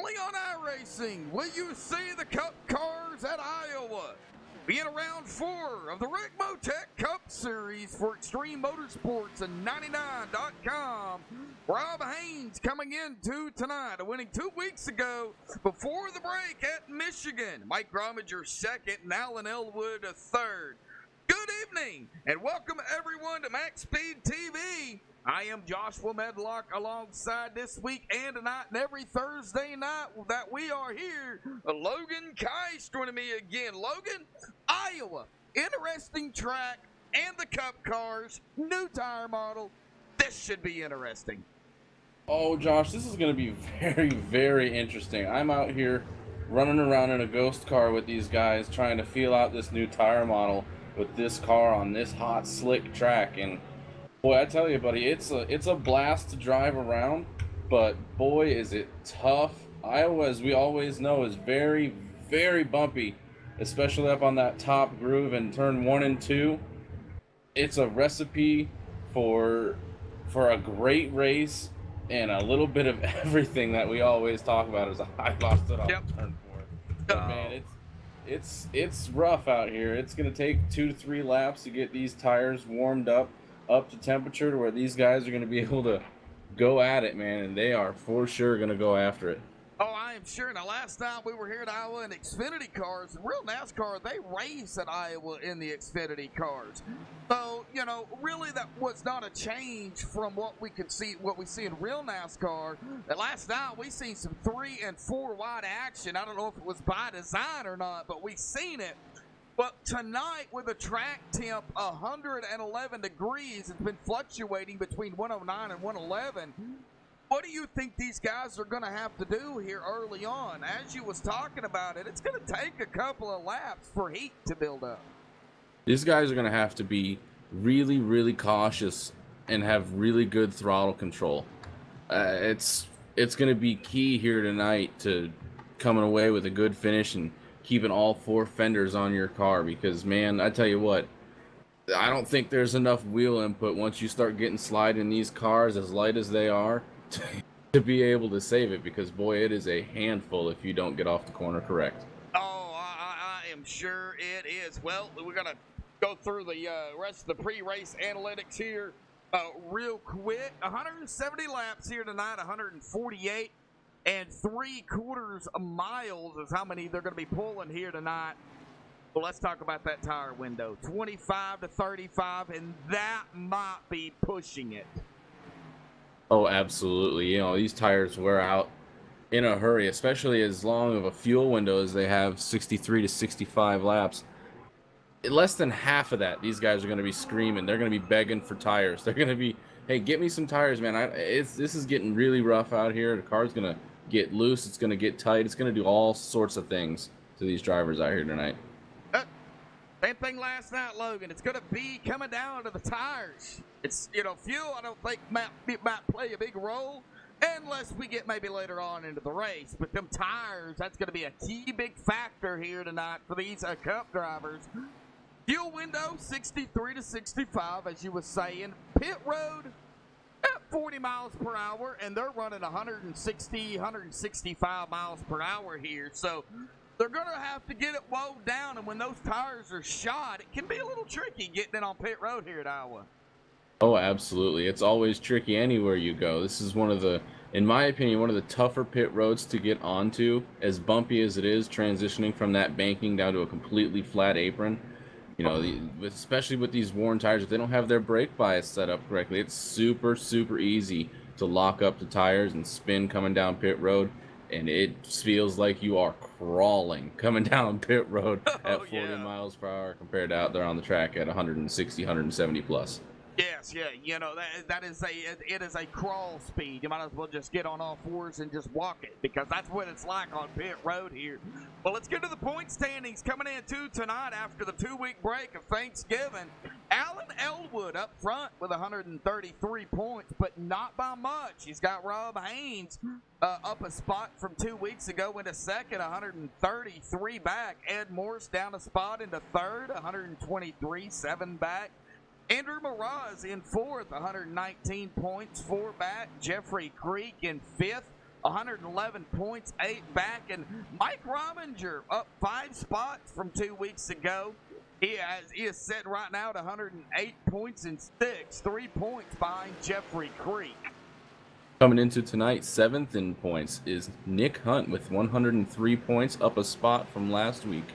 Only on iRacing will you see the Cup cars at Iowa. We in round 4 of the Rick Motec Cup Series for Extreme Motorsports and 99.com. Rob Haynes coming into tonight, winning 2 weeks ago before the break at Michigan. Mike Grominger second and Alan Elwood a third. Good evening and welcome everyone to MaxSpeedTV. I am Joshua Medlock alongside this week and tonight and every Thursday night that we are here. Logan Keiss joining me again. Logan, Iowa, interesting track and the Cup cars, new tire model. This should be interesting. Oh, Josh, this is going to be very, very interesting. I'm out here running around in a ghost car with these guys trying to feel out this new tire model with this car on this hot, slick track. And boy, I tell you, buddy, it's a blast to drive around, but boy, is it tough. Iowa, as we always know, is very, very bumpy, especially up on that top groove in turn 1 and 2. It's a recipe for a great race and a little bit of everything that we always talk about. As I lost it on turn 4. But man, it's rough out here. It's gonna take 2 to 3 laps to get these tires warmed up to temperature to where these guys are going to be able to go at it, man, and they are for sure going to go after it. Oh, I am sure. Now, last time we were here at Iowa in Xfinity cars, real NASCAR, they race at Iowa in the Xfinity cars. So, you know, really that was not a change from what we see in real NASCAR. And last night we seen some 3 and 4 wide action. I don't know if it was by design or not, but we seen it. But tonight, with a track temp 111 degrees, it's been fluctuating between 109 and 111. What do you think these guys are going to have to do here early on? As you was talking about it, it's going to take a couple of laps for heat to build up. These guys are going to have to be really, really cautious and have really good throttle control. It's going to be key here tonight to coming away with a good finish and keeping all 4 fenders on your car, because man, I tell you what, I don't think there's enough wheel input once you start getting slide in these cars as light as they are to be able to save it, because boy, it is a handful if you don't get off the corner correct. Oh, I am sure it is. Well, we're going to go through the rest of the pre-race analytics here real quick. 170 laps here tonight, 148 and 3/4 miles is how many they're going to be pulling here tonight. Well, let's talk about that tire window. 25 to 35, and that might be pushing it. Oh, absolutely. You know, these tires wear out in a hurry, especially as long of a fuel window as they have, 63 to 65 laps. In less than half of that, these guys are going to be screaming. They're going to be begging for tires. They're going to be, hey, get me some tires, man. This is getting really rough out here. The car's going to get loose. It's going to get tight. It's going to do all sorts of things to these drivers out here tonight. Same thing last night, Logan. It's going to be coming down to the tires. It's, you know, fuel I don't think might play a big role unless we get maybe later on into the race. But them tires, that's going to be a key big factor here tonight for these Cup drivers. Fuel window, 63 to 65, as you were saying. Pit road, at 40 miles per hour, and they're running 160, 165 miles per hour here. So they're going to have to get it wound down, and when those tires are shot, it can be a little tricky getting it on pit road here at Iowa. Oh, absolutely. It's always tricky anywhere you go. This is one of the, in my opinion, one of the tougher pit roads to get onto, as bumpy as it is, transitioning from that banking down to a completely flat apron. You know, especially with these worn tires, if they don't have their brake bias set up correctly, it's super, super easy to lock up the tires and spin coming down pit road, and it feels like you are crawling coming down pit road at 40 miles per hour compared to out there on the track at 160, 170 plus. Yes, yeah, you know, it is a crawl speed. You might as well just get on all fours and just walk it, because that's what it's like on pit road here. Well, let's get to the point standings coming in tonight after the 2-week break of Thanksgiving. Alan Elwood up front with 133 points, but not by much. He's got Rob Haynes up a spot from 2 weeks ago into second, 133 back. Ed Morse down a spot into third, 123, 7 back. Andrew Mraz in fourth, 119 points, 4 back. Jeffrey Creek in fifth, 111 points, 8 back. And Mike Rominger up 5 spots from 2 weeks ago. He is sitting right now at 108 points and 6, 3 points behind Jeffrey Creek. Coming into tonight, 7th in points is Nick Hunt with 103 points, up a spot from last week.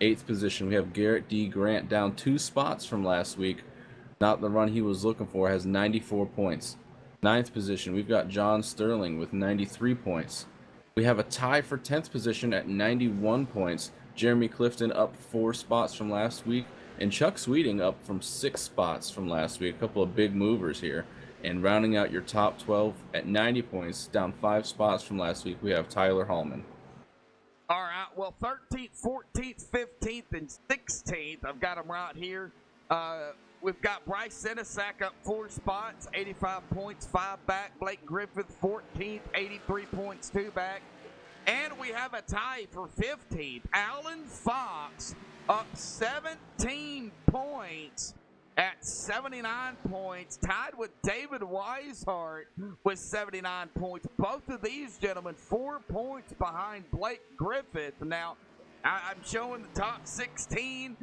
8th position, we have Garrett D. Grant down 2 spots from last week. Not the run he was looking for, has 94 points. 9th position, we've got John Sterling with 93 points. We have a tie for 10th position at 91 points. Jeremy Clifton up 4 spots from last week, and Chuck Sweeting up from 6 spots from last week. A couple of big movers here. And rounding out your top 12 at 90 points, down 5 spots from last week, we have Tyler Hallman. All right, well, 13th, 14th, 15th, and 16th, I've got them right here. We've got Bryce Senesac up 4 spots, 85 points, 5 back. Blake Griffith, 14th, 83 points, 2 back. And we have a tie for 15th. Alan Fox up 17 points at 79 points, tied with David Weishart with 79 points. Both of these gentlemen 4 points behind Blake Griffith. Now, I'm showing the top 16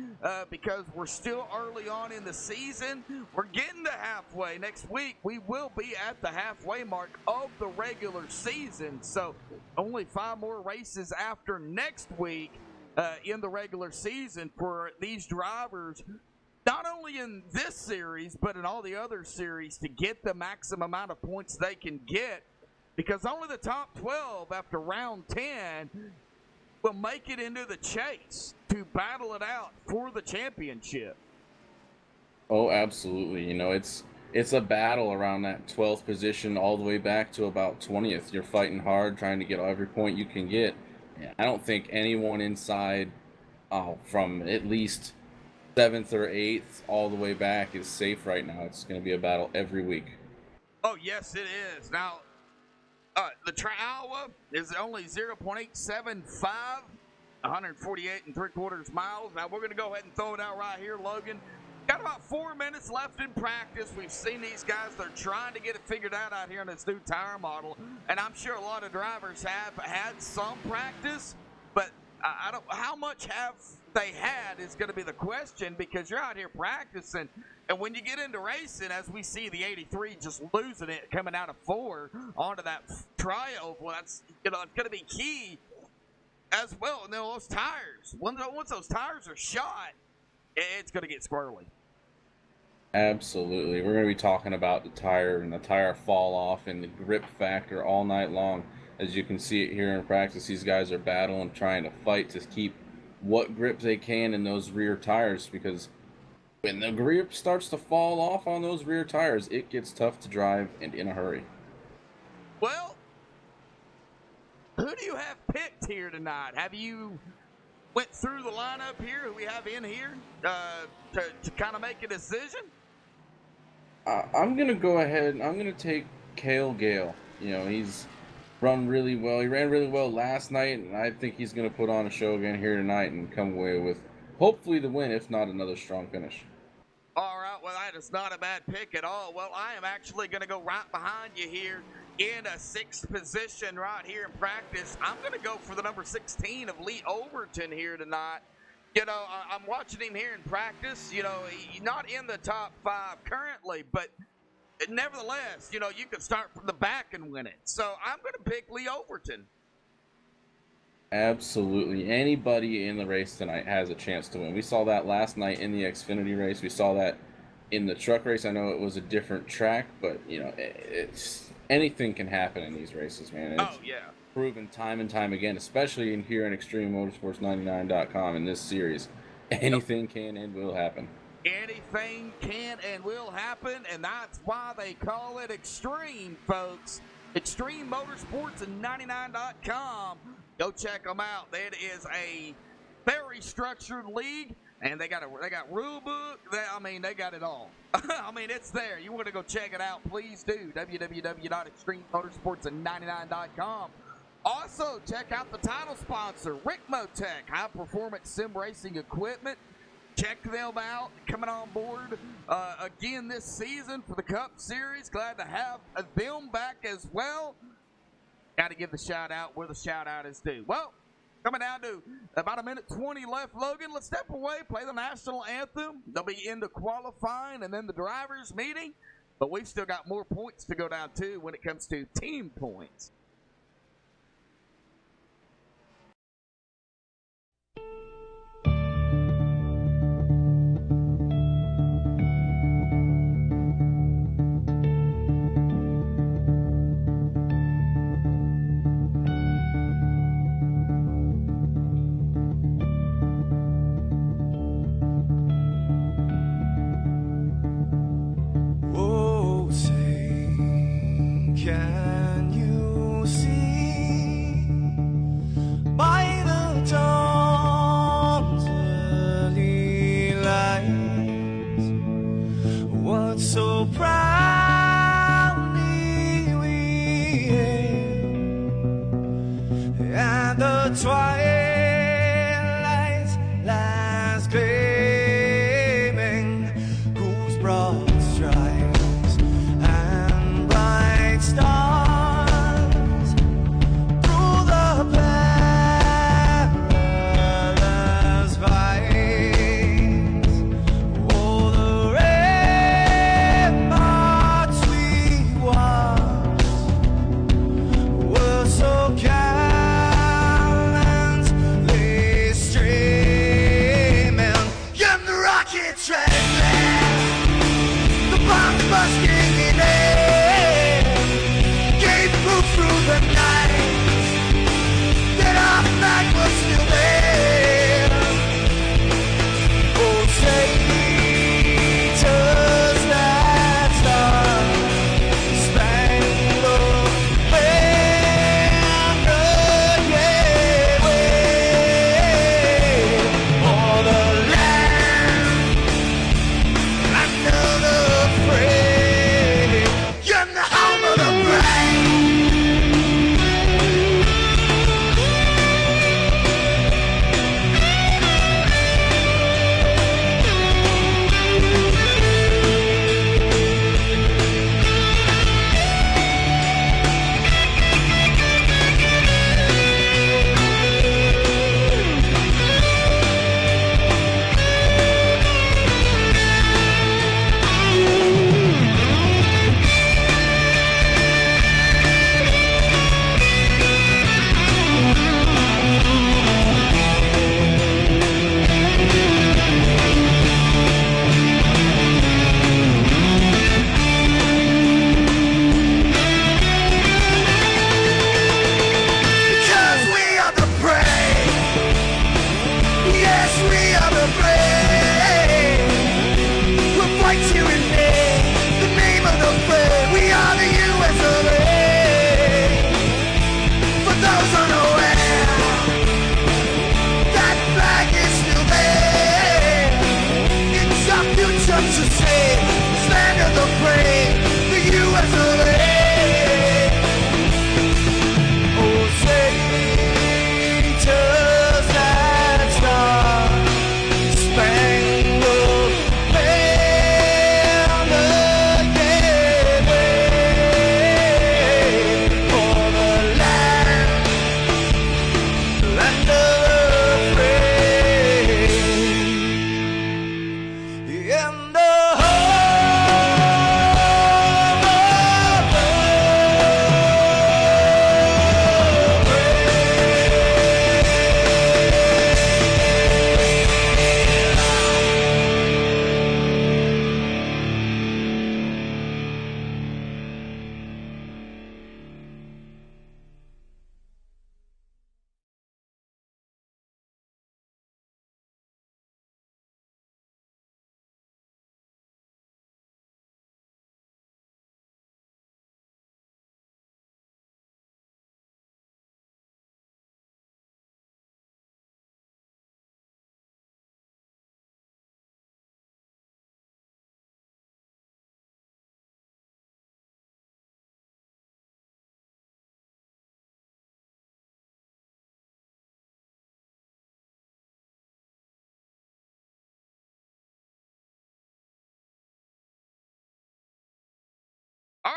because we're still early on in the season. We're getting to halfway. Next week, we will be at the halfway mark of the regular season. So only 5 more races after next week in the regular season for these drivers, not only in this series, but in all the other series, to get the maximum amount of points they can get, because only the top 12 after round 10 will make it into the chase to battle it out for the championship. Oh, absolutely. You know, it's a battle around that 12th position all the way back to about 20th. You're fighting hard, trying to get every point you can get. I don't think anyone inside from at least 7th or 8th all the way back is safe right now. It's going to be a battle every week. Oh, yes, it is. Now, the Iowa is only 0.875, 148 3/4 miles. Now, we're going to go ahead and throw it out right here, Logan. Got about 4 minutes left in practice. We've seen these guys. They're trying to get it figured out here on this new tire model. And I'm sure a lot of drivers have had some practice, but I don't. How much have they had is going to be the question, because you're out here practicing, and when you get into racing, as we see the 83 just losing it coming out of 4 onto that trioval, that's it's going to be key as well. And then those tires, once those tires are shot, it's going to get squirrely. Absolutely. We're going to be talking about the tire and the tire fall off and the grip factor all night long. As you can see it here in practice, these guys are battling, trying to fight to keep what grip they can in those rear tires, because when the grip starts to fall off on those rear tires, it gets tough to drive and in a hurry. Well, who do you have picked here tonight? Have you went through the lineup here, who we have in here, to kind of make a decision? I'm going to go ahead and I'm going to take Cale Gale. You know, he's run really well. He ran really well last night, and I think he's going to put on a show again here tonight and come away with hopefully the win, if not another strong finish. All right, well, that is not a bad pick at all. Well, I am actually going to go right behind you here in a 6th position right here in practice. I'm going to go for the number 16 of Lee Overton here tonight. You know, I'm watching him here in practice. You know, he's not in the top 5 currently, but nevertheless, you know, you can start from the back and win it. So I'm going to pick Lee Overton. Absolutely. Anybody in the race tonight has a chance to win. We saw that last night in the Xfinity race. We saw that in the truck race. I know it was a different track, but, you know, it's anything can happen in these races, man. It's proven time and time again, especially in here in ExtremeMotorsports99.com in this series. Anything can and will happen. Anything can and will happen, and that's why they call it Extreme, folks. ExtremeMotorsports99.com. Go check them out. It is a very structured league, and they got rule book. They got it all. I mean, it's there. You want to go check it out, please do. www.extrememotorsports99.com. Also, check out the title sponsor, Rick Motec, high performance sim racing equipment. Check them out, coming on board again this season for the Cup Series. Glad to have them back as well. Got to give the shout out where the shout out is due. Well, coming down to about a minute 20 left, Logan. Let's step away, play the national anthem. They'll be into qualifying and then the drivers' meeting. But we've still got more points to go down to when it comes to team points. Can you see by the dawn's early light what so proudly we hailed at the twilight's last gleaming, whose broad stripes and bright stars through the perilous fights, oh, the ramparts we watched were so gallant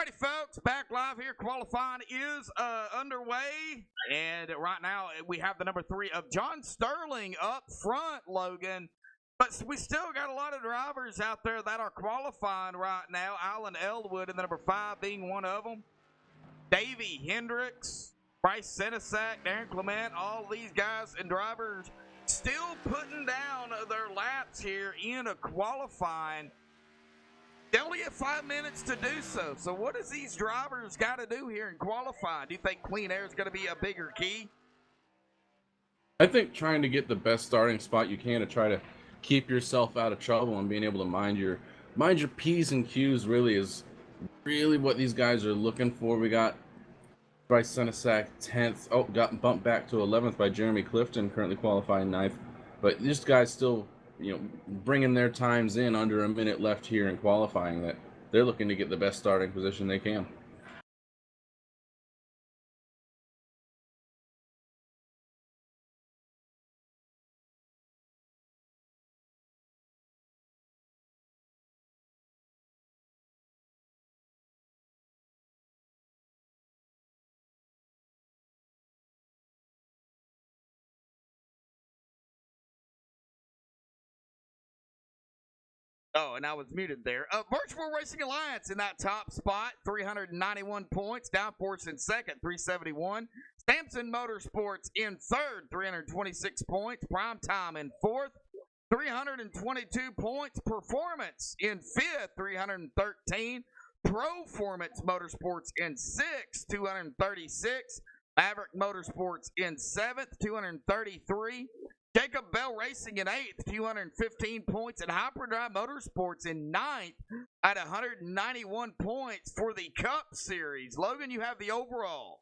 Alrighty, folks, back live here. Qualifying is underway, and right now we have the number 3 of John Sterling up front, Logan. But we still got a lot of drivers out there that are qualifying right now. Alan Elwood and the number 5 being one of them. Davey Hendricks, Bryce Senesac, Darren Clement, all these guys and drivers still putting down their laps here in a qualifying. They only have 5 minutes to do so. So what does these drivers got to do here in qualifying? Do you think clean air is going to be a bigger key? I think trying to get the best starting spot you can to try to keep yourself out of trouble and being able to mind your P's and Q's really is really what these guys are looking for. We got Bryce Senesac 10th. Oh, got bumped back to 11th by Jeremy Clifton, currently qualifying 9th. But this guy's still, bringing their times in under a minute left here in qualifying, that they're looking to get the best starting position they can. Oh, and I was muted there. Virtual Racing Alliance in that top spot, 391 points. Downforce in second, 371. Samson Motorsports in third, 326 points. Primetime in fourth, 322 points. Performance in fifth, 313. Proformance Motorsports in sixth, 236. Maverick Motorsports in seventh, 233. Jacob Bell Racing in 8th, 215 points, and Hyperdrive Motorsports in 9th at 191 points for the Cup Series. Logan, you have the overall.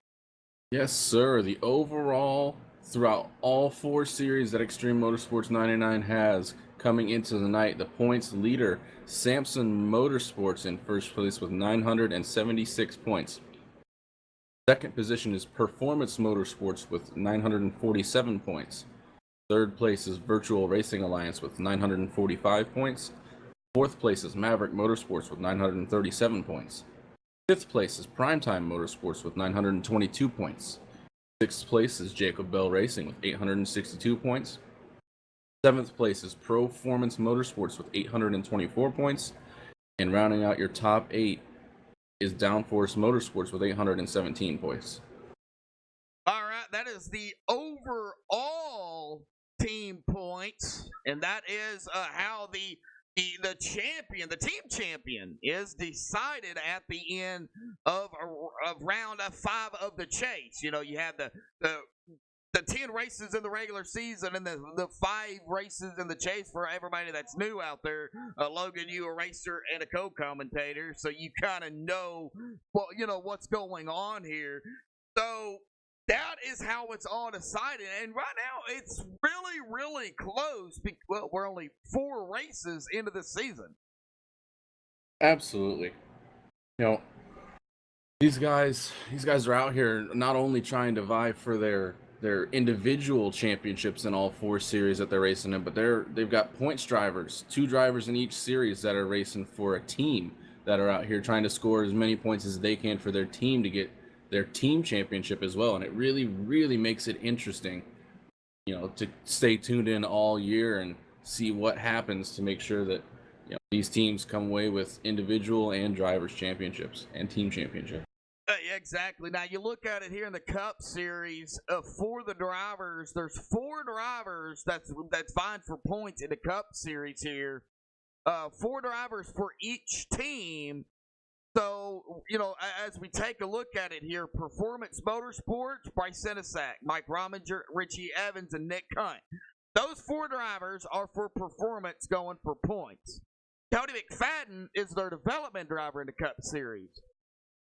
Yes, sir. The overall throughout all 4 series that Extreme Motorsports 99 has coming into the night, the points leader, Samson Motorsports, in first place with 976 points. Second position is Performance Motorsports with 947 points. Third place is Virtual Racing Alliance with 945 points. Fourth place is Maverick Motorsports with 937 points. Fifth place is Primetime Motorsports with 922 points. Sixth place is Jacob Bell Racing with 862 points. Seventh place is Proformance Motorsports with 824 points. And rounding out your top 8 is Downforce Motorsports with 817 points. All right, that is the overall team points, and that is how the team champion is decided at the end of round 5 of the chase. You have the 10 races in the regular season and the 5 races in the chase. For everybody that's new out there, Logan, you a racer and a co-commentator, so you kind of know what's going on here. So that is how it's all decided, and right now it's really, really close. Well, we're only 4 races into the season. Absolutely. These guys are out here not only trying to vie for their individual championships in all 4 series that they're racing in, but they've got points drivers, 2 drivers in each series that are racing for a team, that are out here trying to score as many points as they can for their team to get their team championship as well. And it really, really makes it interesting, to stay tuned in all year and see what happens to make sure that these teams come away with individual and drivers championships and team championships. Exactly. Now you look at it here in the Cup Series, for the drivers, there's 4 drivers that's vying for points in the Cup Series here. 4 drivers for each team. So, as we take a look at it here, Performance Motorsports, Bryce Senesac, Mike Rominger, Richie Evans, and Nick Hunt. Those 4 drivers are for Performance, going for points. Cody McFadden is their development driver in the Cup Series.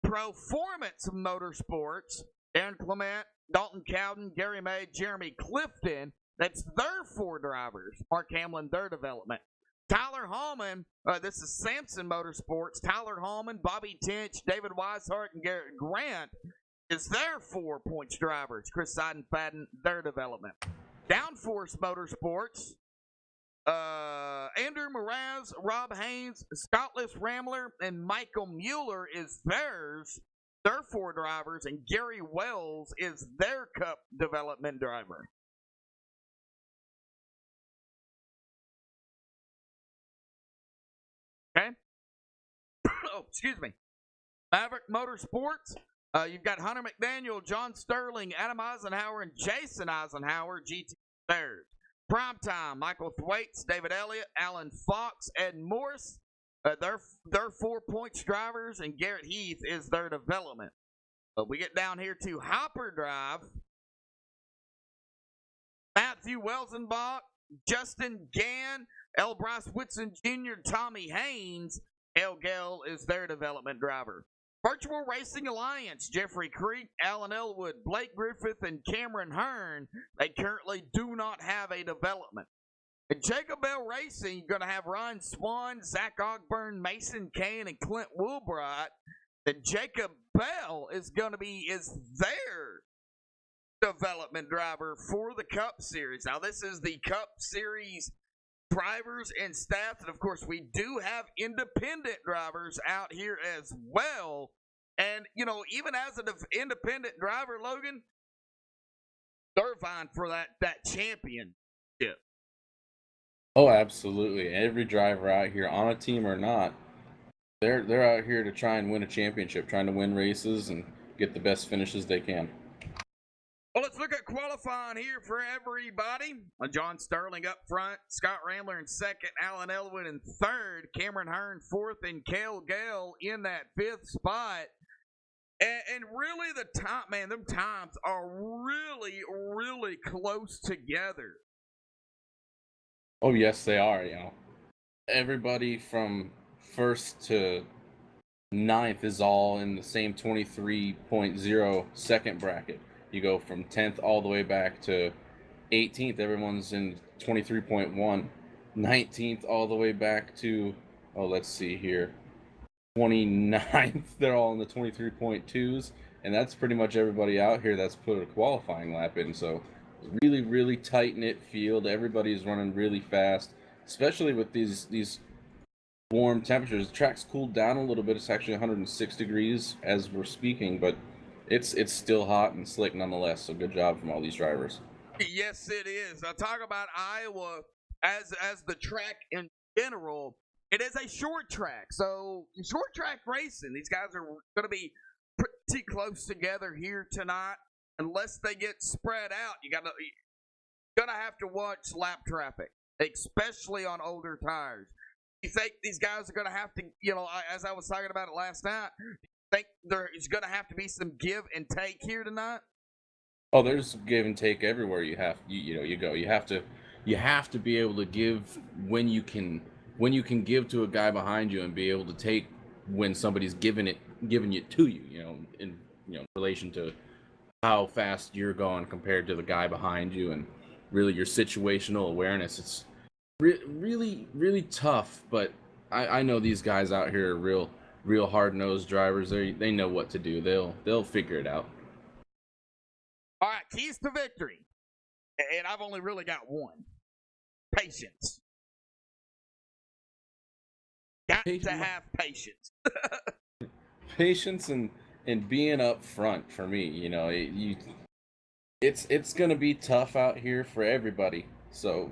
Performance Motorsports, Aaron Clement, Dalton Cowden, Gary May, Jeremy Clifton, that's their 4 drivers. Mark Hamlin, their development. Tyler Hallman, this is Samson Motorsports. Tyler Hallman, Bobby Tinch, David Weishart, and Garrett Grant is their 4 points drivers. Chris Seidenfaden, their development. Downforce Motorsports, Andrew Mraz, Rob Haynes, Scottless Rambler, and Michael Mueller is theirs. Their 4 drivers, and Gary Wells is their Cup development driver. Okay. Oh, excuse me. Maverick Motorsports. You've got Hunter McDaniel, John Sterling, Adam Eisenhower, and Jason Eisenhower, GT third. Primetime, Michael Thwaites, David Elliott, Alan Fox, Ed Morris. They're 4 points drivers, and Garrett Heath is their development. But we get down here to Hopper Drive. Matthew Welzenbach, Justin Gann, L. Bryce Whitson Jr., Tommy Haynes. El Gale is their development driver. Virtual Racing Alliance, Jeffrey Creek, Alan Elwood, Blake Griffith, and Cameron Hearn. They currently do not have a development. At Jacob Bell Racing, you're going to have Ryan Swan, Zach Ogburn, Mason Kane, and Clint Woolbright. Then Jacob Bell is their development driver for the Cup Series. Now, this is the Cup Series drivers and staff, and of course we do have independent drivers out here as well. And even as an independent driver, Logan, they're vying for that championship. Oh, absolutely. Every driver out here, on a team or not, they're out here to try and win a championship, trying to win races and get the best finishes they can. Well, let's look at qualifying here for everybody. John Sterling up front, Scott Rambler in second, Alan Elwood in third, Cameron Hearn fourth, and Cale Gale in that 5th spot. And really them times are really, really close together. Oh, yes, they are. Everybody from 1st to 9th is all in the same 23.0 second bracket. You go from 10th all the way back to 18th. Everyone's in 23.1. 19th all the way back to, let's see here, 29th. They're all in the 23.2s. And that's pretty much everybody out here that's put a qualifying lap in. So really, really tight-knit field. Everybody's running really fast, especially with these warm temperatures. The track's cooled down a little bit. It's actually 106 degrees as we're speaking, but it's still hot and slick nonetheless. So good job from all these drivers. Yes, it is. Now talk about Iowa as the track in general. It is a short track, so short track racing. These guys are going to be pretty close together here tonight, unless they get spread out. You're gonna have to watch lap traffic, especially on older tires. You think these guys are going to have to, as I was talking about it last night, think there is going to have to be some give and take here tonight? Oh, there's give and take everywhere. You go. You have to be able to give when you can give to a guy behind you, and be able to take when somebody's giving it to you. In relation to how fast you're going compared to the guy behind you, and really your situational awareness. It's really, really tough, but I know these guys out here are real hard-nosed drivers. They know what to do. They'll figure it out. All right, keys to victory, and I've only really got one: patience. Got to have patience. Patience and being up front for me. It's gonna be tough out here for everybody. So,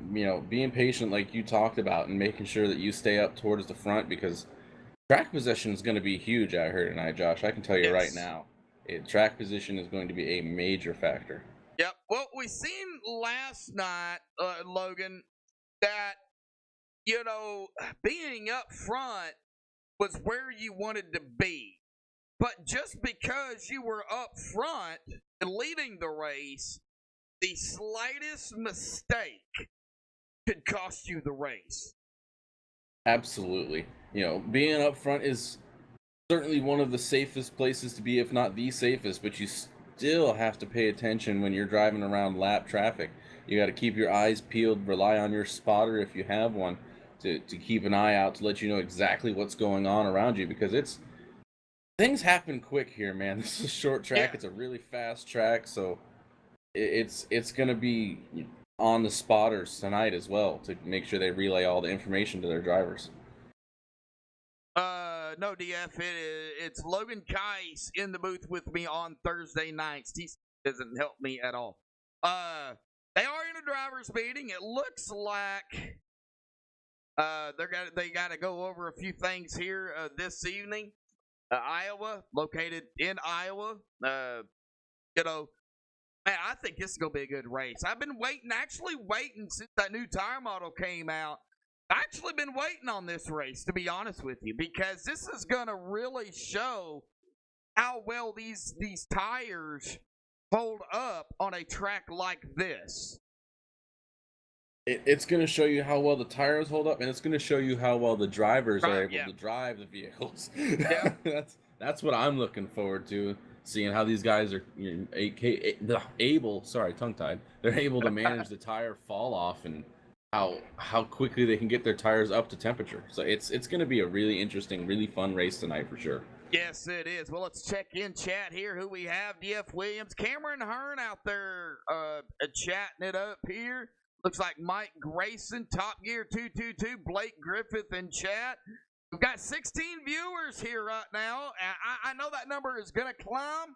being patient like you talked about, and making sure that you stay up towards the front, because track position is going to be huge out here tonight, Josh. I can tell you right now. Track position is going to be a major factor. Yep. Well, we seen last night, Logan, that, being up front was where you wanted to be. But just because you were up front and leading the race, the slightest mistake could cost you the race. Absolutely. Being up front is certainly one of the safest places to be, if not the safest, but you still have to pay attention when you're driving around lap traffic. You got to keep your eyes peeled, rely on your spotter if you have one, to keep an eye out to let you know exactly what's going on around you, because things happen quick here, man. This is a short track. Yeah. It's a really fast track, so it's going to be on the spotters tonight as well to make sure they relay all the information to their drivers. No, DF. It's Logan Kais in the booth with me on Thursday nights. He doesn't help me at all. They are in a drivers' meeting. It looks like they got to go over a few things here this evening. Iowa, located in Iowa. You know, man, I think this is gonna be a good race. I've been actually waiting since that new tire model came out. I've actually been waiting on this race, to be honest with you, because this is gonna really show how well these tires hold up on a track like this. It's going to show you how well the tires hold up, and it's going to show you how well the drivers are able Yeah. to drive the vehicles. Yeah. That's what I'm looking forward to, seeing how these guys are able. Sorry, tongue tied. They're able to manage the tire fall off and how quickly they can get their tires up to temperature. So it's going to be a really interesting, really fun race tonight for sure. Yes, it is. Well, let's check in chat here. Who we have? DF Williams, Cameron Hearn out there chatting it up here. Looks like Mike Grayson, Top Gear 222, Blake Griffith in chat. We've got 16 viewers here right now. I know that number is going to climb.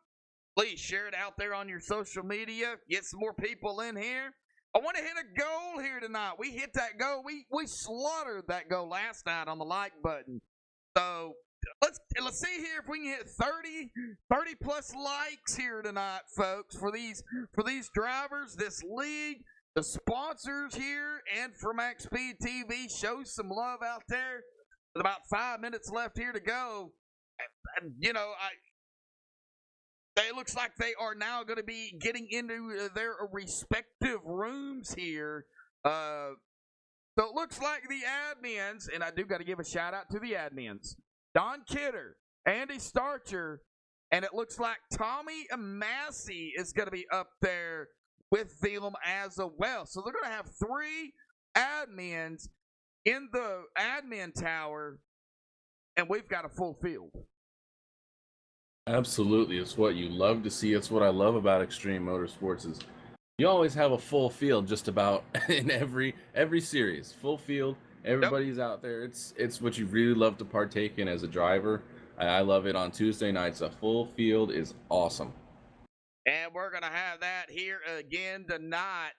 Please share it out there on your social media. Get some more people in here. I want to hit a goal here tonight. We hit that goal. We slaughtered that goal last night on the like button. So let's see here if we can hit 30 plus likes here tonight, folks, for these drivers, this league. The sponsors here and for MaxSpeedTV, show some love out there. With about 5 minutes left here to go, you know, it looks like they are now going to be getting into their respective rooms here. So it looks like the admins, and I do got to give a shout out to the admins: Don Kidder, Andy Starcher, and it looks like Tommy Massey is going to be up there with them as well. So they're going to have 3 admins in the admin tower, and we've got a full field. Absolutely. It's what you love to see. It's what I love about Extreme Motorsports is you always have a full field just about in every series. Full field. Everybody's out there. It's what you really love to partake in as a driver. I love it on Tuesday nights. A full field is awesome. And we're going to have that here again tonight.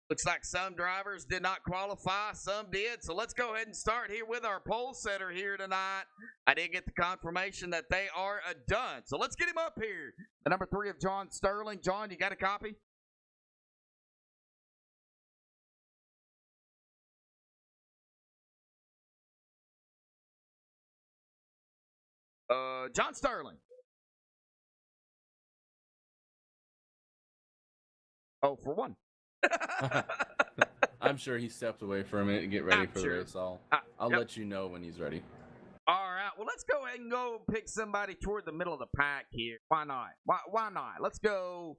Looks like some drivers did not qualify, some did. So let's go ahead and start here with our pole setter here tonight. I did get the confirmation that they are done. So let's get him up here. The number 3 of John Sterling. John, you got a copy? John Sterling. Oh, for one. I'm sure he stepped away for a minute to get ready for the race. I'll let you know when he's ready. All right. Well, let's go ahead and go pick somebody toward the middle of the pack here. Why not? Why not? Let's go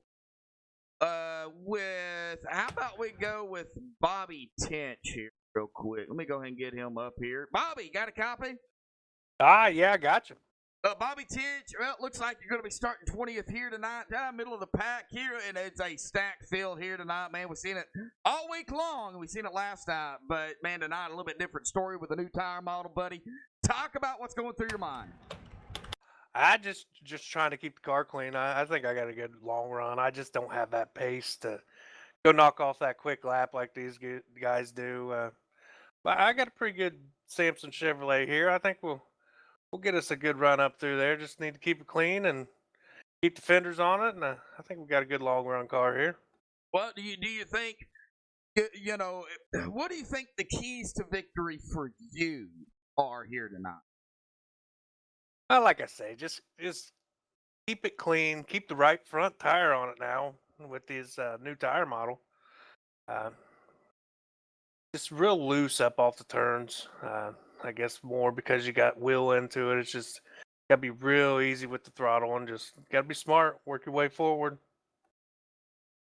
with, how about we go with Bobby Tench here real quick. Let me go ahead and get him up here. Bobby, got a copy? Yeah, I got you. Bobby Tench, well, it looks like you're going to be starting 20th here tonight, down middle of the pack here, and it's a stacked field here tonight, man. We've seen it all week long. We've seen it last night, but, man, tonight a little bit different story with the new tire model, buddy. Talk about what's going through your mind. I just trying to keep the car clean. I think I got a good long run. I just don't have that pace to go knock off that quick lap like these guys do. But I got a pretty good Samson Chevrolet here. I think we'll get us a good run up through there. Just need to keep it clean and keep the fenders on it, and I think we got a good long run car here. Well, do you think, you know, what do you think the keys to victory for you are here tonight? Like I say, just keep it clean, keep the right front tire on it now with this new tire model. Just real loose up off the turns. I guess more because you got wheel into it. It's just got to be real easy with the throttle and just got to be smart. Work your way forward.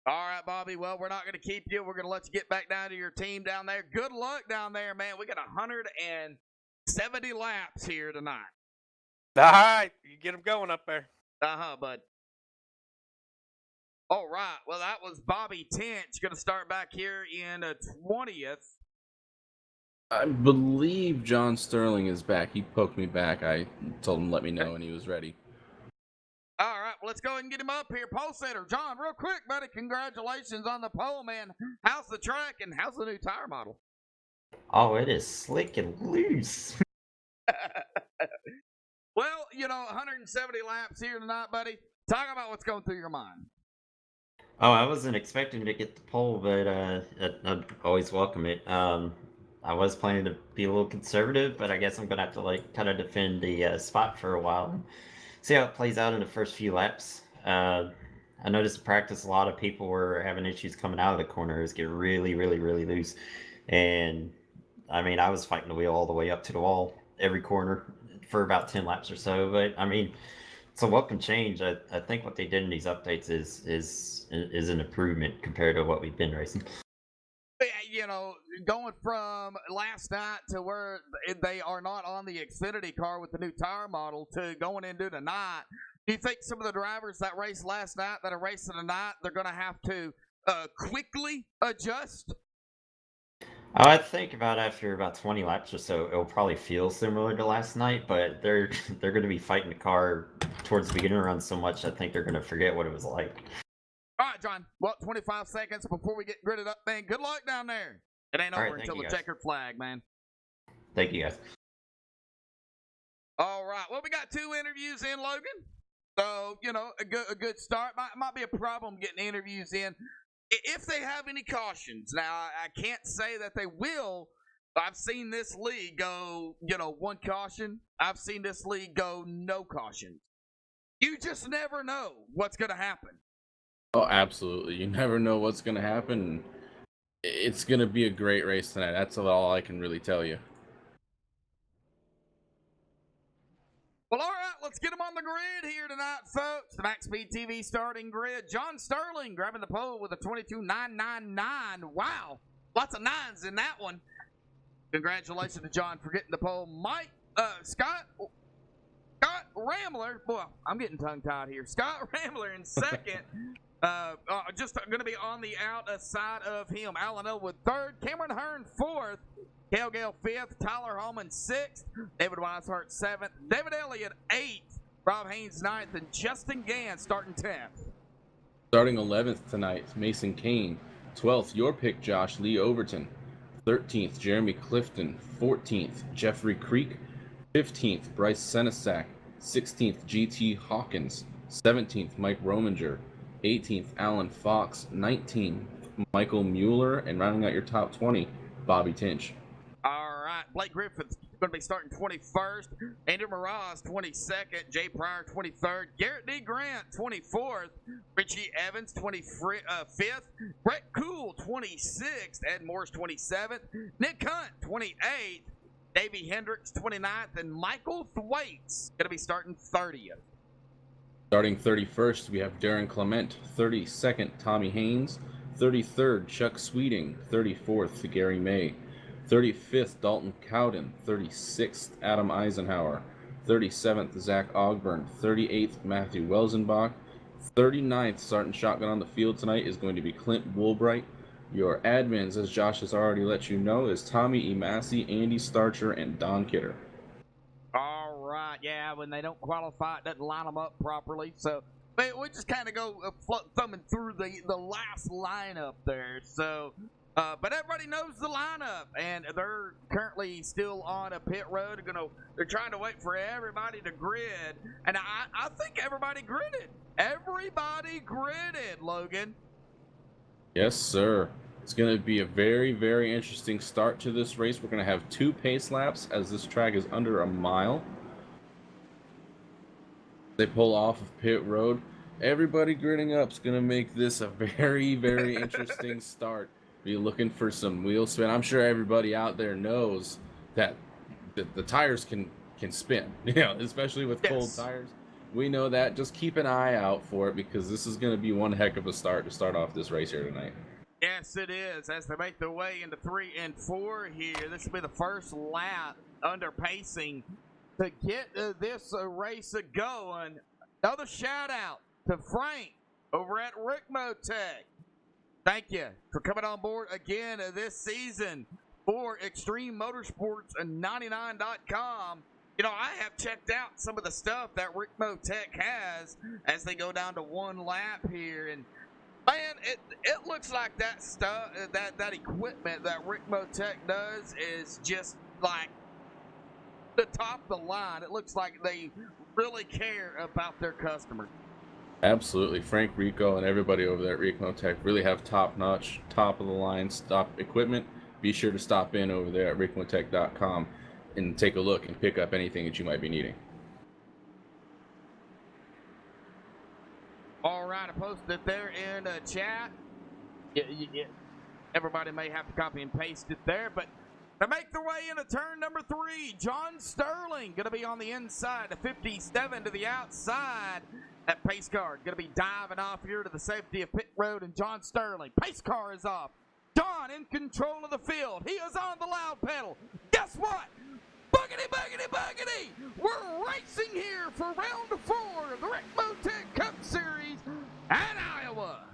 All right, Bobby. Well, we're not going to keep you. We're going to let you get back down to your team down there. Good luck down there, man. We got 170 laps here tonight. All right. You get them going up there. Bud. All right. Well, that was Bobby Tinch. Going to start back here in 20th. I believe John Sterling is back. He poked me back. I told him let me know, and he was ready. All right, well, let's go ahead and get him up here. Pole setter, John, real quick, buddy, congratulations on the pole, man. How's the track and how's the new tire model? Oh, it is slick and loose. Well, 170 laps here tonight, buddy. Talk about what's going through your mind. Oh, I wasn't expecting to get the pole, but I'd always welcome it. I was planning to be a little conservative, but I guess I'm gonna have to kind of defend the spot for a while. See how it plays out in the first few laps. I noticed in practice a lot of people were having issues coming out of the corners, get really, really, really loose. And I mean, I was fighting the wheel all the way up to the wall every corner for about 10 laps or so. But I mean, it's a welcome change. I think what they did in these updates is an improvement compared to what we've been racing. Going from last night to where they are not on the Xfinity car with the new tire model to going into tonight, do you think some of the drivers that raced last night that are racing tonight, they're going to have to quickly adjust? I think after about 20 laps or so, it'll probably feel similar to last night, but they're going to be fighting the car towards the beginning run so much, I think they're going to forget what it was like. All right, John. Well, 25 seconds before we get gridded up, man. Good luck down there. It ain't over until the checkered flag, man. Thank you, guys. All right. Well, we got 2 interviews in, Logan. So, a good start. Might be a problem getting interviews in. If they have any cautions. Now, I can't say that they will. I've seen this league go, 1 caution. I've seen this league go no cautions. You just never know what's going to happen. Oh, absolutely. You never know what's going to happen. It's going to be a great race tonight. That's all I can really tell you. Well, all right, let's get them on the grid here tonight, folks. The MaxSpeedTV starting grid. John Sterling grabbing the pole with a 22.999. Wow, lots of 9s in that one. Congratulations to John for getting the pole. Scott Rambler. Boy, I'm getting tongue-tied here. Scott Rambler in second. Just going to be on the outside of him. Alan Elwood third. Cameron Hearn fourth. Cale Gale fifth. Tyler Hallman sixth. David Weishart seventh. David Elliott eighth. Rob Haynes ninth. And Justin Gann starting 10th. Starting 11th tonight, Mason Kane. 12th, your pick, Josh Lee Overton. 13th, Jeremy Clifton. 14th, Jeffrey Creek. 15th, Bryce Senesac. 16th, GT Hawkins. 17th, Mike Rominger. 18th, Alan Fox. 19th, Michael Mueller. And rounding out your top 20, Bobby Tinch. All right, Blake Griffith's going to be starting 21st. Andrew Mraz 22nd. Jay Pryor 23rd. Garrett D. Grant 24th. Richie Evans 25th. Brett Cool 26th. Ed Morris 27th. Nick Hunt 28th. Davey Hendricks 29th. And Michael Thwaites going to be starting 30th. Starting 31st, we have Darren Clement. 32nd, Tommy Haynes. 33rd, Chuck Sweeting. 34th, Gary May. 35th, Dalton Cowden. 36th, Adam Eisenhower. 37th, Zach Ogburn. 38th, Matthew Welzenbach. 39th, starting shotgun on the field tonight is going to be Clint Woolbright. Your admins, as Josh has already let you know, is Tommy E. Massey, Andy Starcher, and Don Kidder. All right, yeah, when they don't qualify, it doesn't line them up properly. So we just kind of go thumbing through the last lineup there. So, but everybody knows the lineup, and they're currently still on a pit road. They're trying to wait for everybody to grid, and I think everybody gridded. Everybody gridded, Logan. Yes, sir. It's going to be a very, very interesting start to this race. We're going to have 2 pace laps as this track is under a mile. They pull off of pit road. Everybody gridding up is going to make this a very, very interesting start. Be looking for some wheel spin. I'm sure everybody out there knows that the tires can spin, especially with cold tires. We know that. Just keep an eye out for it because this is going to be one heck of a start to start off this race here tonight. Yes, it is. As they make their way into 3 and 4 here, this will be the first lap under pacing to get this race going. Another shout out to Frank over at Rick Motec. Thank you for coming on board again this season for Extreme Motorsports and 99.com. You know, I have checked out some of the stuff that Rick Motec has as they go down to one lap here, and man, it looks like that stuff, that equipment that Rick Motec does is just like the top of the line. It looks like they really care about their customers. Absolutely. Frank Rico and everybody over there at Rick Motec really have top-notch, top-of-the-line equipment. Be sure to stop in over there at rickmotec.com and take a look and pick up anything that you might be needing. All right, I posted it there in the chat. Yeah. Everybody may have to copy and paste it there, but to make their way into turn number 3, John Sterling going to be on the inside, the 57 to the outside. That pace car going to be diving off here to the safety of pit road, and John Sterling. Pace car is off. John in control of the field. He is on the loud pedal. Guess what? Boogity, boogity, boogity! We're racing here for round 4 of the Rick Motec Cup Series at Iowa.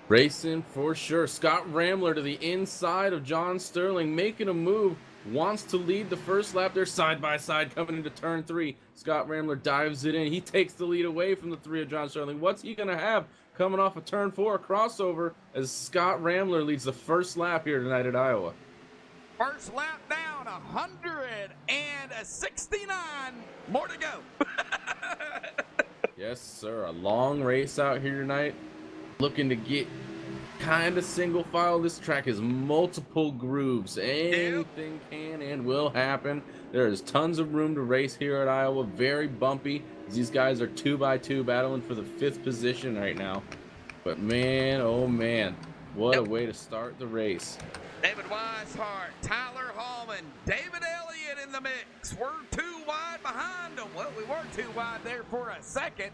Racing for sure. Scott Ramler to the inside of John Sterling, making a move. Wants to lead the first lap. They're side by side coming into turn 3. Scott Ramler dives it in. He takes the lead away from the 3 of John Sterling. What's he going to have coming off of turn 4? Crossover as Scott Ramler leads the first lap here tonight at Iowa. First lap down, 169 more to go. Yes, sir. A long race out here tonight. Looking to get kind of single file. This track is multiple grooves. Anything can and will happen. There is tons of room to race here at Iowa. Very bumpy. These guys are 2x2 battling for the 5th position right now. But man, oh man, what a way to start the race. David Weishart, Tyler Hallman, David Elliott in the mix. We're too wide behind them. Well, we were too wide there for a second.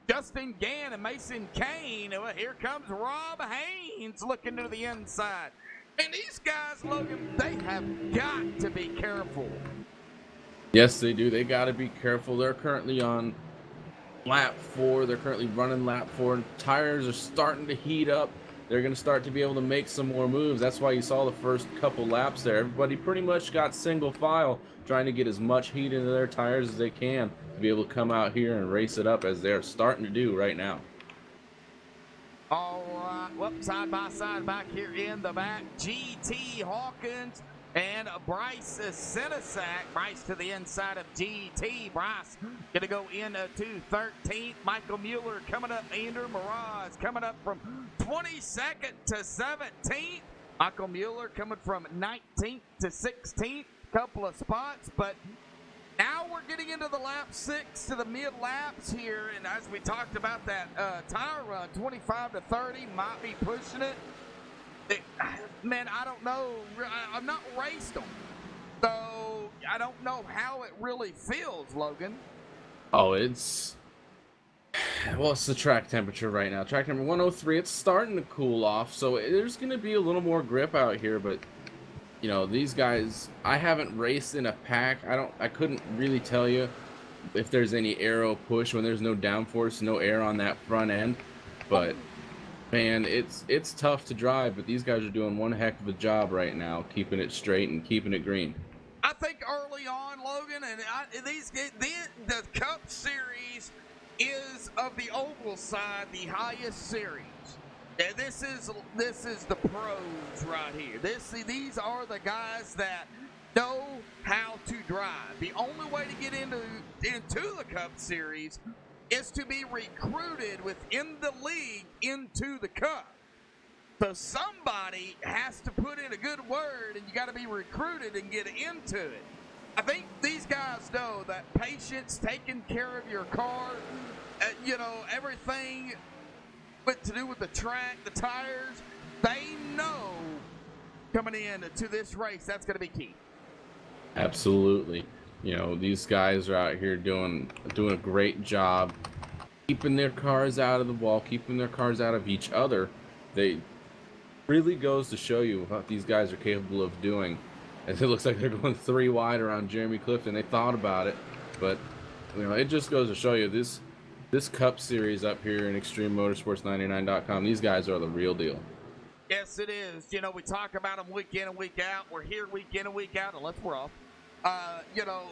Justin Gann and Mason Kane. Well, here comes Rob Haynes looking to the inside. And these guys, Logan, they have got to be careful. Yes, they do. They got to be careful. They're currently on lap 4. They're currently running lap 4. Tires are starting to heat up. They're going to start to be able to make some more moves. That's why you saw the first couple laps there. Everybody pretty much got single file, trying to get as much heat into their tires as they can to be able to come out here and race it up as they're starting to do right now. All right, well, side by side back here in the back, GT Hawkins and Bryce Senesac. Bryce to the inside of GT. Bryce going to go into 13th. Michael Mueller coming up. Andrew Mirage coming up from 22nd to 17th. Michael Mueller coming from 19th to 16th. Couple of spots, but now we're getting into the lap 6 to the mid laps here, and as we talked about that tire run, 25 to 30 might be pushing it. Man, I don't know. I've not raced them, so I don't know how it really feels, Logan. Oh, it's the track temperature right now. Track number 103. It's starting to cool off, so there's going to be a little more grip out here, but you know, these guys, I haven't raced in a pack. I couldn't really tell you if there's any aero push when there's no downforce, no air on that front end. But man, it's tough to drive, but these guys are doing one heck of a job right now, keeping it straight and keeping it green. I think early on, Logan, and the Cup Series is of the oval side the highest series. And this is the pros right here. These are the guys that know how to drive. The only way to get into the Cup Series is to be recruited within the league into the Cup. So somebody has to put in a good word, and you got to be recruited and get into it. I think these guys know that patience, taking care of your car, everything to do with the track, the tires, they know coming into this race that's going to be key. Absolutely. You know, these guys are out here doing a great job keeping their cars out of the wall, keeping their cars out of each other. They really goes to show you what these guys are capable of doing. As it looks like they're going 3 wide around Jeremy Clifton. They thought about it, but you know, it just goes to show you This Cup Series up here in ExtremeMotorsports99.com, these guys are the real deal. Yes, it is. You know, we talk about them week in and week out. We're here week in and week out, unless we're off. You know,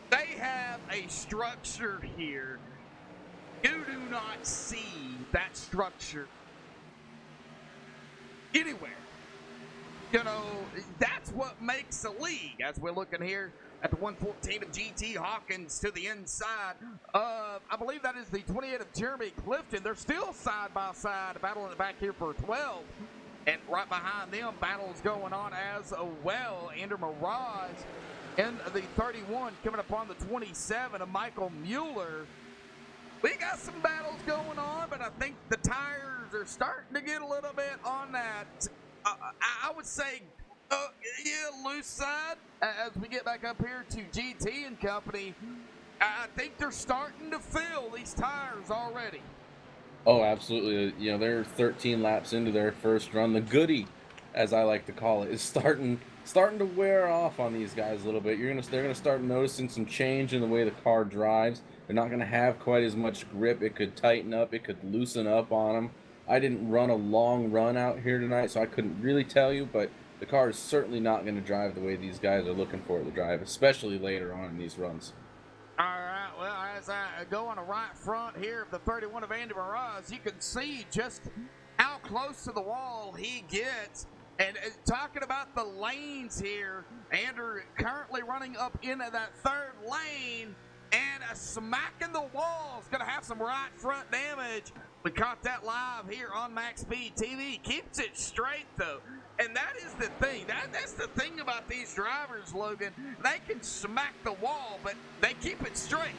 they have a structure here. You do not see that structure anywhere. You know, that's what makes a league. As we're looking here at the 114 of GT Hawkins to the inside of, I believe that is the 28 of Jeremy Clifton. They're still side by side, battling back here for 12. And right behind them, battles going on as well. Andrew Mirage in the 31, coming up on the 27 of Michael Mueller. We got some battles going on, but I think the tires are starting to get a little bit on that, I would say, loose side. As we get back up here to GT and company, I think they're starting to fill these tires already. Oh, absolutely. You know, they're 13 laps into their first run. The goodie, as I like to call it, is starting to wear off on these guys a little bit. They're gonna start noticing some change in the way the car drives. They're not gonna have quite as much grip. It could tighten up. It could loosen up on them. I didn't run a long run out here tonight, so I couldn't really tell you, but the car is certainly not going to drive the way these guys are looking for it to drive, especially later on in these runs. All right, well, as I go on the right front here of the 31 of Andy Mirage, you can see just how close to the wall he gets. And talking about the lanes here, Andrew currently running up into that third lane, and a smack in the wall is going to have some right front damage. We caught that live here on MaxSpeedTV. Keeps it straight, though. And that is the thing. That's the thing about these drivers, Logan. They can smack the wall, but they keep it straight.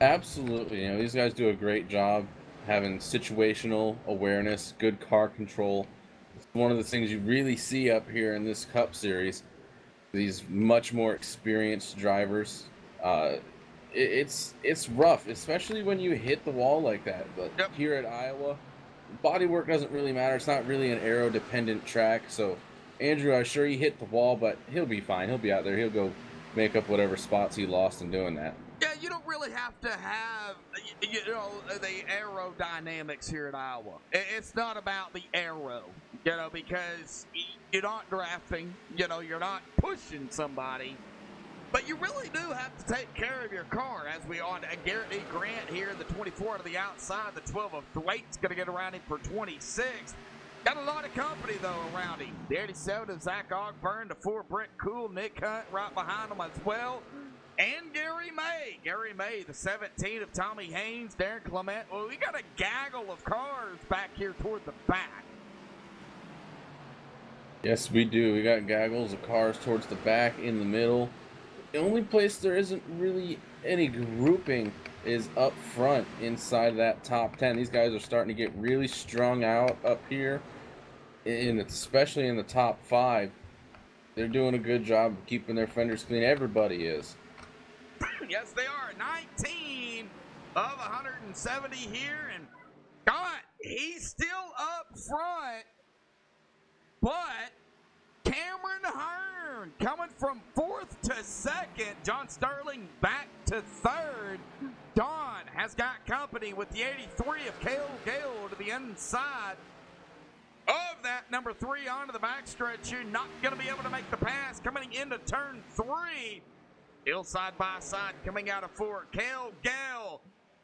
Absolutely. You know, these guys do a great job having situational awareness, good car control. It's one of the things you really see up here in this Cup Series. These much more experienced drivers. It's rough, especially when you hit the wall like that. But Yep. Here at Iowa, bodywork doesn't really matter. It's not really an aero-dependent track. So, Andrew, I'm sure he hit the wall, but he'll be fine. He'll be out there. He'll go make up whatever spots he lost in doing that. Yeah, you don't really have to have, you know, the aerodynamics here at Iowa. It's not about the aero, you know, because you're not drafting, you know, you're not pushing somebody. But you really do have to take care of your car, as we on Garrett E. Grant here in the 24 to the outside. The 12 of Thwaite's going to get around him for 26. Got a lot of company, though, around him. The 87 of Zach Ogburn, the 4 Brent Cool, Nick Hunt right behind him as well. And Gary May. Gary May, the 17 of Tommy Haynes, Darren Clement. Well, we got a gaggle of cars back here toward the back. Yes, we do. We got gaggles of cars towards the back, in the middle. The only place there isn't really any grouping is up front inside that top 10. These guys are starting to get really strung out up here, especially in the top 5. They're doing a good job of keeping their fenders clean. Everybody is. Yes, they are. 19 of 170 here. And God, he's still up front. But Cameron Hearn coming from 4th to 2nd. John Sterling back to 3rd. Don has got company with the 83 of Cale Gale to the inside of that number 3 onto the backstretch. You're not going to be able to make the pass coming into turn 3. Still side by side coming out of 4. Cale Gale.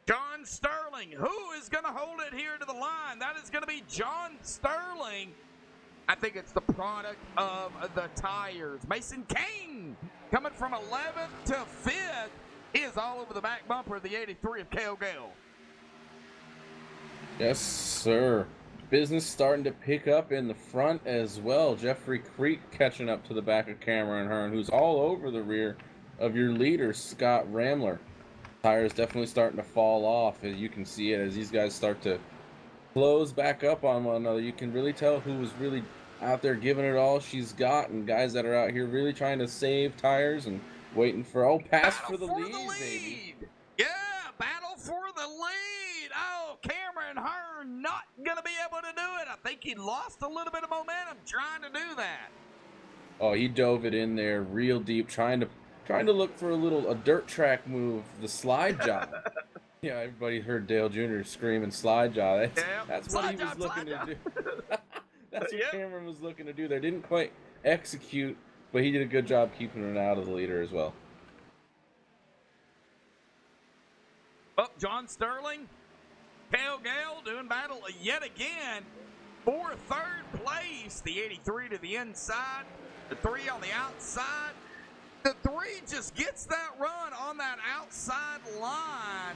John Sterling. Who is going to hold it here to the line? That is going to be John Sterling. I think it's the product of the tires. Mason Kane coming from 11th to 5th. He is all over the back bumper of the 83 of Cale Gale. Yes, sir. Business starting to pick up in the front as well. Jeffrey Creek catching up to the back of Cameron Hearn, who's all over the rear of your leader, Scott Ramler. Tires definitely starting to fall off, as you can see it as these guys start to close back up on one another. You can really tell who was really out there giving it all she's got, and guys that are out here really trying to save tires and waiting for pass for the lead, baby. Yeah, battle for the lead. Oh, Cameron Hearn not gonna be able to do it. I think he lost a little bit of momentum trying to do that. Oh, he dove it in there real deep, trying to trying to look for a dirt track move, the slide job. Yeah, everybody heard Dale Jr. screaming slide job. That's what he was looking to do. That's what Yep. Cameron was looking to do there. Didn't quite execute, but he did a good job keeping it out of the leader as well. Well, John Sterling, Cale Gale doing battle yet again for third place. The 83 to the inside, the 3 on the outside. The 3 just gets that run on that outside line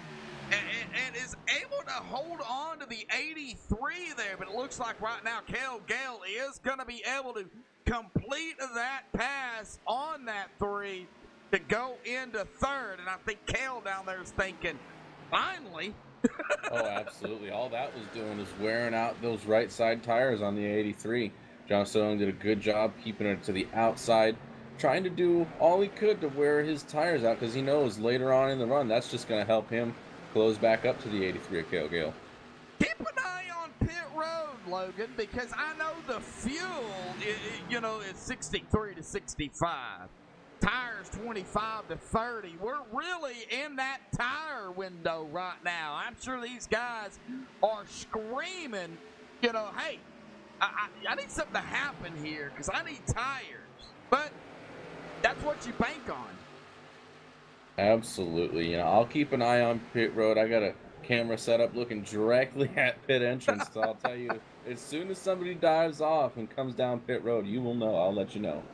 and is able to hold on to the 83 there. But it looks like right now Cale Gale is going to be able to complete that pass on that 3 to go into third. And I think Cale down there is thinking, finally. Oh, absolutely. All that was doing is wearing out those right side tires on the 83. John Sterling did a good job keeping it to the outside, trying to do all he could to wear his tires out because he knows later on in the run that's just going to help him close back up to the 83 of Cale Gale. Keep an eye on pit road, Logan, because I know the fuel, is 63 to 65. Tires 25 to 30. We're really in that tire window right now. I'm sure these guys are screaming, hey, I need something to happen here because I need tires. But that's what you bank on. Absolutely. I'll keep an eye on pit road. I got a camera set up looking directly at pit entrance. So I'll tell you, as soon as somebody dives off and comes down pit road, you will know. I'll let you know.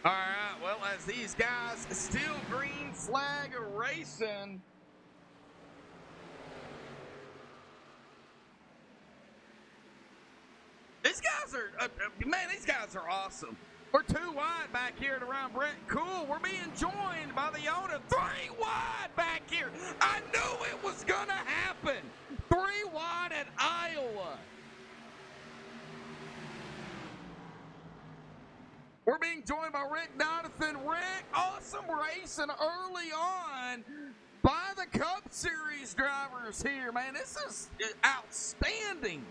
All right, well, as these guys still green flag racing. These guys are awesome. We're 2 wide back here at around Brent Cool. We're being joined by the owner. 3 wide back here. I knew it was going to happen. 3 wide at Iowa. We're being joined by Rick Donathan. Rick, awesome racing early on by the Cup Series drivers here, man. This is outstanding.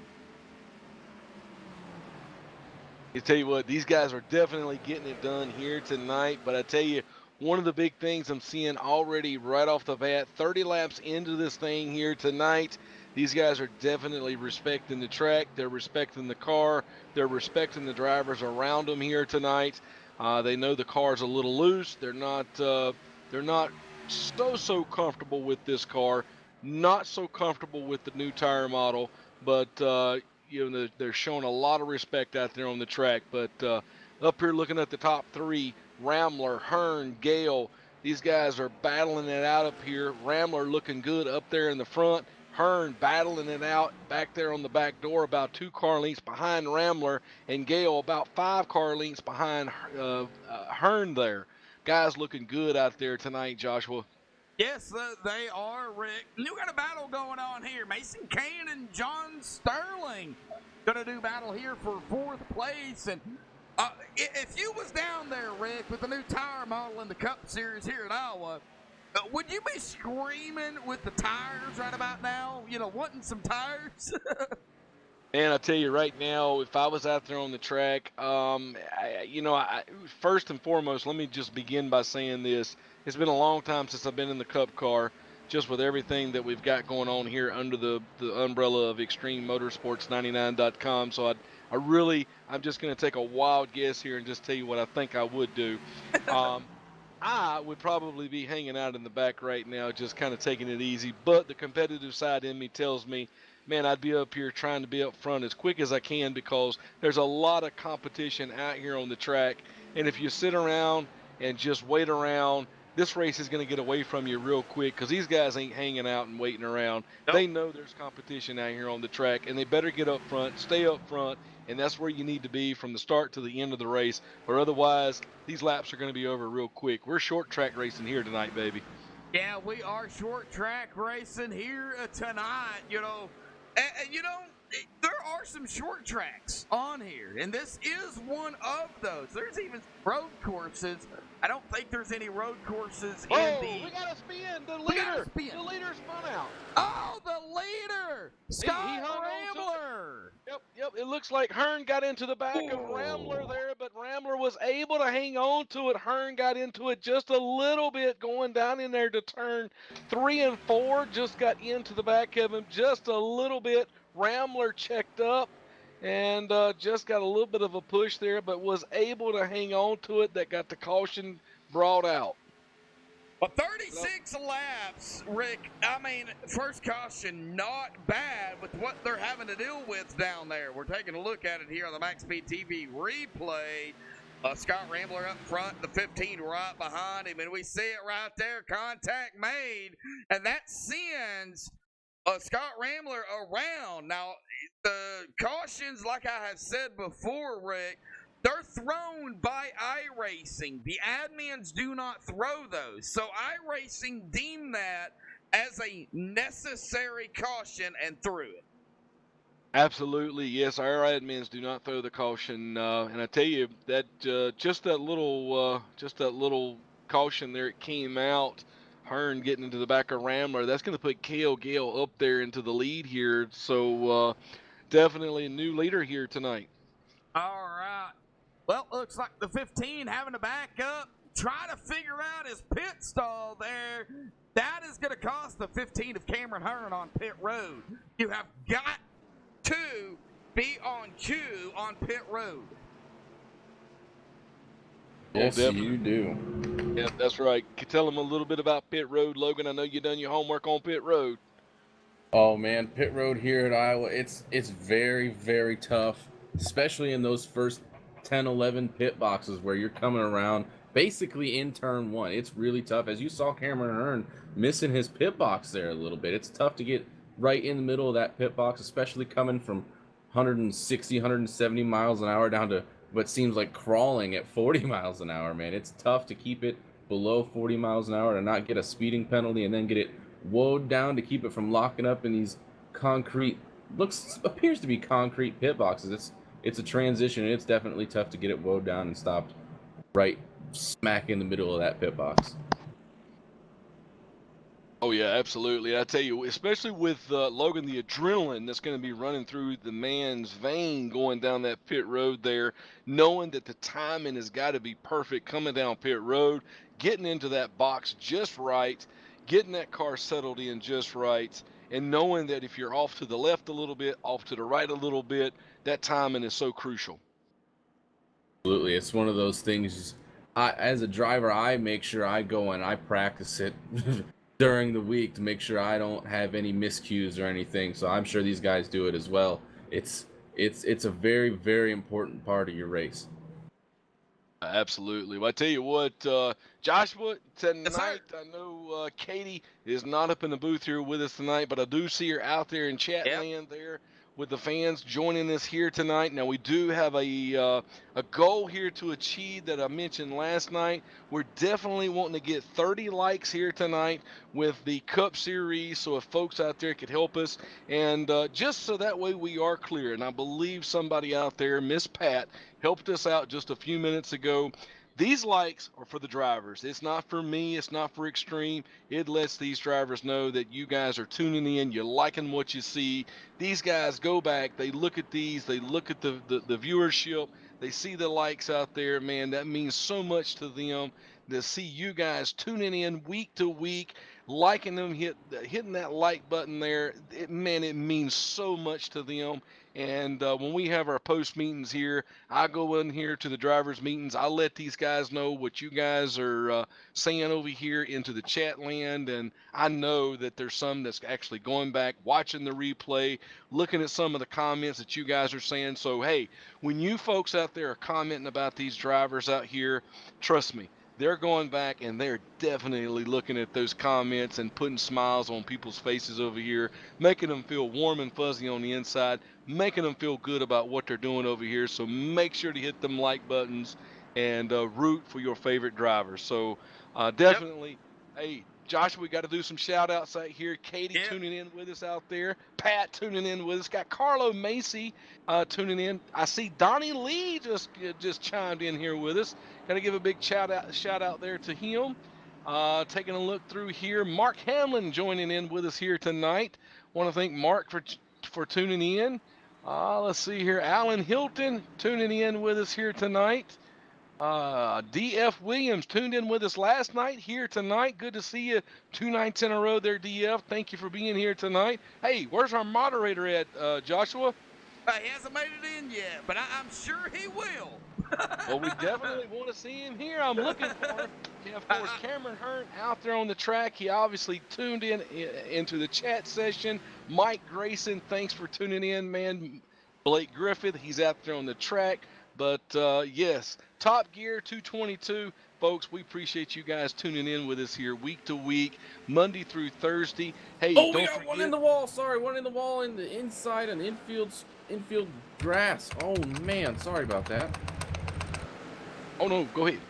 I tell you what, these guys are definitely getting it done here tonight. But I tell you, one of the big things I'm seeing already right off the bat, 30 laps into this thing here tonight, these guys are definitely respecting the track. They're respecting the car. They're respecting the drivers around them here tonight. They know the car's a little loose. They're not so comfortable with this car. Not so comfortable with the new tire model, but they're showing a lot of respect out there on the track. But up here looking at the top 3, Ramler, Hearn, Gale, these guys are battling it out up here. Ramler looking good up there in the front. Hearn battling it out back there on the back door, about 2 car lengths behind Ramler, and Gale about 5 car lengths behind Hearn there. Guys looking good out there tonight, Joshua. Yes, they are, Rick. You got a battle going on here. Mason Kane and John Sterling going to do battle here for 4th place. And if you was down there, Rick, with the new tire model in the Cup Series here at Iowa, would you be screaming with the tires right about now? Wanting some tires? Man, I tell you right now, if I was out there on the track, first and foremost, let me just begin by saying this. It's been a long time since I've been in the Cup car, just with everything that we've got going on here under the umbrella of ExtremeMotorsports99.com. So I'm just going to take a wild guess here and just tell you what I think I would do. I would probably be hanging out in the back right now, just kind of taking it easy. But the competitive side in me tells me, man, I'd be up here trying to be up front as quick as I can because there's a lot of competition out here on the track. And if you sit around and just wait around, this race is going to get away from you real quick because these guys ain't hanging out and waiting around. Nope. They know there's competition out here on the track, and they better get up front, stay up front, and that's where you need to be from the start to the end of the race, or otherwise these laps are going to be over real quick. We're short track racing here tonight, baby. Yeah, we are short track racing here tonight. There are some short tracks on here, and this is one of those. There's even road courses. I don't think there's any road courses in the. We got a spin. The We got a leader. spin. The leader spun out. Oh, the leader, Scott hung on to it. Rambler. Yep. It looks like Hearn got into the back of Rambler there, but Rambler was able to hang on to it. Hearn got into it just a little bit going down in there to turn 3 and 4. Just got into the back of him just a little bit. Rambler checked up and just got a little bit of a push there, but was able to hang on to it. That got the caution brought out. Well, 36 laps, Rick. I mean, first caution, not bad with what they're having to deal with down there. We're taking a look at it here on the MaxSpeedTV replay. Scott Rambler up front, the 15 right behind him, and we see it right there, contact made, and that sends Scott Rambler around. Now, the cautions, like I have said before, Rick, they're thrown by iRacing. The admins do not throw those. So iRacing deemed that as a necessary caution and threw it. Absolutely, yes. Our admins do not throw the caution, and I tell you that just that little caution there, it came out. Hearn getting into the back of Rambler. That's going to put Cale Gale up there into the lead here. So definitely a new leader here tonight. All right. Well, looks like the 15 having to back up, try to figure out his pit stall there. That is going to cost the 15 of Cameron Hearn on pit road. You have got to be on cue on pit road. Yes, definitely. you do. Yeah, that's right. Tell them a little bit about pit road, Logan. I know you done your homework on pit road. Oh man, pit road here at Iowa, it's very, very tough, especially in those first 10, 11 pit boxes where you're coming around basically in turn one. It's really tough. As you saw Cameron Hearn missing his pit box there a little bit. It's tough to get right in the middle of that pit box, especially coming from 160, 170 miles an hour down to what seems like crawling at 40 miles an hour, man. It's tough to keep it below 40 miles an hour to not get a speeding penalty and then get it woed down to keep it from locking up in these concrete, appears to be concrete pit boxes. It's a transition, and it's definitely tough to get it woed down and stopped right smack in the middle of that pit box. Oh yeah, absolutely. I tell you, especially with Logan, the adrenaline that's going to be running through the man's vein going down that pit road there, knowing that the timing has got to be perfect coming down pit road, getting into that box just right, getting that car settled in just right, and knowing that if you're off to the left a little bit, off to the right a little bit, that timing is so crucial. Absolutely. It's one of those things, as a driver, I make sure I go and I practice it during the week to make sure I don't have any miscues or anything. So I'm sure these guys do it as well. It's a very, very important part of your race. Absolutely. Well, I tell you what, Joshua, tonight, Yes, sir. I know Katie is not up in the booth here with us tonight, but I do see her out there in chat land there with the fans joining us here tonight. Now, we do have a goal here to achieve that I mentioned last night. We're definitely wanting to get 30 likes here tonight with the Cup Series, so if folks out there could help us, and just so that way we are clear, and I believe somebody out there, Miss Pat, helped us out just a few minutes ago. These likes are for the drivers. It's not for me. It's not for Extreme. It lets these drivers know that you guys are tuning in. You're liking what you see. These guys go back. They look at these. They look at the viewership. They see the likes out there. Man, that means so much to them to see you guys tuning in week to week, liking them, hitting that like button there. It means so much to them. And when we have our post meetings here, I go in here to the drivers' meetings. I let these guys know what you guys are saying over here into the chat land. And I know that there's some that's actually going back, watching the replay, looking at some of the comments that you guys are saying. So, hey, when you folks out there are commenting about these drivers out here, trust me, they're going back and they're definitely looking at those comments and putting smiles on people's faces over here, making them feel warm and fuzzy on the inside, making them feel good about what they're doing over here. So make sure to hit them like buttons and root for your favorite drivers. So definitely, hey, Joshua, we got to do some shout outs out here. Katie Yeah. tuning in with us out there. Pat tuning in with us. Got Carlo Macy tuning in. I see Donnie Lee just chimed in here with us. Got to give a big shout out there to him. Taking a look through here. Mark Hamlin joining in with us here tonight. Want to thank Mark for tuning in. Let's see here. Alan Hilton tuning in with us here tonight. DF Williams tuned in with us last night, here tonight. Good to see you 2 nights in a row there, DF. Thank you for being here tonight. Hey, where's our moderator at, Joshua? He hasn't made it in yet, but I'm sure he will. Well, we definitely want to see him here. I'm looking for him. And of course, Cameron Hearn out there on the track. He obviously tuned into the chat session. Mike Grayson, thanks for tuning in, man. Blake Griffith, he's out there on the track. But yes, Top Gear 222, folks, we appreciate you guys tuning in with us here week to week, Monday through Thursday. Hey, Oh, don't we got forget, one in the wall. Sorry, one in the wall in the inside and infield grass. Oh man, sorry about that. Oh no, go ahead.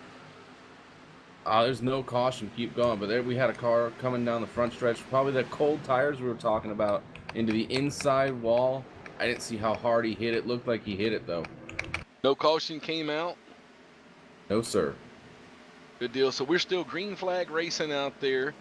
There's no caution. Keep going. But there we had a car coming down the front stretch. Probably the cold tires we were talking about into the inside wall. I didn't see how hard he hit it. Looked like he hit it though. No caution came out. No sir. Good deal. So we're still green flag racing out there.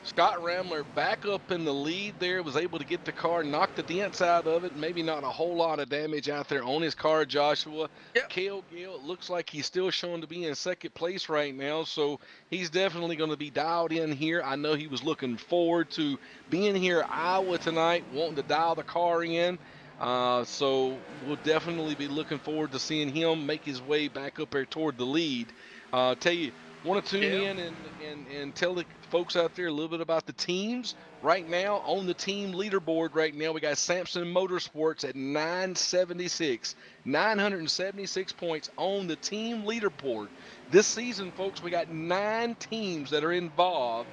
Scott Ramler back up in the lead there, was able to get the car, knocked the dents out of it. Maybe not a whole lot of damage out there on his car, Joshua. Yep. Cale Gale, it looks like he's still showing to be in second place right now, so he's definitely going to be dialed in here. I know he was looking forward to being here at Iowa tonight, wanting to dial the car in. So we'll definitely be looking forward to seeing him make his way back up there toward the lead. Tell you, want to tune in and tell the folks out there a little bit about the teams. Right now, on the team leaderboard right now, we got Samson Motorsports at 976 points on the team leaderboard. This season, folks, we got 9 teams that are involved,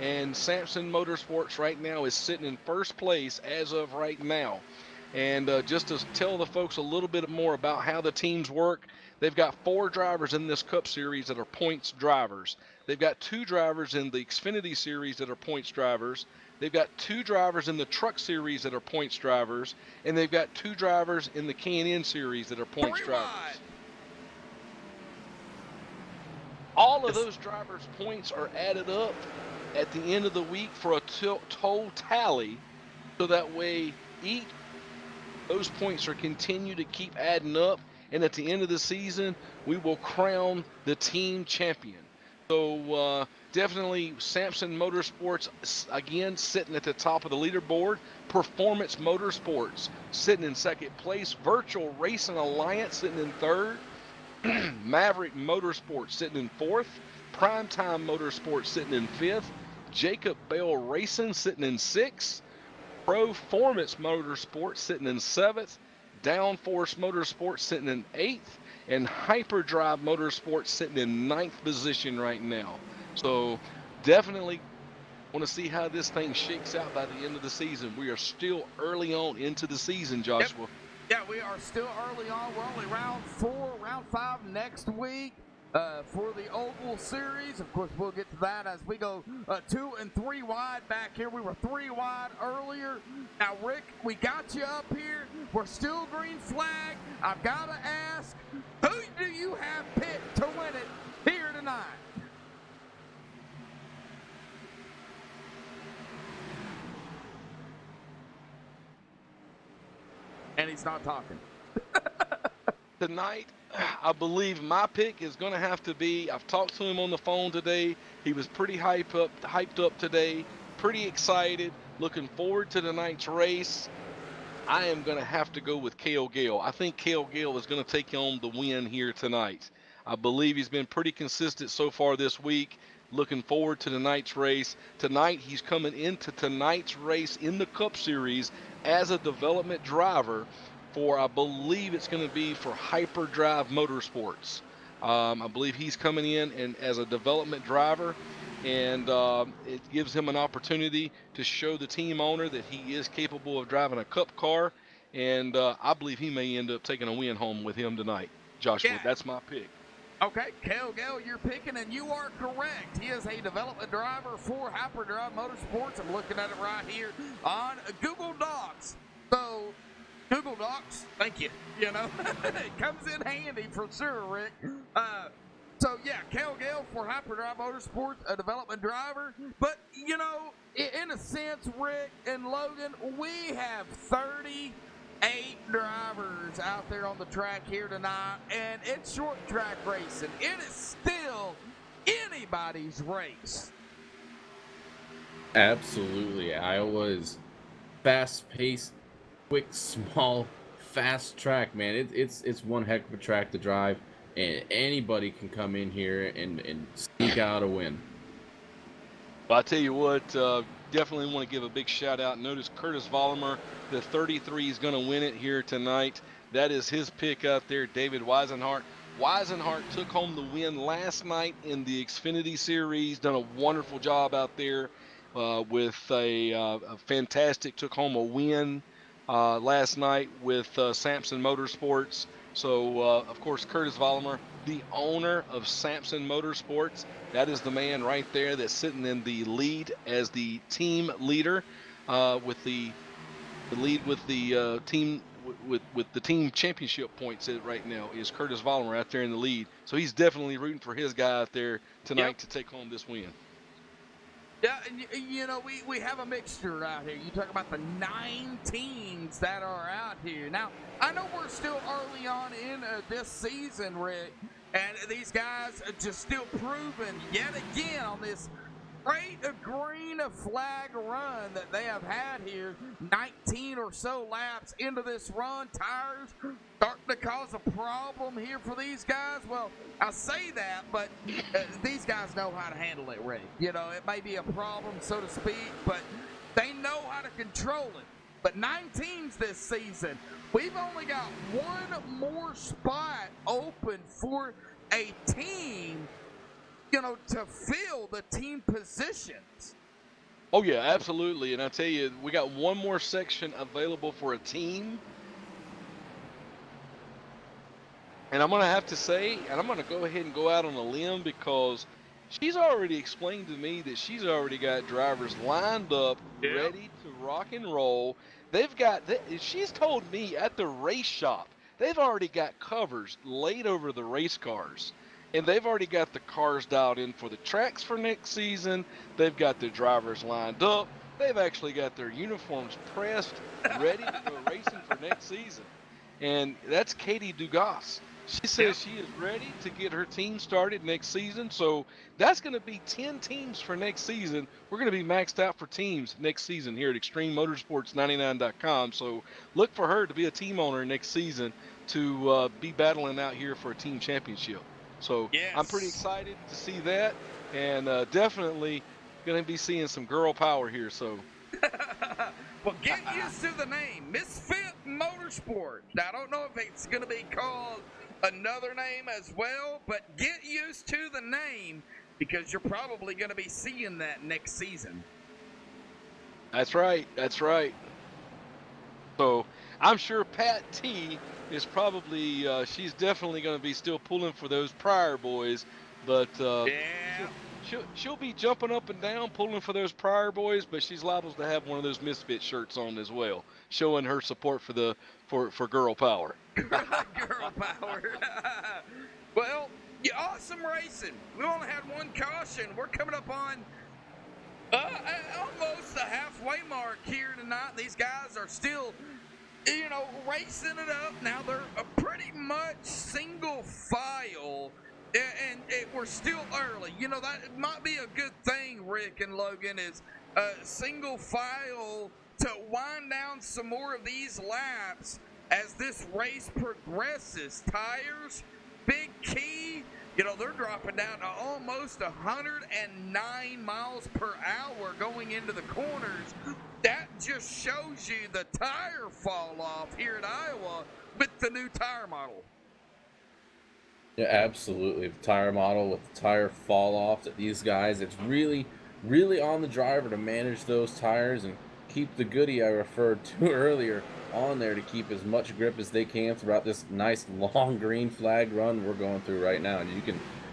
and Samson Motorsports right now is sitting in first place as of right now. And just to tell the folks a little bit more about how the teams work, they've got 4 drivers in this Cup Series that are points drivers. They've got 2 drivers in the Xfinity Series that are points drivers. They've got 2 drivers in the Truck Series that are points drivers. And they've got 2 drivers in the K&N Series that are points drivers. All of those drivers' points are added up at the end of the week for a total tally. So that way, those points are continue to keep adding up, and at the end of the season, we will crown the team champion. So definitely Samson Motorsports, again, sitting at the top of the leaderboard. Performance Motorsports sitting in second place. Virtual Racing Alliance sitting in third. Maverick Motorsports sitting in fourth. Primetime Motorsports sitting in fifth. Jacob Bell Racing sitting in sixth. Performance Motorsports sitting in 7th, Downforce Motorsports sitting in 8th, and Hyperdrive Motorsports sitting in 9th position right now. So definitely want to see how this thing shakes out by the end of the season. We are still early on into the season, Joshua. Yep. Yeah, we are still early on. We're only round 4, round 5 next week. For the Oval Series. Of course, we'll get to that as we go 2 and 3 wide back here. We were 3 wide earlier. Now, Rick, we got you up here. We're still green flag. I've got to ask, who do you have picked to win it here tonight? And he's not talking. Tonight, I believe my pick is going to have to be, I've talked to him on the phone today. He was pretty hyped up today, pretty excited, looking forward to tonight's race. I am going to have to go with Cale Gale. I think Cale Gale is going to take home the win here tonight. I believe he's been pretty consistent so far this week. Looking forward to tonight's race. Tonight, he's coming into tonight's race in the Cup Series as a development driver for, I believe it's going to be for Hyperdrive Motorsports. I believe he's coming in and as a development driver, and it gives him an opportunity to show the team owner that he is capable of driving a Cup car, and I believe he may end up taking a win home with him tonight. Joshua, Yeah. that's my pick. Okay, Kel Gale, you're picking, and you are correct. He is a development driver for Hyperdrive Motorsports. I'm looking at it right here on Google Docs. So, Google Docs, thank you. You know, it comes in handy for sure, Rick. So, yeah, Kel Gale for Hyperdrive Motorsports, a development driver. But, you know, in a sense, Rick and Logan, we have 38 drivers out there on the track here tonight, and it's short track racing. It is still anybody's race. Absolutely. Iowa is fast-paced, quick, small, fast track, man. It's one heck of a track to drive, and anybody can come in here and sneak out a win. Well, I tell you what, definitely want to give a big shout out. Notice Curtis Vollmer, the 33 is going to win it here tonight. That is his pick out there, David Weisenhart. Weisenhart took home the win last night in the Xfinity Series. Done a wonderful job out there with a fantastic, took home a win last night with Samson Motorsports. So, of course, Curtis Vollmer, the owner of Samson Motorsports, that is the man right there that's sitting in the lead as the team leader with the lead with the team with the team championship points right now is Curtis Vollmer out there in the lead. So he's definitely rooting for his guy out there tonight to take home this win. Yeah, and you know, we have a mixture out here. You talk about the 9 teams that are out here. Now, I know we're still early on in this season, Rick, and these guys are just still proving yet again on this great green flag run that they have had here. 19 or so laps into this run. Tires starting to cause a problem here for these guys. Well, I say that, but these guys know how to handle it, Rick. You know, it may be a problem, so to speak, but they know how to control it. But 9 teams this season. We've only got one more spot open for a team, you know, to fill the team positions. Oh, yeah, absolutely. And I tell you, we got one more section available for a team. And I'm going to have to say, and I'm going to go ahead and go out on a limb because she's already explained to me that she's already got drivers lined up, ready to rock and roll. They've got, she's told me at the race shop, they've already got covers laid over the race cars. And they've already got the cars dialed in for the tracks for next season. They've got their drivers lined up. They've actually got their uniforms pressed, ready to go racing for next season. And that's Katie Dugas. She says she is ready to get her team started next season. So that's going to be 10 teams for next season. We're going to be maxed out for teams next season here at ExtremeMotorsports99.com. So look for her to be a team owner next season to be battling out here for a team championship. So I'm pretty excited to see that, and definitely going to be seeing some girl power here. So, well, get used to the name, Misfit Motorsport. Now, I don't know if it's going to be called another name as well, but get used to the name because you're probably going to be seeing that next season. That's right. That's right. So I'm sure Pat T is probably, she's definitely going to be still pulling for those Pryor boys, but she'll be jumping up and down, pulling for those Pryor boys, but she's liable to have one of those Misfit shirts on as well, showing her support for the for girl power. Girl power. Well, awesome racing. We only had one caution. We're coming up on almost the halfway mark here tonight. These guys are still, you know, racing it up. Now they're pretty much single file, and we're still early. You know, that might be a good thing, Rick and Logan, is single file to wind down some more of these laps as this race progresses. Tires, big key. You know, they're dropping down to almost 109 miles per hour going into the corners. That just shows you the tire fall off here at Iowa with the new tire model. Yeah, absolutely. The tire model with the tire fall off that these guys, it's really, really on the driver to manage those tires and keep the goodie I referred to earlier on there to keep as much grip as they can throughout this nice long green flag run we're going through right now. And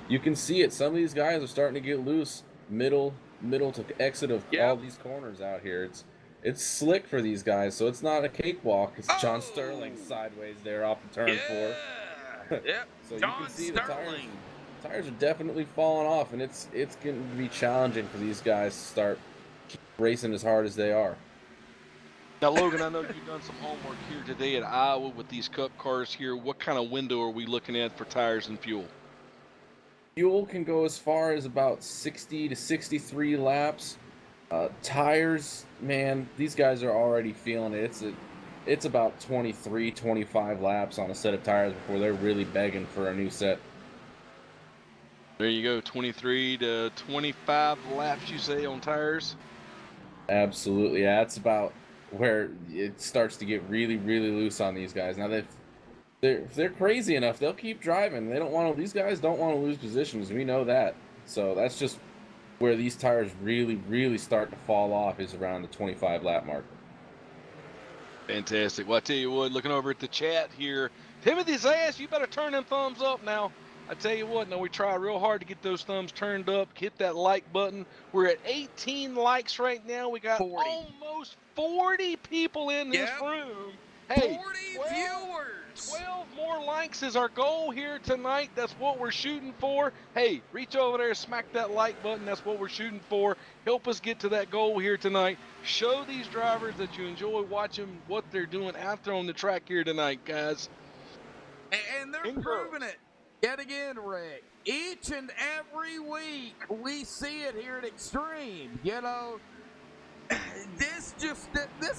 you can see it. Some of these guys are starting to get loose middle to exit of all Yep. these corners out here. It's slick for these guys, so it's not a cakewalk. It's John Oh! Sterling sideways there off of turn 4. Yeah. Yep. So you John can see Sterling. the tires are definitely falling off, and it's going to be challenging for these guys to start racing as hard as they are. Now, Logan, I know you've done some homework here today at Iowa with these Cup cars here. What kind of window are we looking at for tires and fuel? Fuel can go as far as about 60 to 63 laps. Tires, man, these guys are already feeling it. It's about 23, 25 laps on a set of tires before they're really begging for a new set. There you go, 23 to 25 laps, you say, on tires? Absolutely, yeah. That's about where it starts to get really, really loose on these guys. Now, if they're crazy enough, they'll keep driving. These guys don't want to lose positions. We know that. So that's just where these tires really, really start to fall off, is around the 25 lap mark. Fantastic. Well, I tell you what, looking over at the chat here, Timothy's ass, you better turn them thumbs up now. I tell you what, now we try real hard to get those thumbs turned up. Hit that like button. We're at 18 likes right now. We got 40. almost 40 people in this Yep. room. Hey, 40 viewers. 12 more likes is our goal here tonight. That's what we're shooting for. Hey, reach over there, smack that like button. That's what we're shooting for. Help us get to that goal here tonight. Show these drivers that you enjoy watching what they're doing out there on the track here tonight, guys. And they're proving it yet again, Rick. Each and every week we see it here at Extreme. You know, this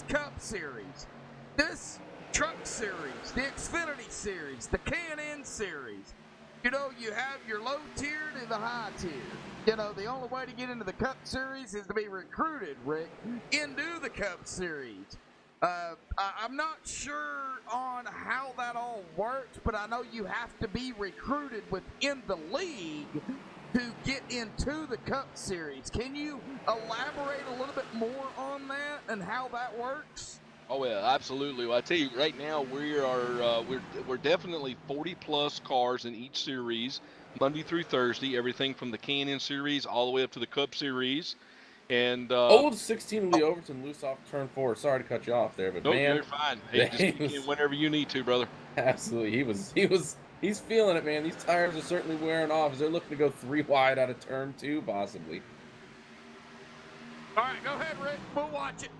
Cup Series, this Truck Series, the Xfinity Series, the K&N Series. You know, you have your low tier to the high tier. You know, the only way to get into the Cup Series is to be recruited, Rick, into the Cup Series. I'm not sure on how that all works, but I know you have to be recruited within the league to get into the Cup Series. Can you elaborate a little bit more on that and how that works? Oh yeah, absolutely. Well, I tell you right now, we're definitely 40 plus cars in each series, Monday through Thursday. Everything from the K&N Series all the way up to the Cup Series. And Old 16 Lee Overton loose off turn 4. Sorry to cut you off there, but nope, man, you're fine. Hey, just kick in whenever you need to, brother. absolutely, he's feeling it, man. These tires are certainly wearing off. They're looking to go 3 wide out of turn 2, possibly. All right, go ahead, Rick. We'll watch it.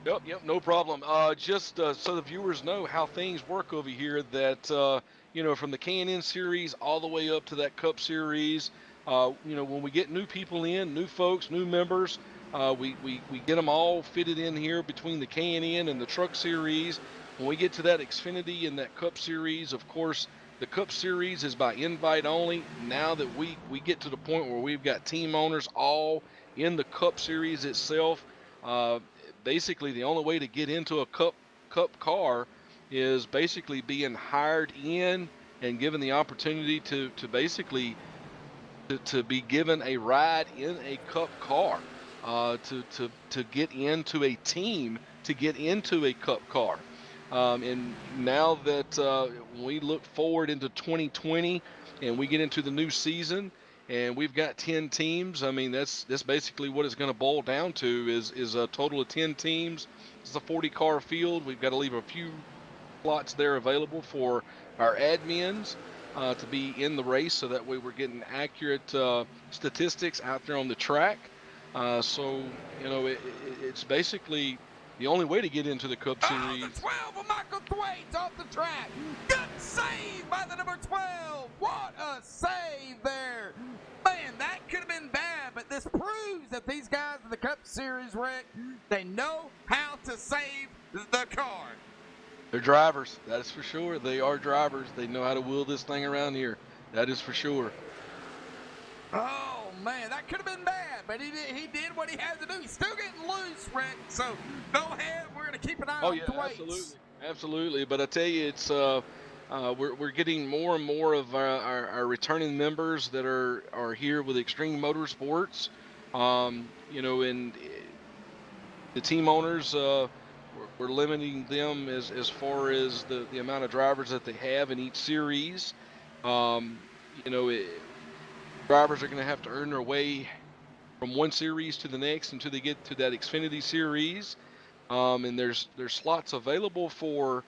Yep, no problem. Just so the viewers know how things work over here, that you know, from the K&N Series all the way up to that Cup Series, you know, when we get new people in, new folks, new members, we get them all fitted in here between the K&N and the Truck Series. When we get to that Xfinity and that Cup Series, of course, the Cup Series is by invite only. Now that we get to the point where we've got team owners all in the Cup Series itself, basically the only way to get into a cup car is basically being hired in and given the opportunity to basically to be given a ride in a cup car, to get into a team, to get into a cup car. And now that we look forward into 2020 and we get into the new season, and we've got 10 teams. I mean, that's basically what it's going to boil down to is a total of 10 teams. It's a 40-car field. We've got to leave a few slots there available for our admins to be in the race, so that way we're getting accurate statistics out there on the track. So, you know, it's basically the only way to get into the Cup Series. Oh, the 12 of Michael Thwaites off the track. Good save by the number 12. What a save there. Man, that could have been bad, but this proves that these guys in the Cup Series, Rick, they know how to save the car. They're drivers, that is for sure. They are drivers. They know how to wheel this thing around here. That is for sure. Oh, man, that could have been bad, but he did what he had to do. He's still getting loose, Rick, so go ahead. We're going to keep an eye on Thwaites. Absolutely. But I tell you, it's we're getting more and more of our returning members that are here with Extreme Motorsports. You know, and the team owners, we're limiting them as far as the amount of drivers that they have in each series. You know, drivers are going to have to earn their way from one series to the next until they get to that Xfinity series. And there's slots available for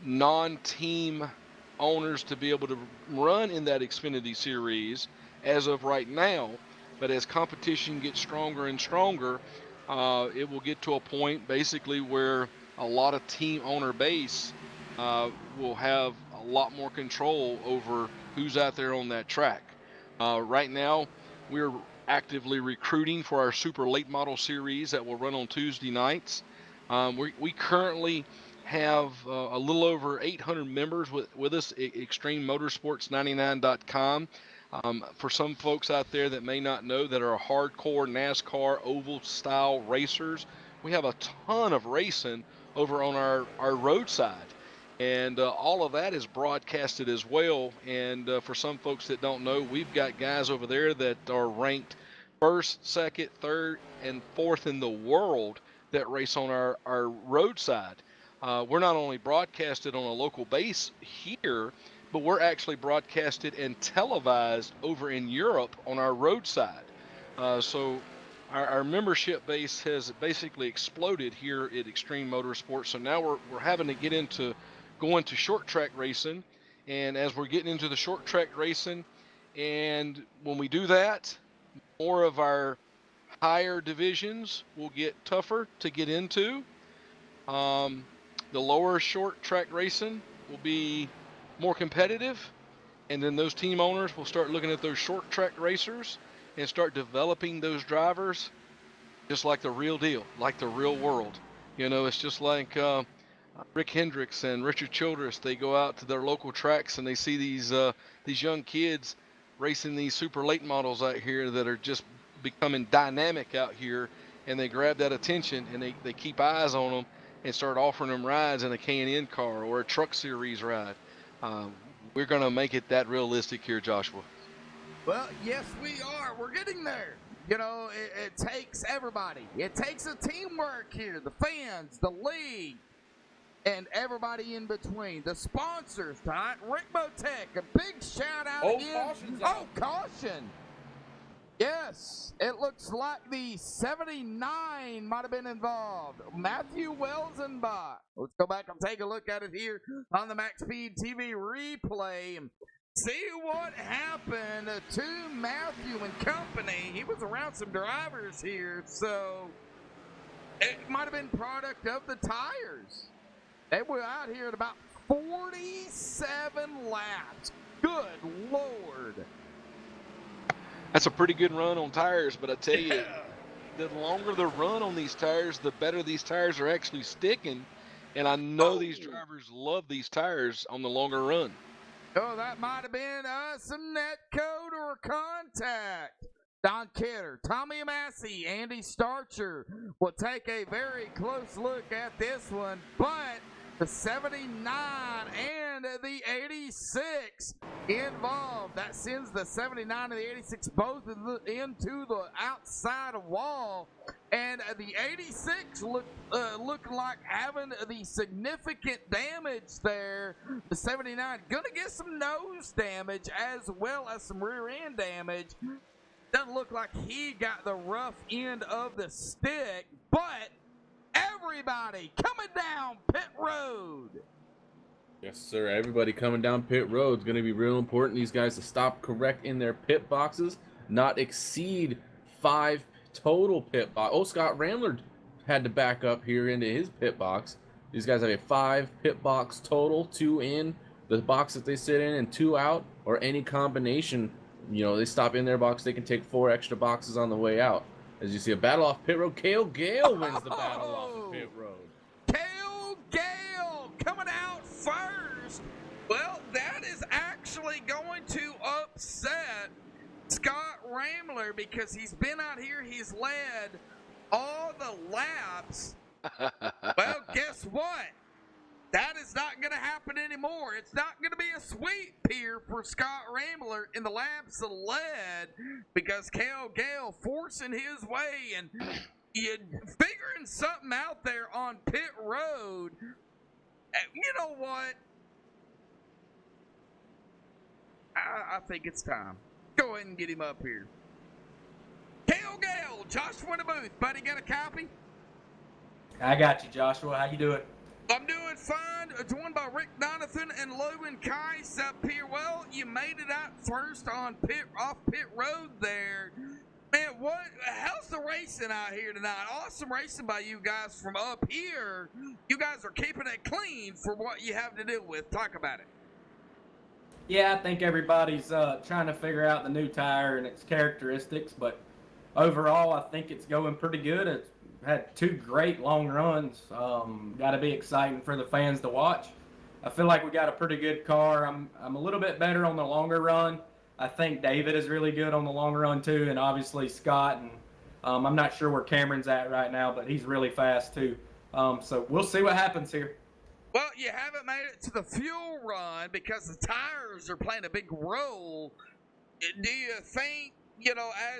non-team owners to be able to run in that Xfinity series as of right now. But as competition gets stronger and stronger, it will get to a point basically where a lot of team owner base will have a lot more control over who's out there on that track. Right now, we're actively recruiting for our super late model series that will run on Tuesday nights. We currently have a little over 800 members with us at ExtremeMotorsports99.com. For some folks out there that may not know that are hardcore NASCAR oval style racers, we have a ton of racing over on our roadside. And all of that is broadcasted as well. And for some folks that don't know, we've got guys over there that are ranked first, second, third, and fourth in the world that race on our roadside. We're not only broadcasted on a local base here, but we're actually broadcasted and televised over in Europe on our roadside. So our membership base has basically exploded here at Extreme Motorsports. So now we're having to get into going to short track racing. And as we're getting into the short track racing, and when we do that, more of our higher divisions will get tougher to get into. The lower short track racing will be more competitive, and then those team owners will start looking at those short track racers and start developing those drivers just like the real deal, like the real world. You know, it's just like Rick Hendricks and Richard Childress. They go out to their local tracks and they see these young kids racing these super late models out here that are just becoming dynamic out here, and they grab that attention and they keep eyes on them and start offering them rides in a K&N car or a truck series ride. We're going to make it that realistic here, Joshua. Well, yes, we are. We're getting there. You know, it takes everybody. It takes a teamwork here. The fans, the league, and everybody in between. The sponsors tonight, Rick Motec. A big shout out again. Caution. Yes, it looks like the 79 might have been involved. Matthew Welzenbach. Let's go back and take a look at it here on the MaxSpeedTV replay and see what happened to Matthew and company. He was around some drivers here, so it might have been product of the tires. They were out here at about 47 laps. Good Lord. That's a pretty good run on tires, but I tell you, the longer the run on these tires, the better these tires are actually sticking. And I know these drivers love these tires on the longer run. Oh, that might have been some net code or contact. Don Kidder, Tommy Massey, Andy Starcher will take a very close look at this one, but the 79 and the 86 involved. That sends the 79 and the 86 both into the outside wall, and the 86 look like having the significant damage there. The 79 gonna get some nose damage as well as some rear end damage. Doesn't look like he got the rough end of the stick, but everybody coming down pit road. Yes, sir. Everybody coming down pit road is going to be real important. These guys to stop correct in their pit boxes, not exceed 5 total pit box. Oh, Scott Ramler had to back up here into his pit box. These guys have a 5 pit box total, 2 in the box that they sit in and 2 out, or any combination. You know, they stop in their box, they can take 4 extra boxes on the way out. As you see, a battle off pit road. Cale Gale wins the battle off of pit road. Cale Gale coming out first. Well, that is actually going to upset Scott Ramler because he's been out here, he's led all the laps. Well, guess what? That is not going to happen anymore. It's not going to be a sweep here for Scott Ramler in the laps of lead because Cale Gale forcing his way. And you figuring something out there on pit road. You know what? I think it's time. Go ahead and get him up here. Kale Gale, Joshua in the booth. Buddy, got a copy? I got you, Joshua. How you doing? I'm doing fine. Joined by Rick Donathan and Logan Kais up here. Well, you made it out first on off pit road there. Man, how's the racing out here tonight? Awesome racing by you guys from up here. You guys are keeping it clean for what you have to deal with. Talk about it. Yeah, I think everybody's trying to figure out the new tire and its characteristics, but overall, I think it's going pretty good. It's had 2 great long runs. Got to be exciting for the fans to watch. I feel like we got a pretty good car. I'm a little bit better on the longer run. I think David is really good on the long run too, and obviously Scott. And I'm not sure where Cameron's at right now, but he's really fast too. So we'll see what happens here. Well, you haven't made it to the fuel run because the tires are playing a big role. Do you think,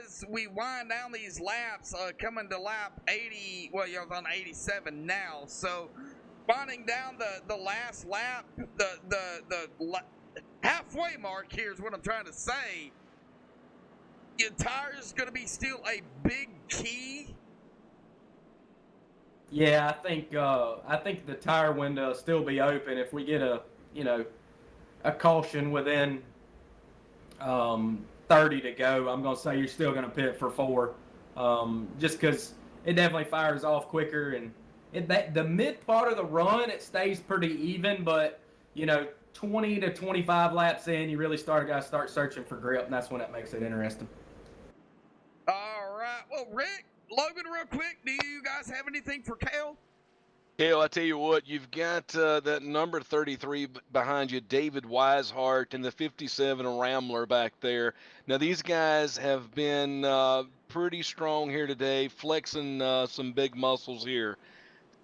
as we wind down these laps, coming to lap 80, well, you're on 87 now, so winding down the last lap, the halfway mark here is what I'm trying to say. Your tires going to be still a big key. Yeah, I think the tire window will still be open if we get a caution within 30 to go. I'm gonna say you're still gonna pit for 4, just because it definitely fires off quicker, and the mid part of the run it stays pretty even, but 20 to 25 laps in, you really gotta start searching for grip, and that's when it makes it interesting. All right, well, Rick, Logan, real quick, do you guys have anything for Kale? Kale, I tell you what, you've got that number 33 behind you, David Weishart, and the 57 Rambler back there. Now, these guys have been pretty strong here today, flexing some big muscles here.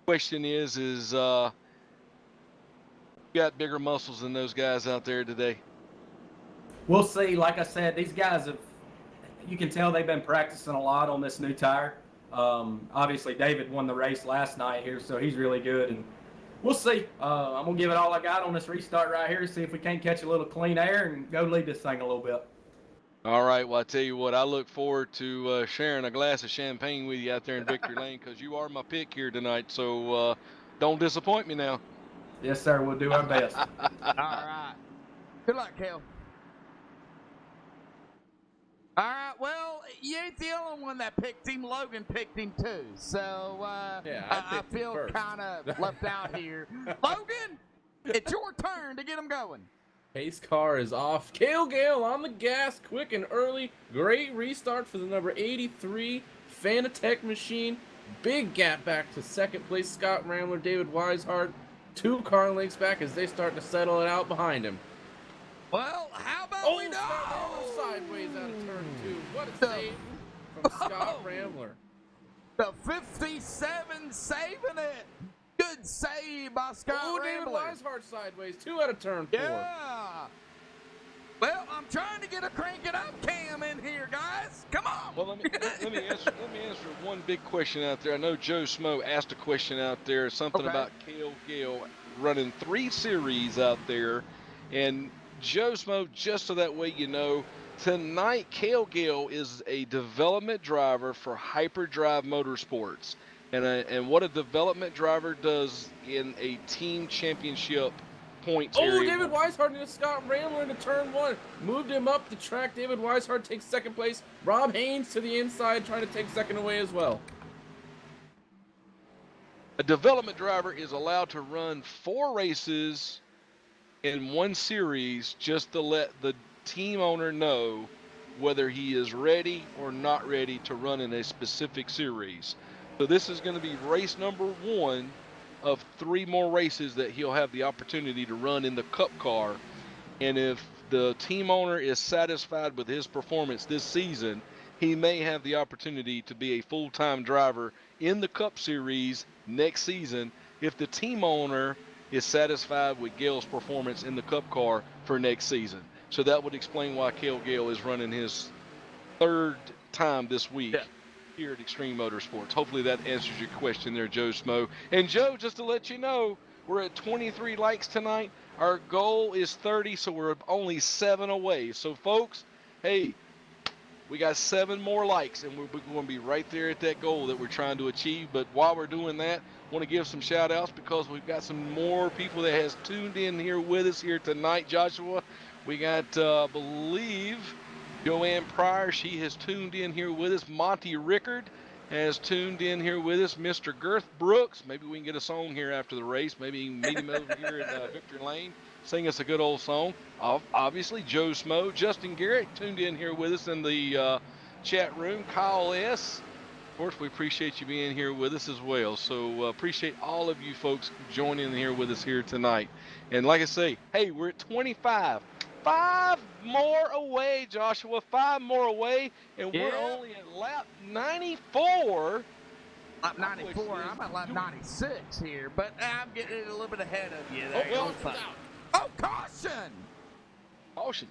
Question is you got bigger muscles than those guys out there today? We'll see. Like I said, these guys you can tell they've been practicing a lot on this new tire. Obviously, David won the race last night here, so he's really good. And we'll see. I'm going to give it all I got on this restart right here, see if we can't catch a little clean air and go lead this thing a little bit. All right. Well, I tell you what, I look forward to sharing a glass of champagne with you out there in Victory Lane, because you are my pick here tonight. So don't disappoint me now. Yes, sir. We'll do our best. All right. Good luck, Kale. All right, well, you ain't the only one that picked him. Logan picked him too. So I feel kind of left out here. Logan, it's your turn to get him going. Pace car is off. Kale Gale on the gas, quick and early. Great restart for the number 83 Fanatec machine. Big gap back to second place. Scott Rambler, David Weishart, 2 car lengths back as they start to settle it out behind him. Well, how about we know? Sideways out of turn 2. What a save from Scott Rambler. The 57 saving it. Good save by Scott David Rambler. Weishart sideways, 2 out of turn 4. Yeah. Well, I'm trying to get a crank it up cam in here, guys. Come on. Well, let me answer one big question out there. I know Joe Smo asked a question out there, something about Kale Gale running 3 series out there, and Joe Smo, just so that way you know, tonight Kale Gale is a development driver for Hyperdrive Motorsports, and what a development driver does in a team championship points area. David Weishart into Scott Rambler into turn 1. Moved him up the track. David Weishart takes second place. Rob Haynes to the inside trying to take second away as well. A development driver is allowed to run 4 races in 1 series just to let the team owner know whether he is ready or not ready to run in a specific series. So this is going to be race number 1 of 3 more races that he'll have the opportunity to run in the Cup car. And if the team owner is satisfied with his performance this season, he may have the opportunity to be a full-time driver in the Cup Series next season if the team owner is satisfied with Gale's performance in the Cup car for next season. So that would explain why Kale Gale is running his 3rd time this week here at Extreme Motorsports. Hopefully that answers your question there, Joe Smo. And Joe, just to let you know, we're at 23 likes tonight. Our goal is 30, so we're only 7 away. So, folks, hey, we got 7 more likes, and we're going to be right there at that goal that we're trying to achieve. But while we're doing that, I want to give some shout-outs because we've got some more people that has tuned in here with us here tonight, Joshua. We got, I believe, Joanne Pryor. She has tuned in here with us. Monty Rickard has tuned in here with us. Mr. Girth Brooks. Maybe we can get a song here after the race. Maybe meet him over here at Victory Lane. Sing us a good old song. Obviously, Joe Smo. Justin Garrett tuned in here with us in the chat room. Kyle S. Of course, we appreciate you being here with us as well. So appreciate all of you folks joining here with us here tonight. And like I say, hey, we're at 25. 5 more away, Joshua. 5 more away, and we're only at lap 94. Lap 94. I'm at lap 96 here, but I'm getting it a little bit ahead of you. There Oh, goes. Oh, caution! Caution.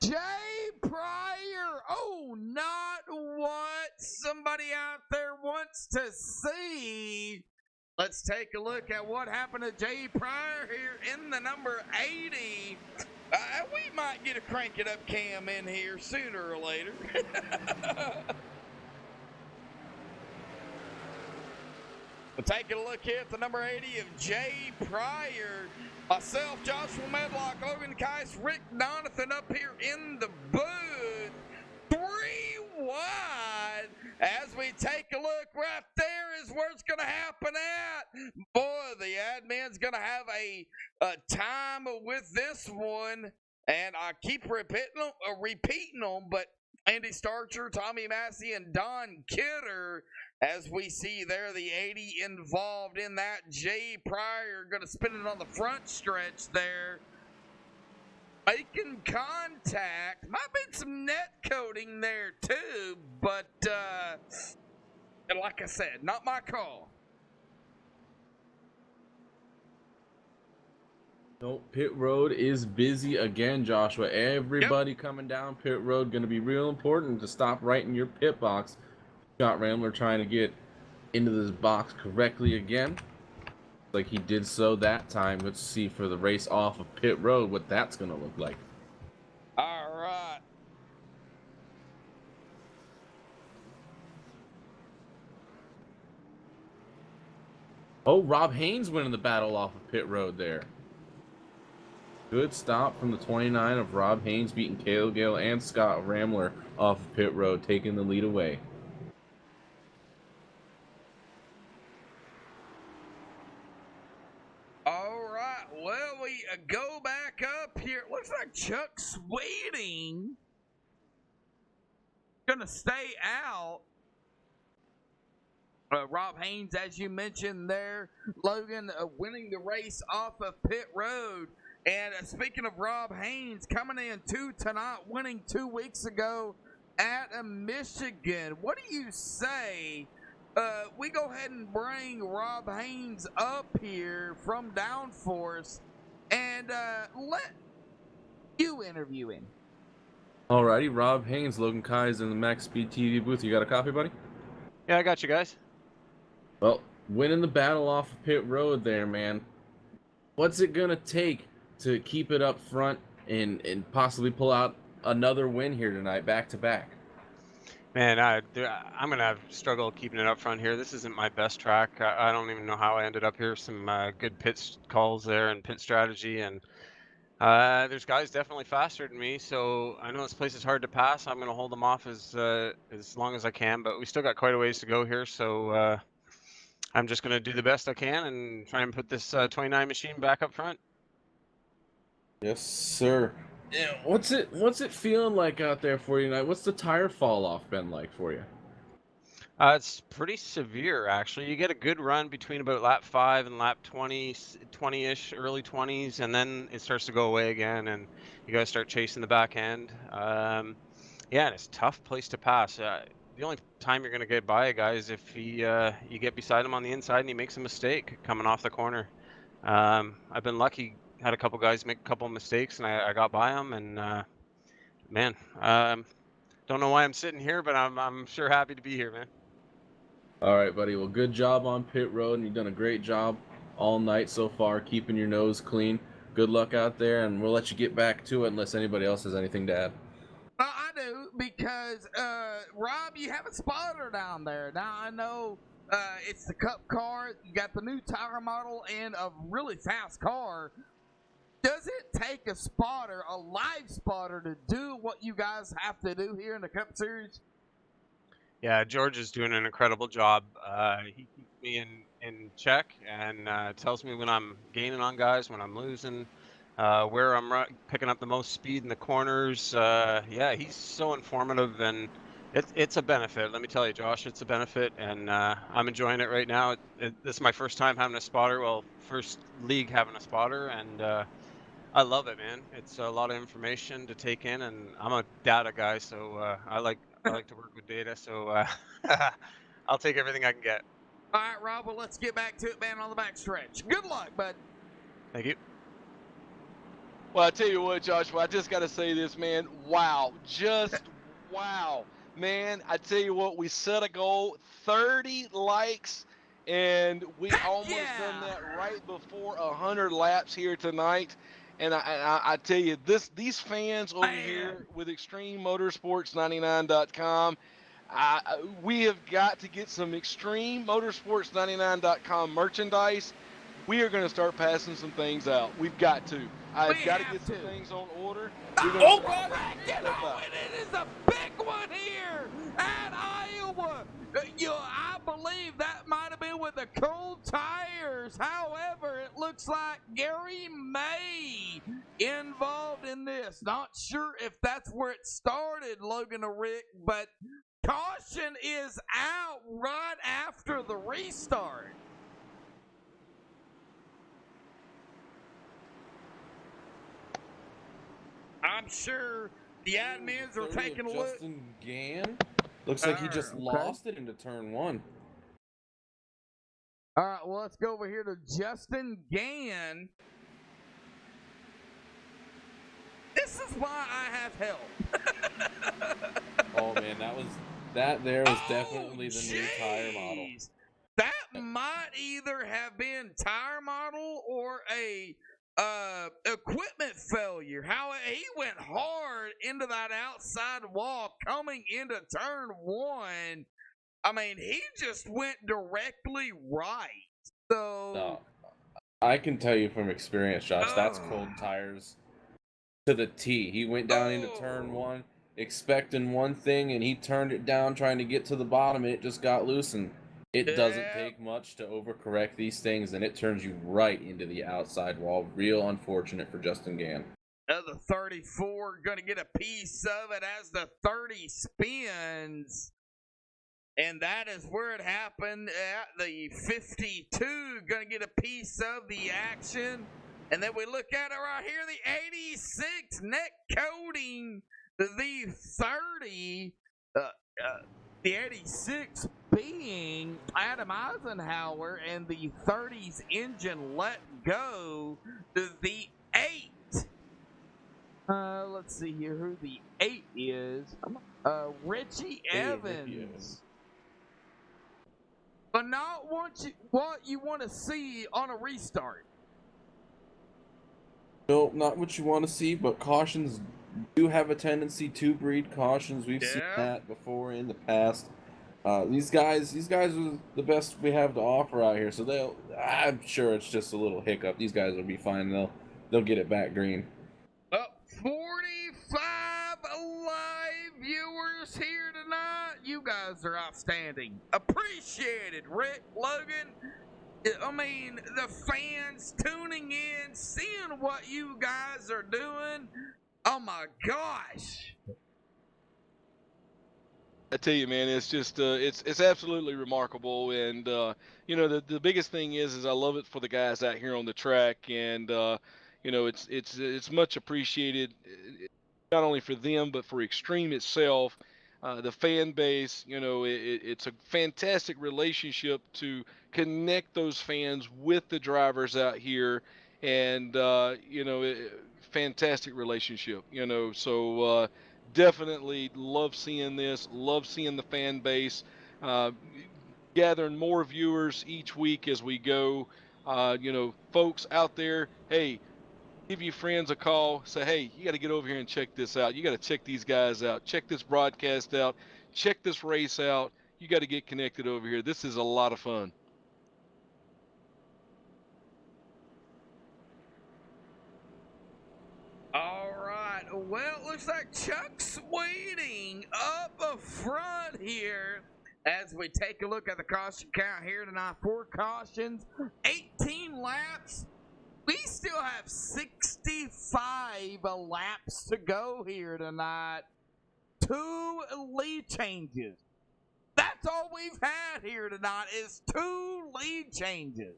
Jay Pryor. Oh, not what somebody out there wants to see. Let's take a look at what happened to Jay Pryor here in the number 80. We might get a crank it up cam in here sooner or later. We're taking a look here at the number 80 of Jay Pryor. Myself, Joshua Medlock, Logan Keiss, Rick Donathan up here in the booth. 3 wide. As we take a look, right there is where it's going to happen at. Boy, the admin's going to have a time with this one. And I keep repeating them, but Andy Starcher, Tommy Massey, and Don Kidder, as we see there, the 80 involved in that. Jay Pryor going to spin it on the front stretch there. Making contact. Might be some net coating there too, but like I said, not my call. No, pit road is busy again, Joshua. Everybody coming down pit road. Going to be real important to stop right in your pit box. Scott Rambler trying to get into this box correctly again. Like he did so that time. Let's see for the race off of pit road what that's going to look like. All right. Oh, Rob Haynes winning the battle off of pit road there. Good stop from the 29 of Rob Haynes beating Cale Gale and Scott Rambler off of pit road, taking the lead away. All right. Well, we go back up here. Looks like Chuck Sweeting gonna stay out. Rob Haynes, as you mentioned there, Logan winning the race off of pit road. And speaking of Rob Haynes, coming in tonight, winning 2 weeks ago at Michigan. What do you say? We go ahead and bring Rob Haynes up here from Downforce and let you interview him. Alrighty, Rob Haynes, Logan Kai's in the MaxSpeedTV booth. You got a copy, buddy? Yeah, I got you guys. Well, winning the battle off of pit road there, man. What's it gonna take to keep it up front and possibly pull out another win here tonight, back to back? Man, I'm going to struggle keeping it up front here. This isn't my best track. I don't even know how I ended up here. Some good pit calls there and pit strategy. And there's guys definitely faster than me. So I know this place is hard to pass. I'm going to hold them off as long as I can. But we still got quite a ways to go here. So I'm just going to do the best I can and try and put this 29 machine back up front. Yes, sir. Yeah, what's it feeling like out there for you tonight? What's the tire fall off been like for you? It's pretty severe, actually. You get a good run between about lap 5 and lap 20-ish, early 20s, and then it starts to go away again, and you guys start chasing the back end. Yeah, and it's a tough place to pass. The only time you're going to get by a guy is if you get beside him on the inside and he makes a mistake coming off the corner. I've been lucky. Had a couple guys make a couple mistakes, and I got by them, and man, don't know why I'm sitting here, but I'm sure happy to be here, man. All right, buddy. Well, good job on pit road, and you've done a great job all night so far, keeping your nose clean. Good luck out there, and we'll let you get back to it unless anybody else has anything to add. Well, I do because Rob, you have a spotter down there. Now I know it's the Cup car. You got the new tire model and a really fast car. Does it take a spotter, a live spotter, to do what you guys have to do here in the Cup Series? Yeah, George is doing an incredible job. He keeps me in check and tells me when I'm gaining on guys, when I'm losing, where I'm picking up the most speed in the corners. Yeah, he's so informative, and it's a benefit. Let me tell you, Josh, it's a benefit, and I'm enjoying it right now. This is my first time having a spotter. Well, first league having a spotter, and I love it, man. It's a lot of information to take in, and I'm a data guy, so I like to work with data. So I'll take everything I can get. All right, Rob, well, let's get back to it, man, on the backstretch. Good luck, bud. Thank you. Well, I tell you what, Joshua, I just got to say this, man. Wow. Just wow. Man, I tell you what, we set a goal, 30 likes, and we almost done that right before 100 laps here tonight. And I tell you, these fans over here with ExtremeMotorsports99.com, we have got to get some ExtremeMotorsports99.com merchandise. We are going to start passing some things out. We've got to. I've got to get some things on order. Oh, get on it! It is a big one here at Iowa. I believe that might have been with the cold tires. However, it looks like Gary May involved in this. Not sure if that's where it started, Logan or Rick, but caution is out right after the restart. I'm sure the admins are taking a look. Justin Gann looks like he just lost it into turn one. All right, well, let's go over here to Justin Gann. This is why I have help. Oh man, that there was definitely the new tire model. That might either have been tire model or a equipment failure. How he went hard into that outside wall coming into turn one. I mean, he just went directly right. So No, I can tell you from experience, Josh, that's cold tires to the T. He went down into turn one expecting one thing, and he turned it down trying to get to the bottom, and it just got loosened. It doesn't take much to overcorrect these things, and it turns you right into the outside wall. Real unfortunate for Justin Gann. The 34 going to get a piece of it as the 30 spins. And that is where it happened at the 52. Going to get a piece of the action. And then we look at it right here, the 86 net coating the 30. The 86 being Adam Eisenhower, and the 30's engine let go. The 8. Let's see here who the 8 is. Richie Evans. But not what you want to see on a restart. No, not what you want to see, but cautions do have a tendency to breed cautions. We've seen that before in the past. These guys are the best we have to offer out here, so I'm sure it's just a little hiccup. These guys will be fine. They'll get it back green. 45 live viewers here tonight. You guys are outstanding. Appreciated, Rick, Logan. I mean, the fans tuning in, seeing what you guys are doing. Oh my gosh. I tell you, man, it's just it's absolutely remarkable, and you know, the biggest thing is I love it for the guys out here on the track, and you know, it's much appreciated, not only for them but for Extreme itself, the fan base. You know, it's a fantastic relationship to connect those fans with the drivers out here, and you know, fantastic relationship. You know, so definitely love seeing this, love seeing the fan base, uh, gathering more viewers each week as we go. Folks out there, hey, give your friends a call. Say, hey, you got to get over here and check this out. You got to check these guys out. Check this broadcast out. Check this race out. You got to get connected over here. This is a lot of fun. All right. Well, it looks like Chuck Sweeting up front here as we take a look at the caution count here tonight. 4 cautions, 18 laps. We still have 65 laps to go here tonight. 2 lead changes. That's all we've had here tonight is 2 lead changes.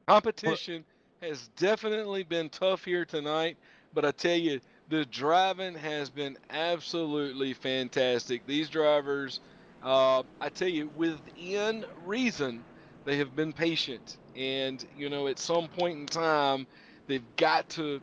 Competition has definitely been tough here tonight, but I tell you, the driving has been absolutely fantastic. These drivers, I tell you, within reason, they have been patient, and at some point in time, they've got to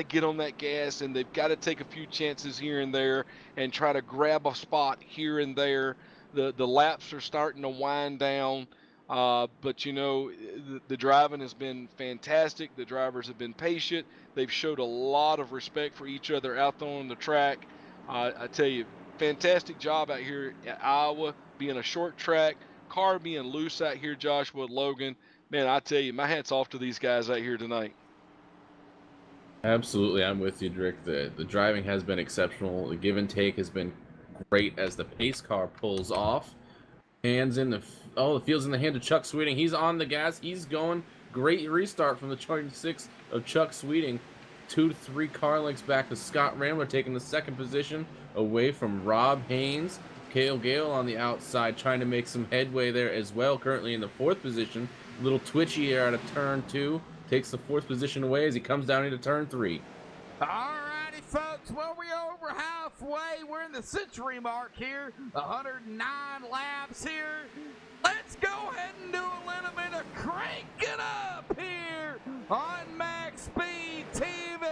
get on that gas, and they've got to take a few chances here and there, and try to grab a spot here and there. The laps are starting to wind down. But the driving has been fantastic. The drivers have been patient. They've showed a lot of respect for each other out there on the track. I tell you, fantastic job out here at Iowa, being a short track, car being loose out here, Joshua, Logan. Man, I tell you, my hat's off to these guys out here tonight. Absolutely, I'm with you, Drick. The driving has been exceptional. The give and take has been great as the pace car pulls off. Hands in the field's in the hand of Chuck Sweeting. He's on the gas. He's going. Great restart from the 26 of Chuck Sweeting. 2 to 3 car lengths back to Scott Rambler, taking the second position away from Rob Haynes. Cale Gale on the outside, trying to make some headway there as well. Currently in the 4th position. A little twitchy here out of turn 2. Takes the 4th position away as he comes down into turn 3. All righty, folks. Well, we're over halfway. We're in the century mark here. 109 laps here. Let's go ahead and do a little bit of cranking up here on Max Speed TV.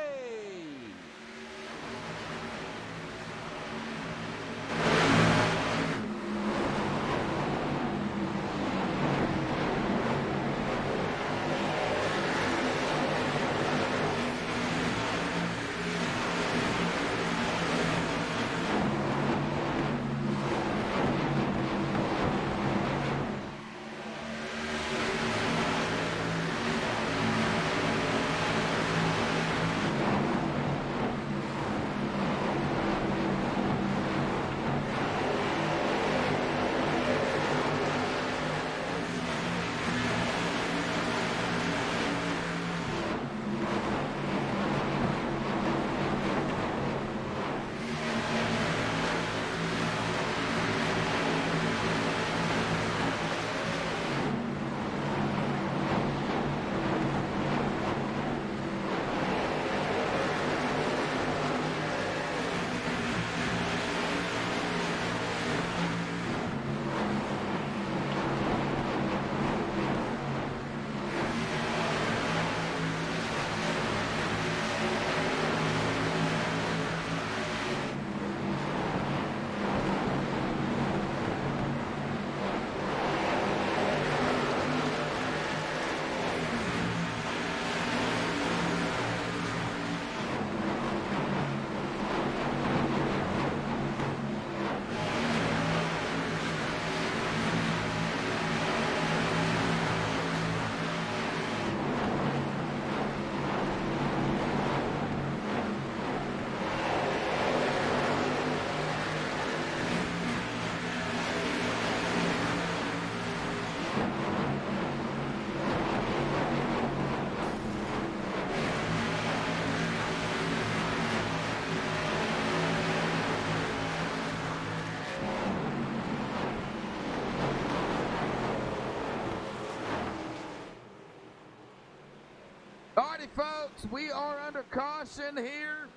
Alrighty, folks, we are under caution here.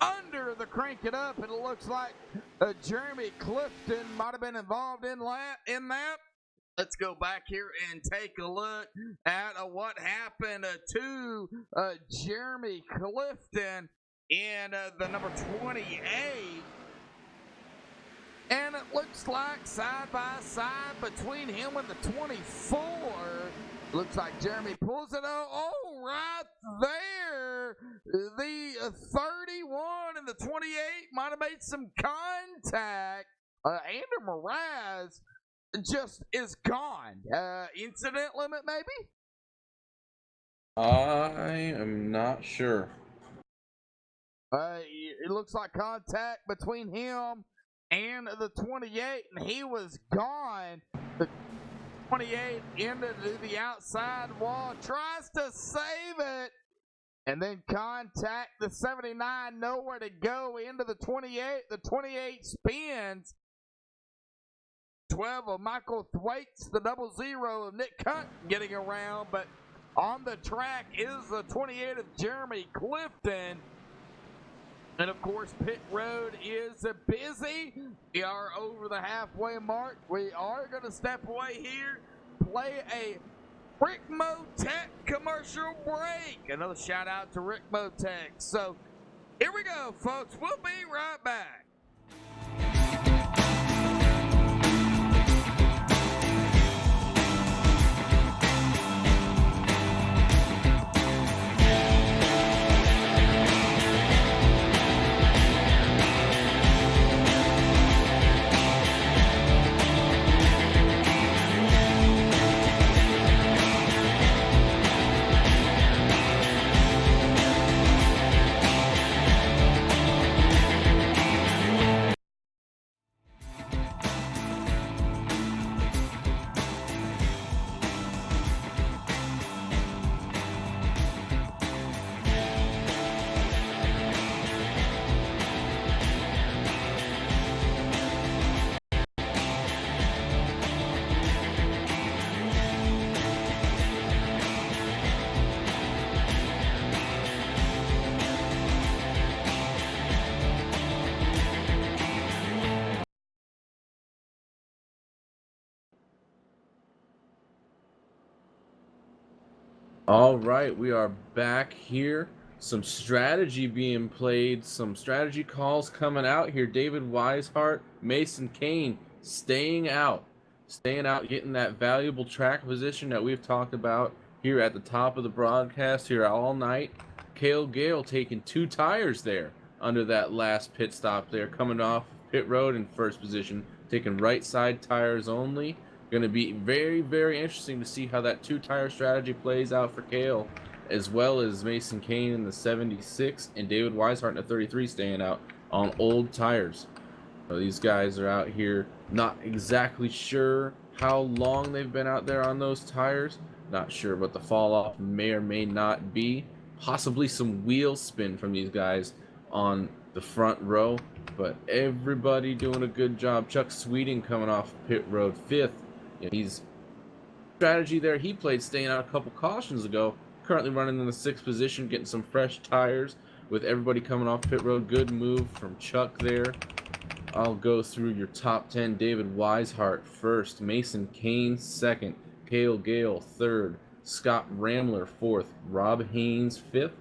Under the crank it up, it looks like Jeremy Clifton might have been involved in that. Let's go back here and take a look at what happened to Jeremy Clifton. in the number 28. And it looks like side by side between him and the 24. Looks like Jeremy pulls it out. Oh, right there. The 31 and the 28 might have made some contact. Andrew Mraz just is gone. Incident limit, maybe? I am not sure. It looks like contact between him and the 28, and he was gone. The 28 into the outside wall, tries to save it, and then contact the 79, nowhere to go into the 28. The 28 spins. 12 of Michael Thwaites, the 00 of Nick Hunt getting around, but on the track is the 28 of Jeremy Clifton. And of course, pit road is busy. We are over the halfway mark. We are going to step away here, play a Rick Motec commercial break. Another shout out to Rick Motec. So here we go, folks. We'll be right back. All right, we are back here. Some strategy being played, some strategy calls coming out here. David Weishart, Mason Kane staying out, getting that valuable track position that we've talked about here at the top of the broadcast here all night. Cale Gale taking 2 tires there under that last pit stop there, coming off pit road in first position, taking right side tires only. Going to be very, very interesting to see how that 2-tire strategy plays out for Cale, as well as Mason Kane in the 76 and David Weishart in the 33 staying out on old tires. So these guys are out here, not exactly sure how long they've been out there on those tires. Not sure what the fall off may or may not be. Possibly some wheel spin from these guys on the front row, but everybody doing a good job. Chuck Sweeting coming off pit road 5th. He's strategy there. He played staying out a couple cautions ago. Currently running in the 6th position, getting some fresh tires with everybody coming off pit road. Good move from Chuck there. I'll go through your top 10. David Weishart 1st, Mason Kane 2nd, Cale Gale 3rd, Scott Ramler 4th, Rob Haynes 5th,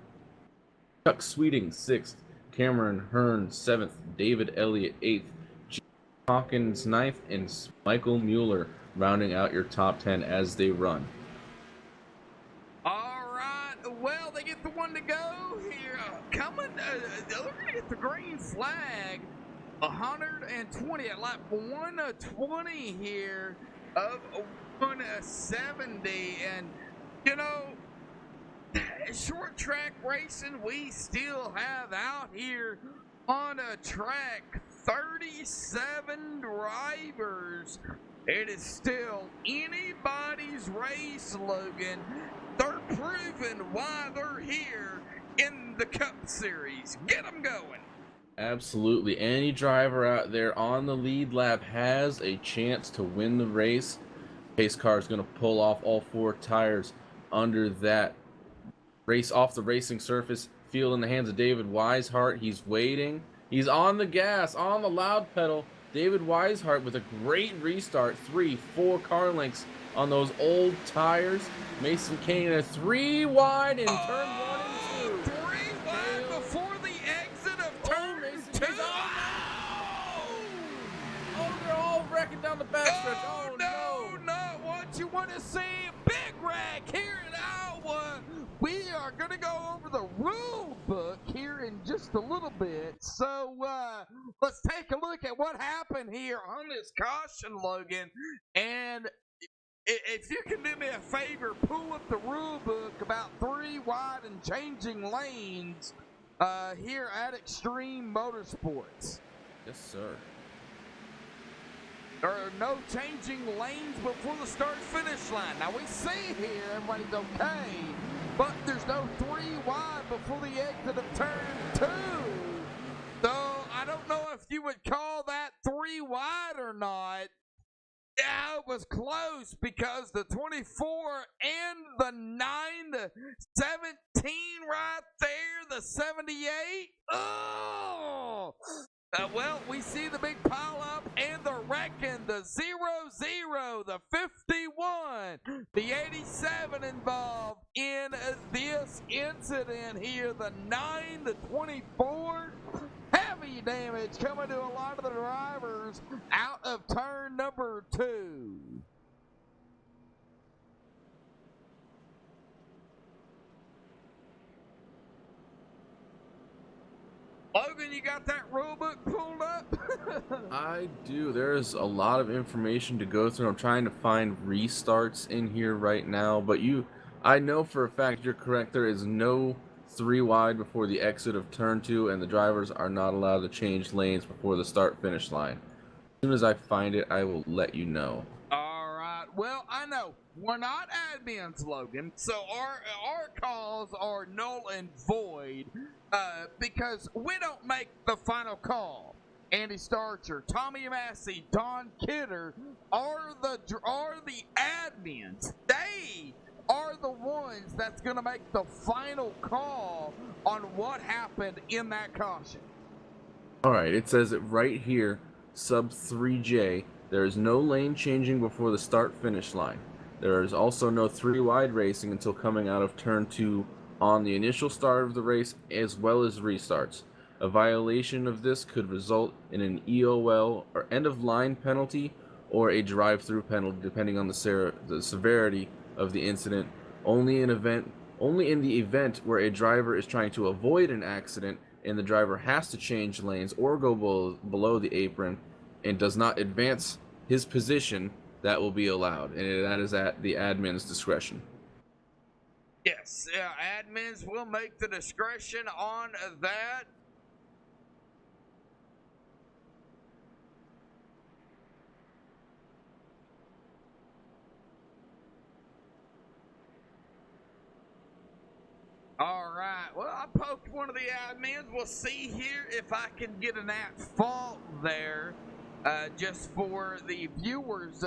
Chuck Sweeting 6th, Cameron Hearn 7th, David Elliott 8th, Hawkins 9th, and Michael Mueller rounding out your top 10 as they run. All right, well, they get the one to go here. They're going to get the green flag. 120 at lap 120 here of 170. And, you know, short track racing we still have out here on a track. 37 drivers. It is still anybody's race, Logan. They're proving why they're here in the Cup Series. Get them going. Absolutely. Any driver out there on the lead lap has a chance to win the race. Pace car is going to pull off all 4 tires under that race off the racing surface. Field in the hands of David Weishart. He's waiting. He's on the gas, on the loud pedal. David Weishart with a great restart. 3-4 car lengths on those old tires. Mason Kane a 3 wide in turn 1 and 2. 3 wide before the it down the backstretch. Oh, no, not what you want to see. Big wreck here in Iowa. We are going to go over the rule book here in just a little bit. So let's take a look at what happened here on this caution, Logan. And if you can do me a favor, pull up the rule book about 3 wide and changing lanes here at Extreme Motorsports. Yes, sir. There are no changing lanes before the start-finish line. Now, we see here everybody's okay, but there's no 3 wide before the exit of turn 2. So, I don't know if you would call that 3 wide or not. Yeah, it was close because the 24 and the 9, the 17 right there, the 78. Oh! Well, we see the big pile up and the wrecking, the 0-0, the 51, the 87 involved in this incident here, the 9, the 24. Heavy damage coming to a lot of the drivers out of turn number 2. Logan, you got that rule book pulled up? I do. There's a lot of information to go through. I'm trying to find restarts in here right now, but I know for a fact you're correct. There is no 3 wide before the exit of turn 2, and the drivers are not allowed to change lanes before the start finish line. As soon as I find it, I will let you know. All right. Well, I know we're not admins, Logan, so our calls are null and void because we don't make the final call. Andy Starcher, Tommy Massey, Don Kidder are the admins. They are the ones that's going to make the final call on what happened in that caution. All right, it says it right here, sub 3J. There is no lane changing before the start finish line. There is also no 3 wide racing until coming out of turn 2 on the initial start of the race as well as restarts. A violation of this could result in an EOL or end of line penalty or a drive-through penalty depending on the severity of the incident. Only in the event where a driver is trying to avoid an accident and the driver has to change lanes or go below the apron and does not advance his position, that will be allowed, and that is at the admin's discretion. Yes, admins will make the discretion on that. All right. Well, I poked one of the admins. We'll see here if I can get an at fault there, just for the viewers'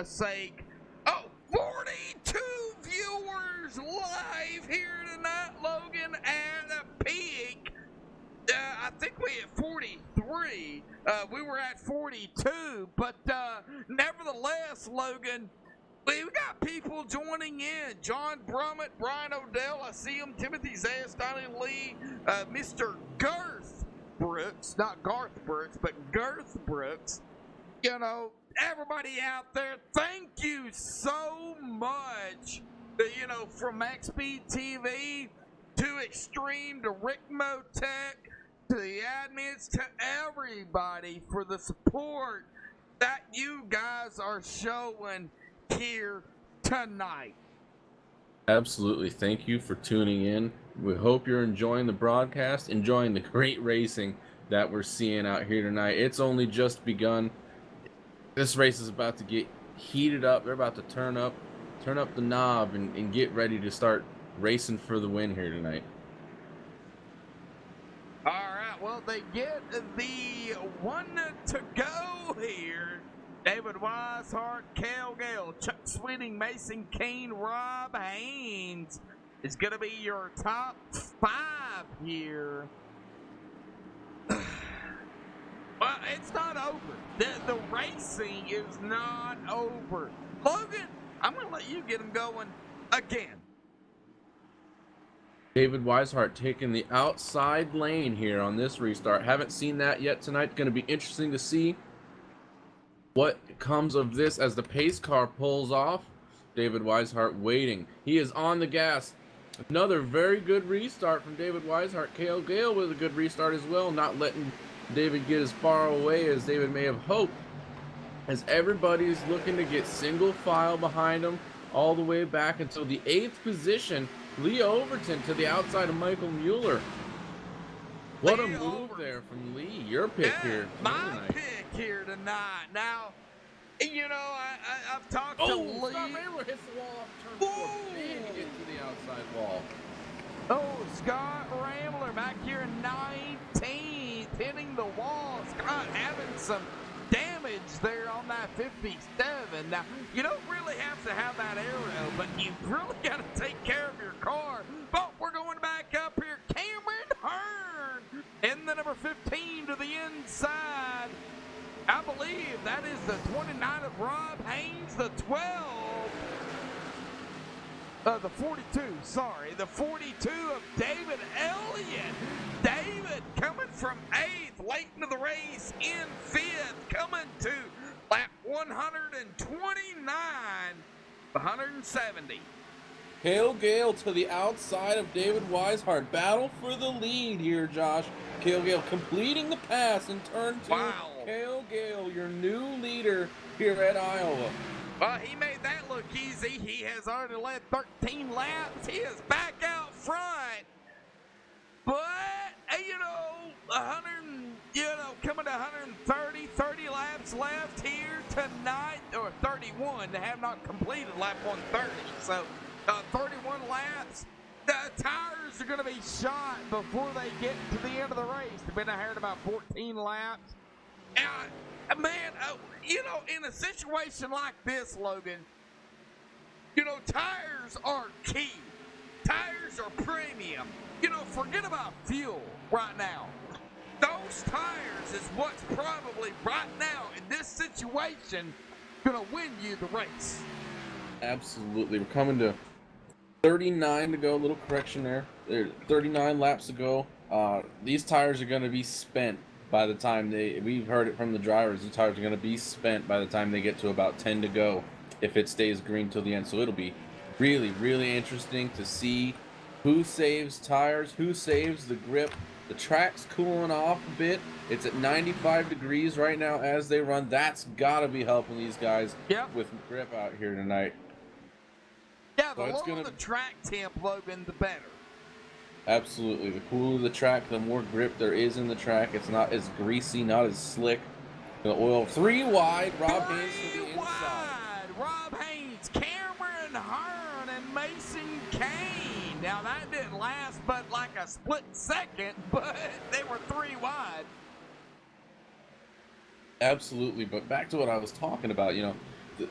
sake. Oh, 42 viewers live here tonight, Logan, at a peak. I think we hit 43. We were at 42, but nevertheless, Logan, we've got people joining in. John Brummett, Brian Odell, I see him. Timothy Zayas, Donnie Lee, Mr. Girth Brooks, not Garth Brooks, but Girth Brooks. You know, everybody out there, thank you so much. You know, from MaxSpeedTV to Extreme to Rick Motec to the admins to everybody for the support that you guys are showing here tonight. Absolutely. Thank you for tuning in. We hope you're enjoying the broadcast, enjoying the great racing that we're seeing out here tonight. It's only just begun. This race is about to get heated up. They're about to turn up the knob and get ready to start racing for the win here tonight. All right, well, they get the one to go here. David Weishart, Cal Gale, Chuck Sweeting, Mason Kane, Rob Haynes is going to be your top 5 here. Well, it's not over. The racing is not over. Logan, I'm going to let you get them going again. David Weishart taking the outside lane here on this restart. Haven't seen that yet tonight. Going to be interesting to see. What comes of this as the pace car pulls off? David Weishart waiting. He is on the gas. Another very good restart from David Weishart. Cale Gale with a good restart as well, not letting David get as far away as David may have hoped. As everybody's looking to get single file behind him all the way back until the 8th position. Lee Overton to the outside of Michael Mueller. What a move there from Lee. Your pick here. My pick here tonight. Now, you know, I've talked to Lee. Scott Rambler hits the wall off turn 4. Big hit to the outside wall. Oh, Scott Rambler back here in 19th, hitting the wall. Scott having some damage there on that 57. Now, you don't really have to have that arrow, but you really got to take care of your car. But we're going back up here. Cameron Hearn in the number 15 to the inside. I believe that is the 29 of Rob Haynes, the 12. The 42, sorry. The 42 of David Elliott. David coming from 8th, late into the race in 5th, coming to lap 129, 170. Cale Gale to the outside of David Weishart. Battle for the lead here, Josh. Cale Gale completing the pass in turn 2. Wow. Cale Gale, your new leader here at Iowa. Well, he made that look easy. He has already led 13 laps. He is back out front. But, you know, coming to 30 laps left here tonight, or 31. They have not completed lap 130. So, 31 laps. The tires are going to be shot before they get to the end of the race. They've been ahead about 14 laps. And, man, you know, in a situation like this, Logan, you know, tires are key. Tires are premium. You know, forget about fuel right now. Those tires is what's probably right now in this situation going to win you the race. Absolutely. We're coming to 39 to go. A little correction there. 39 laps to go. These tires are going to be spent by the time we've heard it from the drivers. The tires are going to be spent by the time they get to about 10 to go if it stays green till the end. So it'll be really, really interesting to see who saves tires, who saves the grip. The track's cooling off a bit. It's at 95 degrees right now as they run. That's got to be helping these guys with grip out here tonight. Yeah, the lower the track temp, Logan, the better. Absolutely. The cooler the track, the more grip there is in the track. It's not as greasy, not as slick. The oil 3 wide. Rob Haynes to the inside. Rob Haynes, Cameron Hearn, and Mason Kane. Now that didn't last but like a split second, but they were 3 wide. Absolutely. But back to what I was talking about, you know,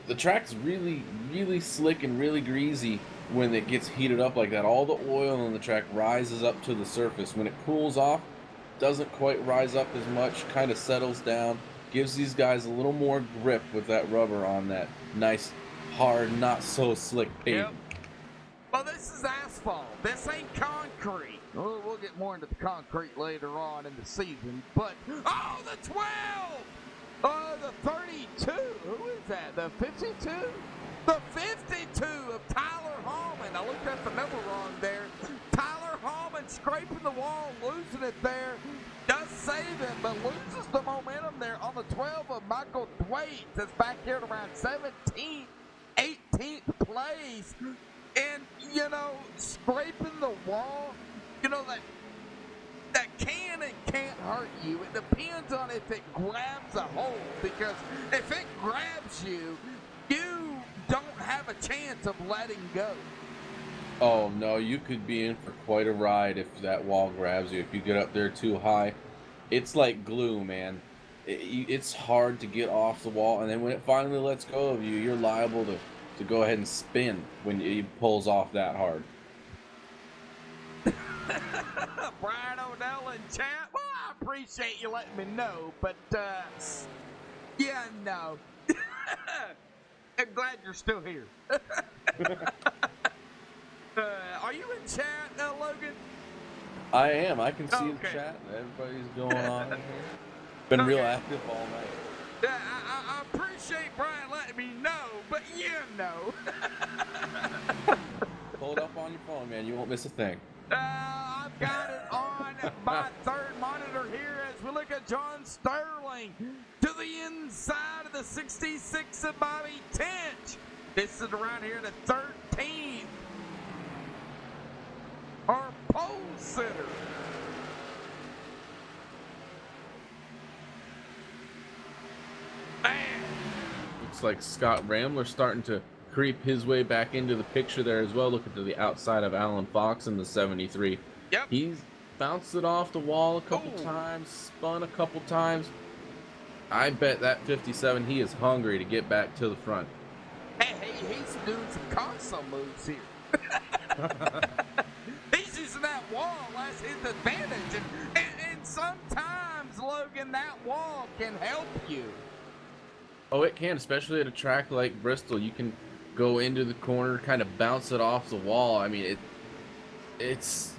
the track's really, really slick and really greasy when it gets heated up like that. All the oil on the track rises up to the surface. When it cools off, doesn't quite rise up as much, kind of settles down, gives these guys a little more grip with that rubber on that nice, hard, not so slick pavement. Yep. Well, this is asphalt. This ain't concrete. We'll get more into the concrete later on in the season. But, oh, the 12! The 32. Who is that? The 52? The 52 of Tyler Hallman. I looked at the number wrong there. Tyler Hallman scraping the wall, losing it there. Does save him, but loses the momentum there on the 12 of Michael Thwaite. That's back here at around 17th, 18th place. And, you know, scraping the wall, you know, that can and can't hurt you. It depends on if it grabs a hold, because if it grabs you, you don't have a chance of letting go. Oh, no, you could be in for quite a ride if that wall grabs you. If you get up there too high, it's like glue, man. It's hard to get off the wall, and then when it finally lets go of you, you're liable to go ahead and spin when it pulls off that hard. Brian O'Dell in chat. Well, I appreciate you letting me know, but yeah, no. I'm glad you're still here. Are you in chat now, Logan? I am. I can see the chat. Everybody's going on in here. Been real active all night. Yeah, I appreciate appreciate Brian letting me know, but you know. Pull it up on your phone, man. You won't miss a thing. I've got it on my third monitor here as we look at John Sterling to the inside of the 66 of Bobby Tench. This is around here the 13th. Our pole sitter. Man. Looks like Scott Rambler starting to creep his way back into the picture there as well. Looking to the outside of Alan Fox in the 73. Yep. He's bounced it off the wall a couple times, spun a couple times. I bet that 57, he is hungry to get back to the front. Hey, he's doing some console moves here. He's using that wall as his advantage. And sometimes, Logan, that wall can help you. Oh, it can, especially at a track like Bristol. You can go into the corner, kind of bounce it off the wall. I mean, it's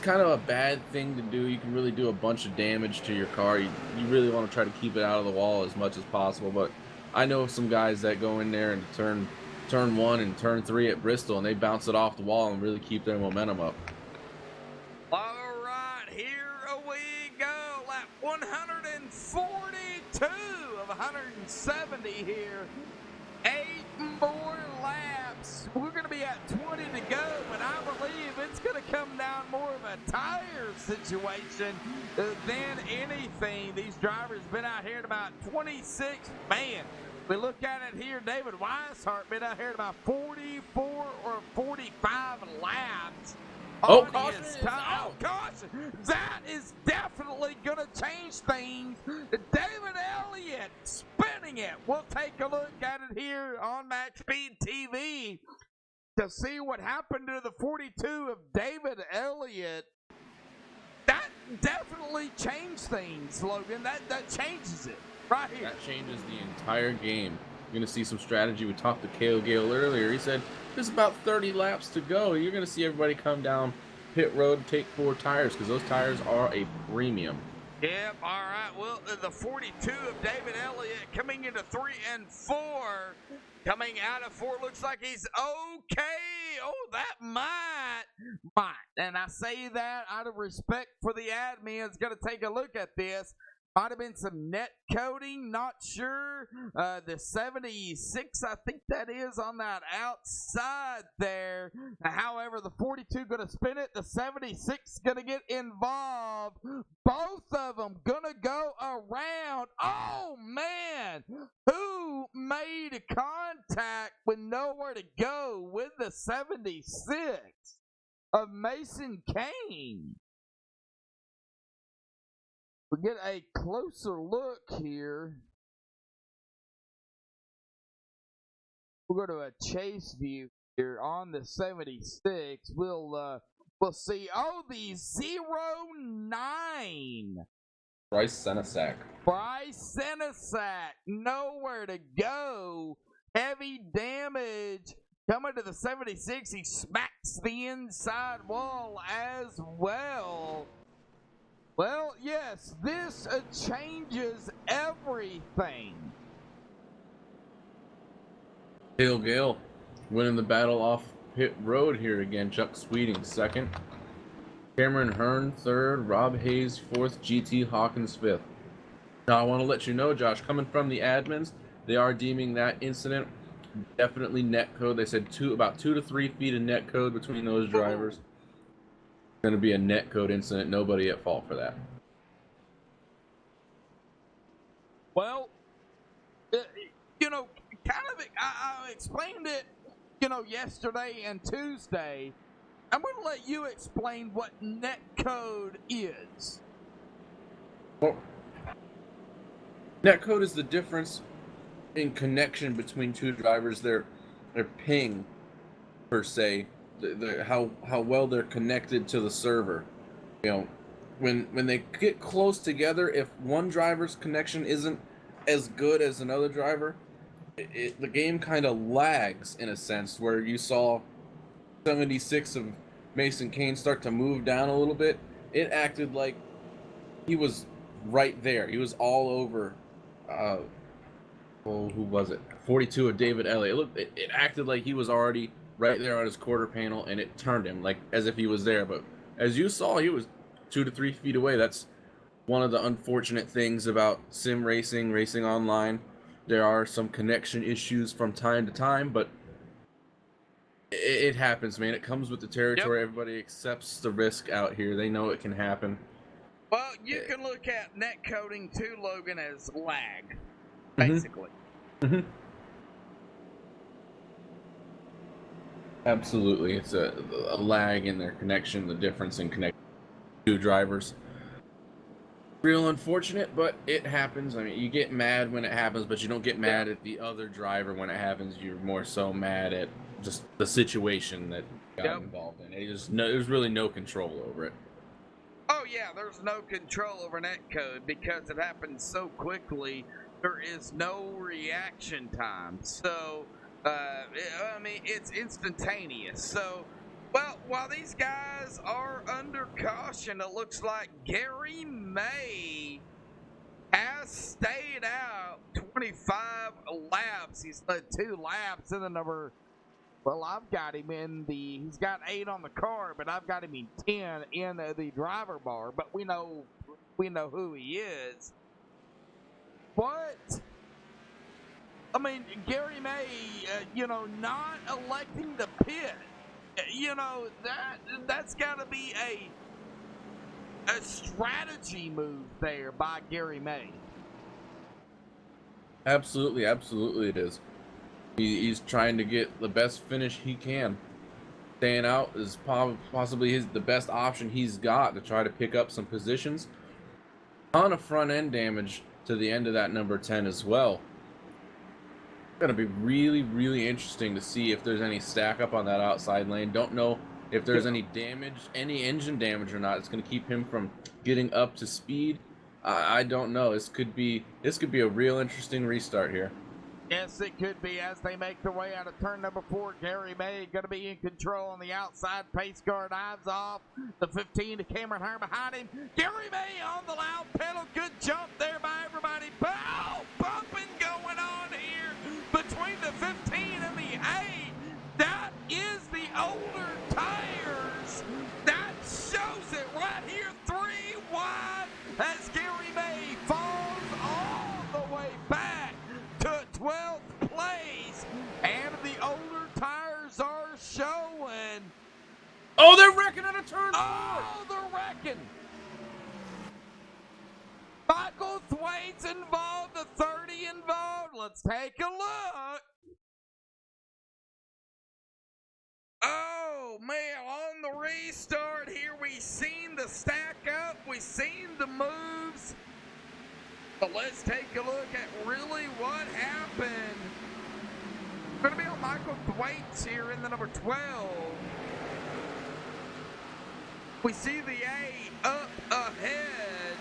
kind of a bad thing to do. You can really do a bunch of damage to your car. You really want to try to keep it out of the wall as much as possible. But I know some guys that go in there and turn 1 and turn 3 at Bristol, and they bounce it off the wall and really keep their momentum up. All right, here we go. Lap 142 of 170 here. 8 more laps. We're going to be at 20 to go, but I believe it's going to come down more of a tire situation than anything. These drivers been out here at about 26. Man, we look at it here. David Weishart been out here at about 44 or 45 laps. Oh, caution is Oh, out. caution. That is definitely going to change things. David Elliott spinning it. We'll take a look at it here on MaxSpeedTV to see what happened to the 42 of David Elliott. That definitely changed things, Logan. That changes it right here. That changes the entire game. You're going to see some strategy. We talked to Cale Gale earlier. He said there's about 30 laps to go. You're going to see everybody come down pit road and take 4 tires because those tires are a premium. Yep, all right. Well, the 42 of David Elliott coming into 3 and 4. Coming out of 4 looks like he's okay. Oh, that might. And I say that out of respect for the admin's going to take a look at this. Might have been some net coating, not sure. The 76, I think that is on that outside there. However, the 42 going to spin it. The 76 going to get involved. Both of them going to go around. Oh, man. Who made contact with nowhere to go with the 76 of Mason Kane? We'll get a closer look here. We'll go to a chase view here on the 76. We'll see. Oh, the 09. Bryce Senesac. Bryce Senesac. Nowhere to go. Heavy damage. Coming to the 76. He smacks the inside wall as well. Well, yes, this changes everything. Cale Gale winning the battle off pit road here again. Chuck Sweeting second. Cameron Hearn third. Rob Hayes fourth. GT Hawkins fifth. Now I want to let you know, Josh, coming from the admins, they are deeming that incident definitely net code. They said about 2 to 3 feet of net code between those drivers. Going to be a net code incident. Nobody at fault for that. Well, I explained it, yesterday and Tuesday. I'm going to let you explain what net code is. Well, net code is the difference in connection between two drivers. Their ping, per se. How well they're connected to the server. When they get close together, if one driver's connection isn't as good as another driver, the game kind of lags in a sense, where you saw 76 of Mason Kane start to move down a little bit. It acted like he was right there. He was all over oh, who was it? 42 of David Elliott. It acted like he was already right there on his quarter panel, and it turned him like as if he was there. But as you saw, he was 2 to 3 feet away. That's one of the unfortunate things about sim racing, racing online. There are some connection issues from time to time, but it happens, man. It comes with the territory. Yep. Everybody accepts the risk out here. They know it can happen. Well, you can look at net coding too, Logan, as lag, basically. Mm-hmm. Absolutely. It's a lag in their connection, the difference in connection to drivers. Real unfortunate, but it happens. I mean, you get mad when it happens, but you don't get mad at the other driver when it happens. You're more so mad at just the situation that got involved in. There's really no control over it. Oh yeah, there's no control over netcode because it happens so quickly. There is no reaction time. So, I mean, it's instantaneous. So, well, while these guys are under caution, it looks like Gary May has stayed out 25 laps. He's led 2 laps in the number. Well, I've got him in he's got 8 on the car, but I've got him in 10 in the driver bar. But we know who he is. But I mean, Gary May, not electing to pit. That's got to be a strategy move there by Gary May. Absolutely it is. He's trying to get the best finish he can. Staying out is possibly the best option he's got to try to pick up some positions. Ton of front end damage to the end of that number 10 as well. It's going to be really, really interesting to see if there's any stack up on that outside lane. Don't know if there's any damage, any engine damage or not. It's going to keep him from getting up to speed. I don't know. This could be a real interesting restart here. Yes, it could be as they make their way out of turn number 4. Gary May going to be in control on the outside. Pace car dives off. The 15 to Cameron Hare behind him. Gary May on the loud pedal. Good jump there by everybody. Bow! Bumping going on here between the 15 and the 8. That is the older tires. That shows it right here. 3 wide as Gary May falls all the way back to 12th place, and the older tires are showing. Oh, they're wrecking at a turn 4. Oh, they're wrecking. Michael Thwaites involved, the 30 involved. Let's take a look. Oh, man, on the restart here, we seen the stack up. We seen the moves. But let's take a look at really what happened. We're going to be on Michael Thwaites here in the number 12. We see the 8 up ahead.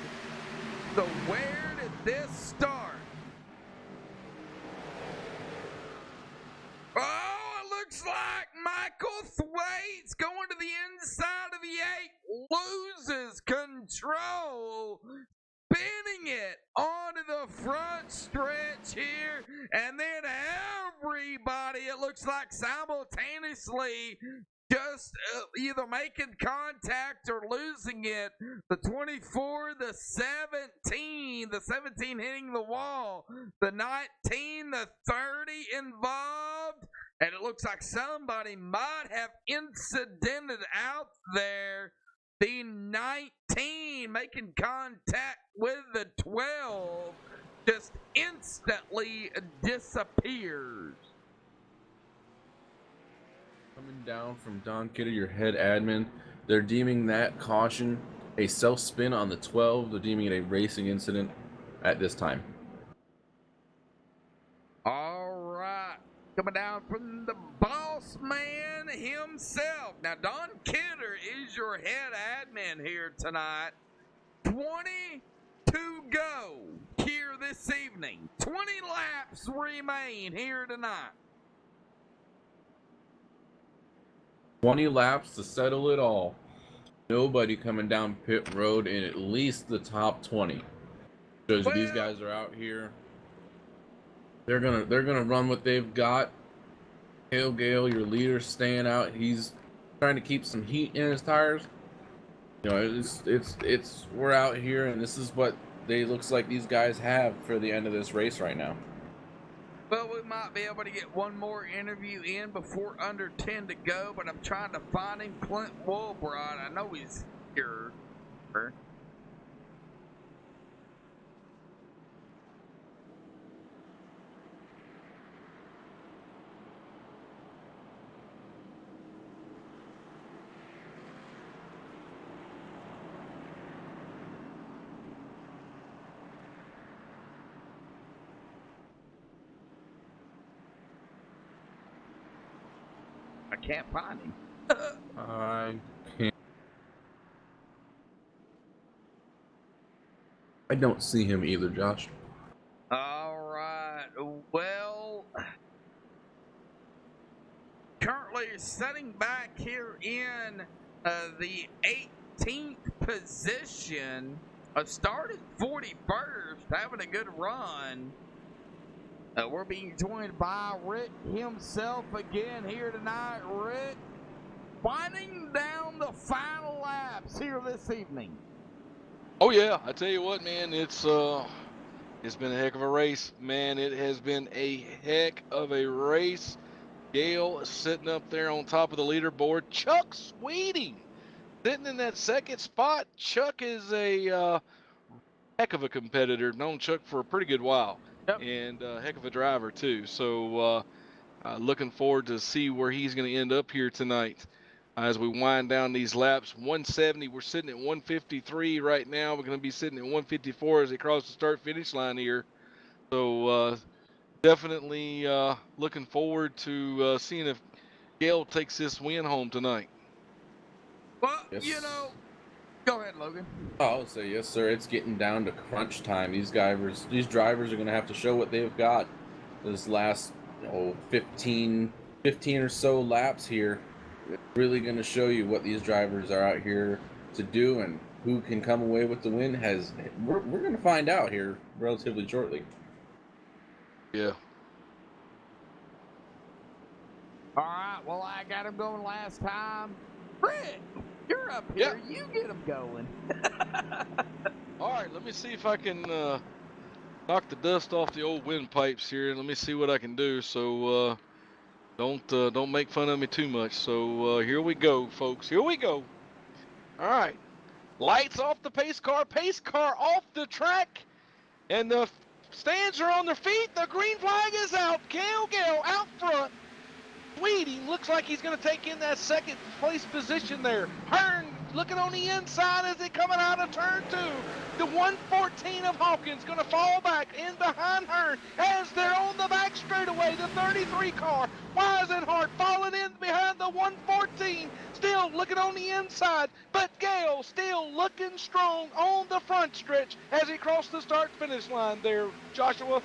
So where did this start? Oh, it looks like Michael Thwaites going to the inside of the 8 loses control. Spinning it onto the front stretch here, and then everybody, it looks like simultaneously just either making contact or losing it. The 24, the 17 hitting the wall, the 19, the 30 involved, and it looks like somebody might have incidented out there. The 19 making contact with the 12 just instantly disappears. Coming down from Don Kidder, your head admin, they're deeming that caution a self-spin on the 12. They're deeming it a racing incident at this time. All right. Coming down from the boss man himself. Now, Don Kidder is your head admin here tonight. 20 to go here this evening. 20 laps remain here tonight. 20 laps to settle it all. Nobody coming down pit road in at least the top 20. Shows you these guys are out here They're gonna run what they've got. Gale, your leader's staying out. He's trying to keep some heat in his tires. You know, it's we're out here, and this is what looks like these guys have for the end of this race right now. Well, we might be able to get one more interview in before under 10 to go, but I'm trying to find him. Clint Woolbright, I know he's here. I can't find him. I can't. I don't see him either, Josh. All right. Well, currently sitting back here in the 18th position. Started 41st, having a good run. We're being joined by Rick himself again here tonight. Rick, winding down the final laps here this evening. Oh yeah, I tell you what, man, it's been a heck of a race, man. It has been a heck of a race. Gale is sitting up there on top of the leaderboard. Chuck Sweeting sitting in that second spot. Chuck is a heck of a competitor. Known Chuck for a pretty good while. Yep. And a heck of a driver too. So looking forward to see where he's going to end up here tonight as we wind down these laps. 170, we're sitting at 153 right now. We're going to be sitting at 154 as they cross the start-finish line here. So definitely looking forward to seeing if Gale takes this win home tonight. Well, Yes. you know, go ahead, Logan. I'll say yes, sir. It's getting down to crunch time. These drivers are going to have to show what they've got this last 15 or so laps here. It's really going to show you what these drivers are out here to do and who can come away with the win. We're going to find out here relatively shortly. Yeah. All right, well, I got him going last time. Rick, you're up here. Yeah. You get him going. All right, let me see if I can knock the dust off the old windpipes here. Let me see what I can do. So don't make fun of me too much. So here we go, folks. Here we go. All right, lights off the pace car off the track, and the stands are on their feet. The green flag is out. Gale out front. Sweeting looks like he's going to take in that second place position there. Hearn looking on the inside as they coming out of turn 2. The 114 of Hawkins going to fall back in behind Hearn as they're on the back straightaway. The 33 car, Weisenhart falling in behind the 114. Still looking on the inside, but Gale still looking strong on the front stretch as he crossed the start-finish line there, Joshua.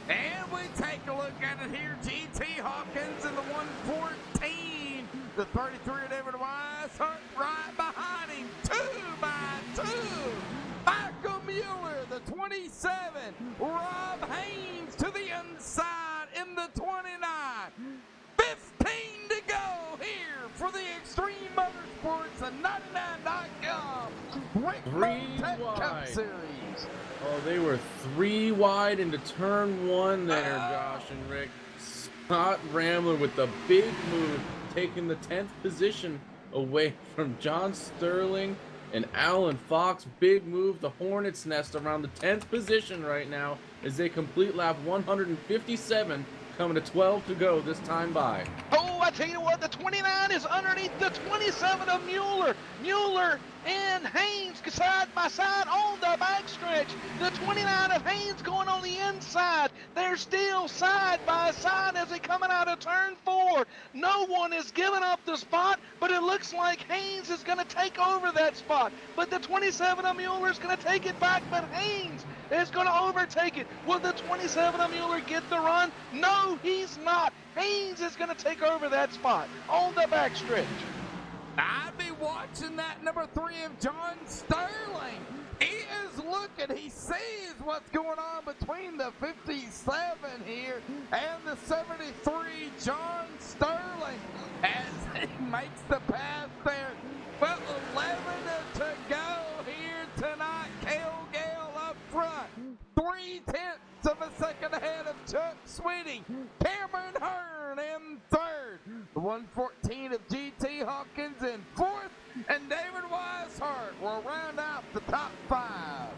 And we take a look at it here. G.T. Hawkins in the 114. The 33 of David Weishart right behind him. 2 by 2. Michael Mueller, the 27. Rob Haynes to the inside in the 29. 15 to go here for the Extreme Motorsports and 99.com Rick Motec Cup Series. Oh, they were 3 wide into turn 1 there, Josh and Rick. Scott Ramler with the big move, taking the 10th position away from John Sterling and Alan Fox. Big move, the Hornet's Nest around the 10th position right now as they complete lap 157, coming to 12 to go this time by. Oh, I tell you what, the 29 is underneath the 27 of Mueller. Mueller and Haynes side by side on the backstretch. The 29 of Haynes going on the inside. They're still side by side as they coming out of turn 4. No one is giving up the spot, but it looks like Haynes is going to take over that spot. But the 27 of Mueller is going to take it back, but Haynes is going to overtake it. Will the 27 of Mueller get the run? No, he's not. Haynes is going to take over that spot on the backstretch. I'd be watching that number 3 of John Sterling. He is looking. He sees what's going on between the 57 here and the 73, John Sterling, as he makes the pass there. Well, 11 to go here tonight. Cale Gale up front. 0.3 of a second ahead of Chuck Sweeting. Cameron Hearn in third. The 114 of G.T. Hawkins in fourth. And David Weishart will round out the top 5.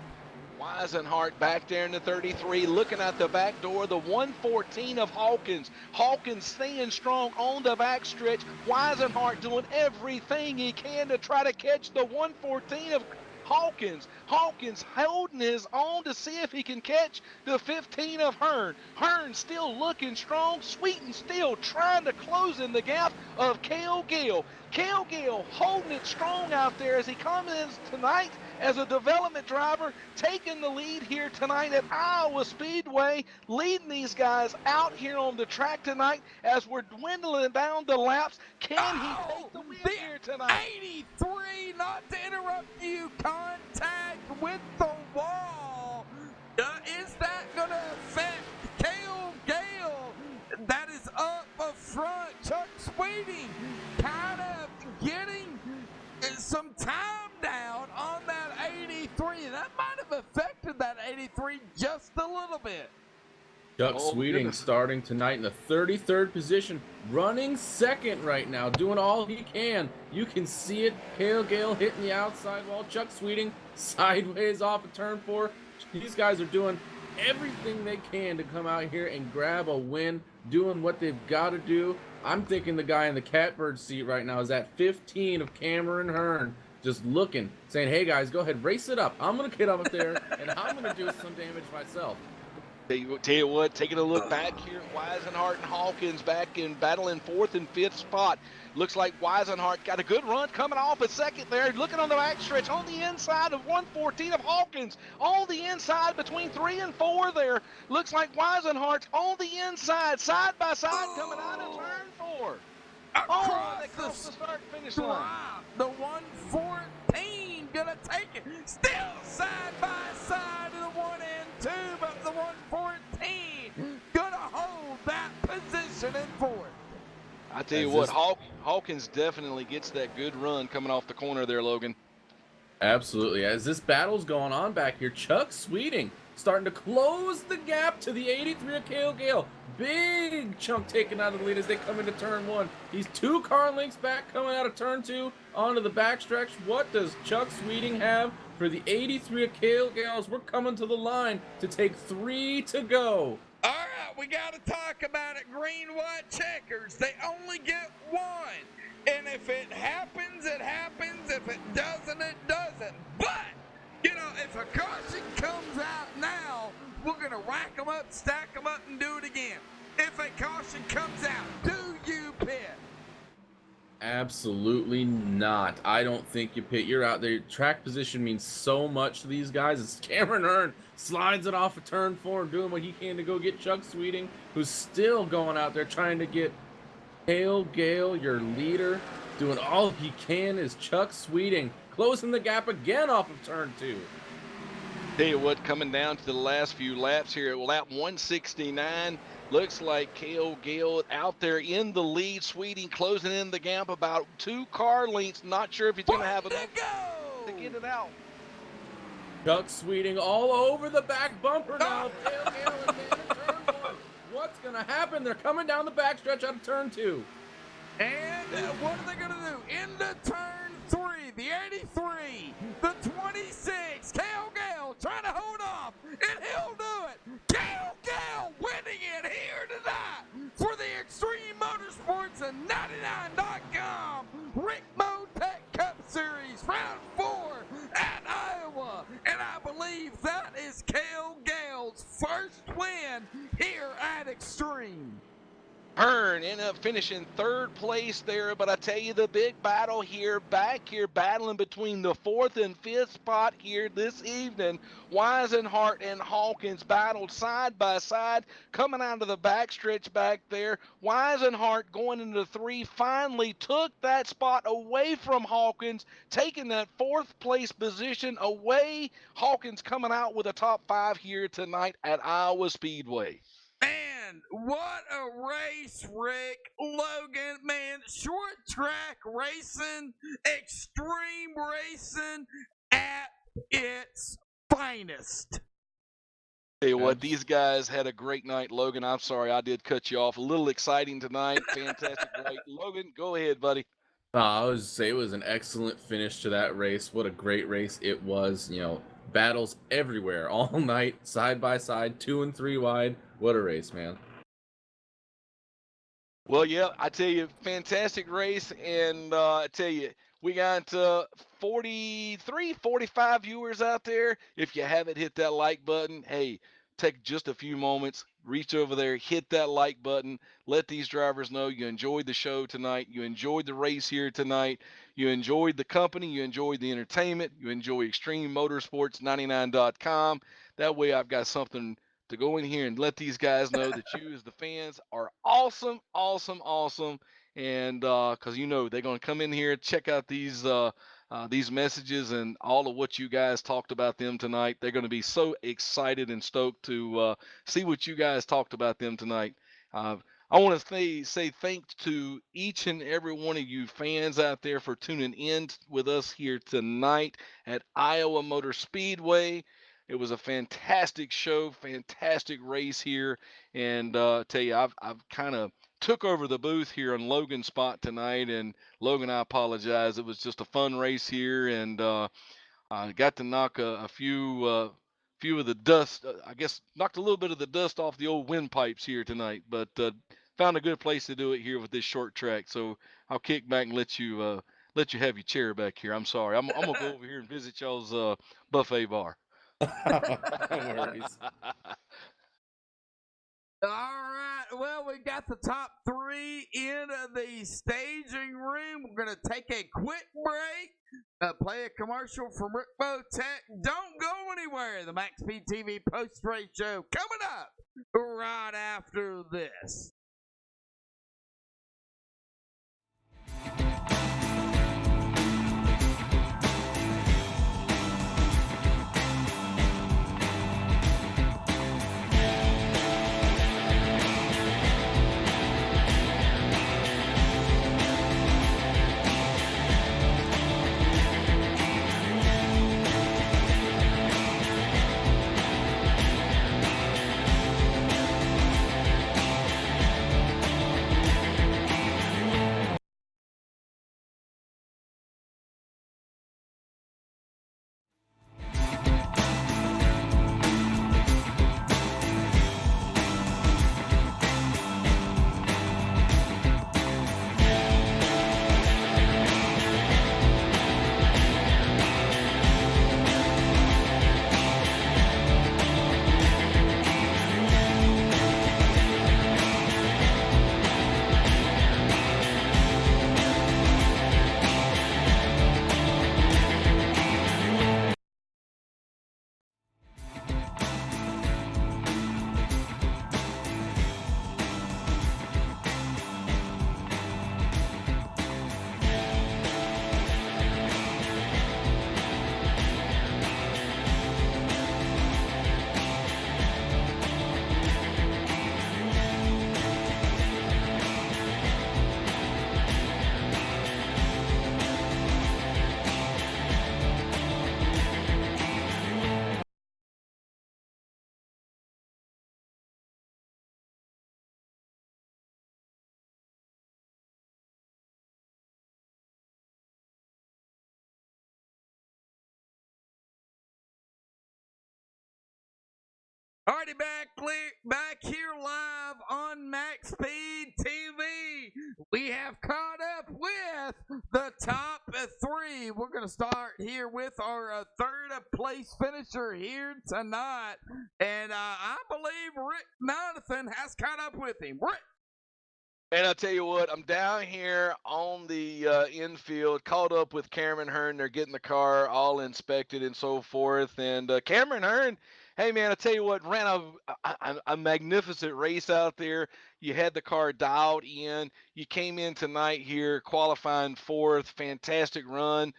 Weisenhart back there in the 33, looking at the back door, the 114 of Hawkins. Hawkins staying strong on the back stretch. Weisenhart doing everything he can to try to catch the 114 of Hawkins. Hawkins holding his own to see if he can catch the 15 of Hearn. Hearn still looking strong. Sweeten still trying to close in the gap of Cale Gale. Cale Gale holding it strong out there as he comes in tonight as a development driver, taking the lead here tonight at Iowa Speedway, leading these guys out here on the track tonight as we're dwindling down the laps. Can he take the win here tonight? 83, not to interrupt you, contact with the wall. Is that going to affect Cale Gale? That is up front. Chuck Sweeting kind of getting some time down on that 83. That might have affected that 83 just a little bit. Chuck Sweeting starting tonight in the 33rd position, running second right now, doing all he can. You can see it. Cale Gale hitting the outside wall. Chuck Sweeting sideways off of turn 4. These guys are doing everything they can to come out here and grab a win, doing what they've got to do. I'm thinking the guy in the catbird seat right now is at 15 of Cameron Hearn, just looking, saying, hey guys, go ahead, race it up. I'm going to get up there, and I'm going to do some damage myself. Tell you what, taking a look back here, Weisenhart and Hawkins back in battling 4th and 5th spot. Looks like Weisenhart got a good run coming off at second there. Looking on the back stretch on the inside of 114 of Hawkins. On the inside between 3 and 4 there. Looks like Weisenhart's on the inside, side by side, coming out of turn 4. Across they cross the start finish line. Wow, the 114 gonna take it. Still side by side to the 1 and 2, but the 114 gonna hold that position in fourth. I tell you what, Hawkins definitely gets that good run coming off the corner there, Logan. Absolutely. As this battle's going on back here, Chuck Sweeting starting to close the gap to the 83 of Cale Gale. Big chunk taken out of the lead as they come into turn 1. He's 2 car lengths back coming out of turn 2 onto the backstretch. What does Chuck Sweeting have for the 83 of Cale Gale as we're coming to the line to take 3 to go? All right, we got to talk about it. Green, white checkers. They only get 1. And if it happens, it happens. If it doesn't, it doesn't. But, you know, if a caution comes out now, we're going to rack them up, stack them up, and do it again. If a caution comes out, do you pit? Absolutely not. I don't think you pit. You're out there. Track position means so much to these guys. It's Cameron Hearn slides it off of turn 4 and doing what he can to go get Chuck Sweeting, who's still going out there trying to get Cale Gale, your leader, doing all he can. Is Chuck Sweeting closing the gap again off of turn 2. Tell you what, coming down to the last few laps here at lap 169, looks like Cale Gale out there in the lead. Sweeting closing in the gap about 2 car lengths. Not sure if he's going to have enough to get it out. Chuck Sweeting all over the back bumper now. Cale Gale is in turn 1. What's going to happen? They're coming down the backstretch out of turn 2. And what are they going to do? Into turn 3, the 83, the 26, Cale Gale trying to hold off, and he'll do it. Cale Gale winning it here tonight for the Extreme Motorsports and 99.com Rick Motec Cup Series, round 4 at Iowa. And I believe that is Cale Gale's first win here at Extreme. Hearn ended up finishing third place there, but I tell you, the big battle here, back here, battling between the fourth and fifth spot here this evening. Weisenhart and Hawkins battled side by side, coming out of the backstretch back there. Weisenhart going into three finally took that spot away from Hawkins, taking that fourth place position away. Hawkins coming out with a top five here tonight at Iowa Speedway. Man, what a race, Rick. Logan, man, short track racing, extreme racing at its finest. Tell you what, these guys had a great night. Logan, I'm sorry I did cut you off. A little exciting tonight. Fantastic night. Logan, go ahead, buddy. I was say it was an excellent finish to that race. What a great race it was. You know, battles everywhere all night, side by side, 2 and 3 wide. What a race, man. Well, yeah, I tell you, fantastic race. And I tell you, we got 43, 45 viewers out there. If you haven't hit that like button, hey, take just a few moments, reach over there, hit that like button. Let these drivers know you enjoyed the show tonight. You enjoyed the race here tonight. You enjoyed the company. You enjoyed the entertainment. You enjoy ExtremeMotorsports99.com. That way I've got something to go in here and let these guys know that you as the fans are awesome, awesome, awesome. And because you know they're going to come in here, check out these messages and all of what you guys talked about them tonight. They're going to be so excited and stoked to see what you guys talked about them tonight. I want to say thanks to each and every one of you fans out there for tuning in with us here tonight at Iowa Motor Speedway. It was a fantastic show, fantastic race here, and tell you, I've kind of took over the booth here on Logan's spot tonight. And Logan, I apologize. It was just a fun race here, and I got to knock a few of the dust. I guess knocked a little bit of the dust off the old windpipes here tonight, but found a good place to do it here with this short track. So I'll kick back and let you have your chair back here. I'm sorry. I'm gonna go over here and visit y'all's buffet bar. No worries. All right. Well, we got the top three in the staging room. We're going to take a quick break, play a commercial from Rick Tech. Don't go anywhere. The MaxSpeedTV post-race show coming up right after this. Alrighty, back here live on MaxSpeedTV. We have caught up with the top three. We're going to start here with our third place finisher here tonight. And I believe Rick Jonathan has caught up with him. Rick. And I tell you what, I'm down here on the infield, caught up with Cameron Hearn. They're getting the car all inspected and so forth. And Cameron Hearn, hey man, I tell you what, ran a magnificent race out there. You had the car dialed in. You came in tonight here qualifying fourth. Fantastic run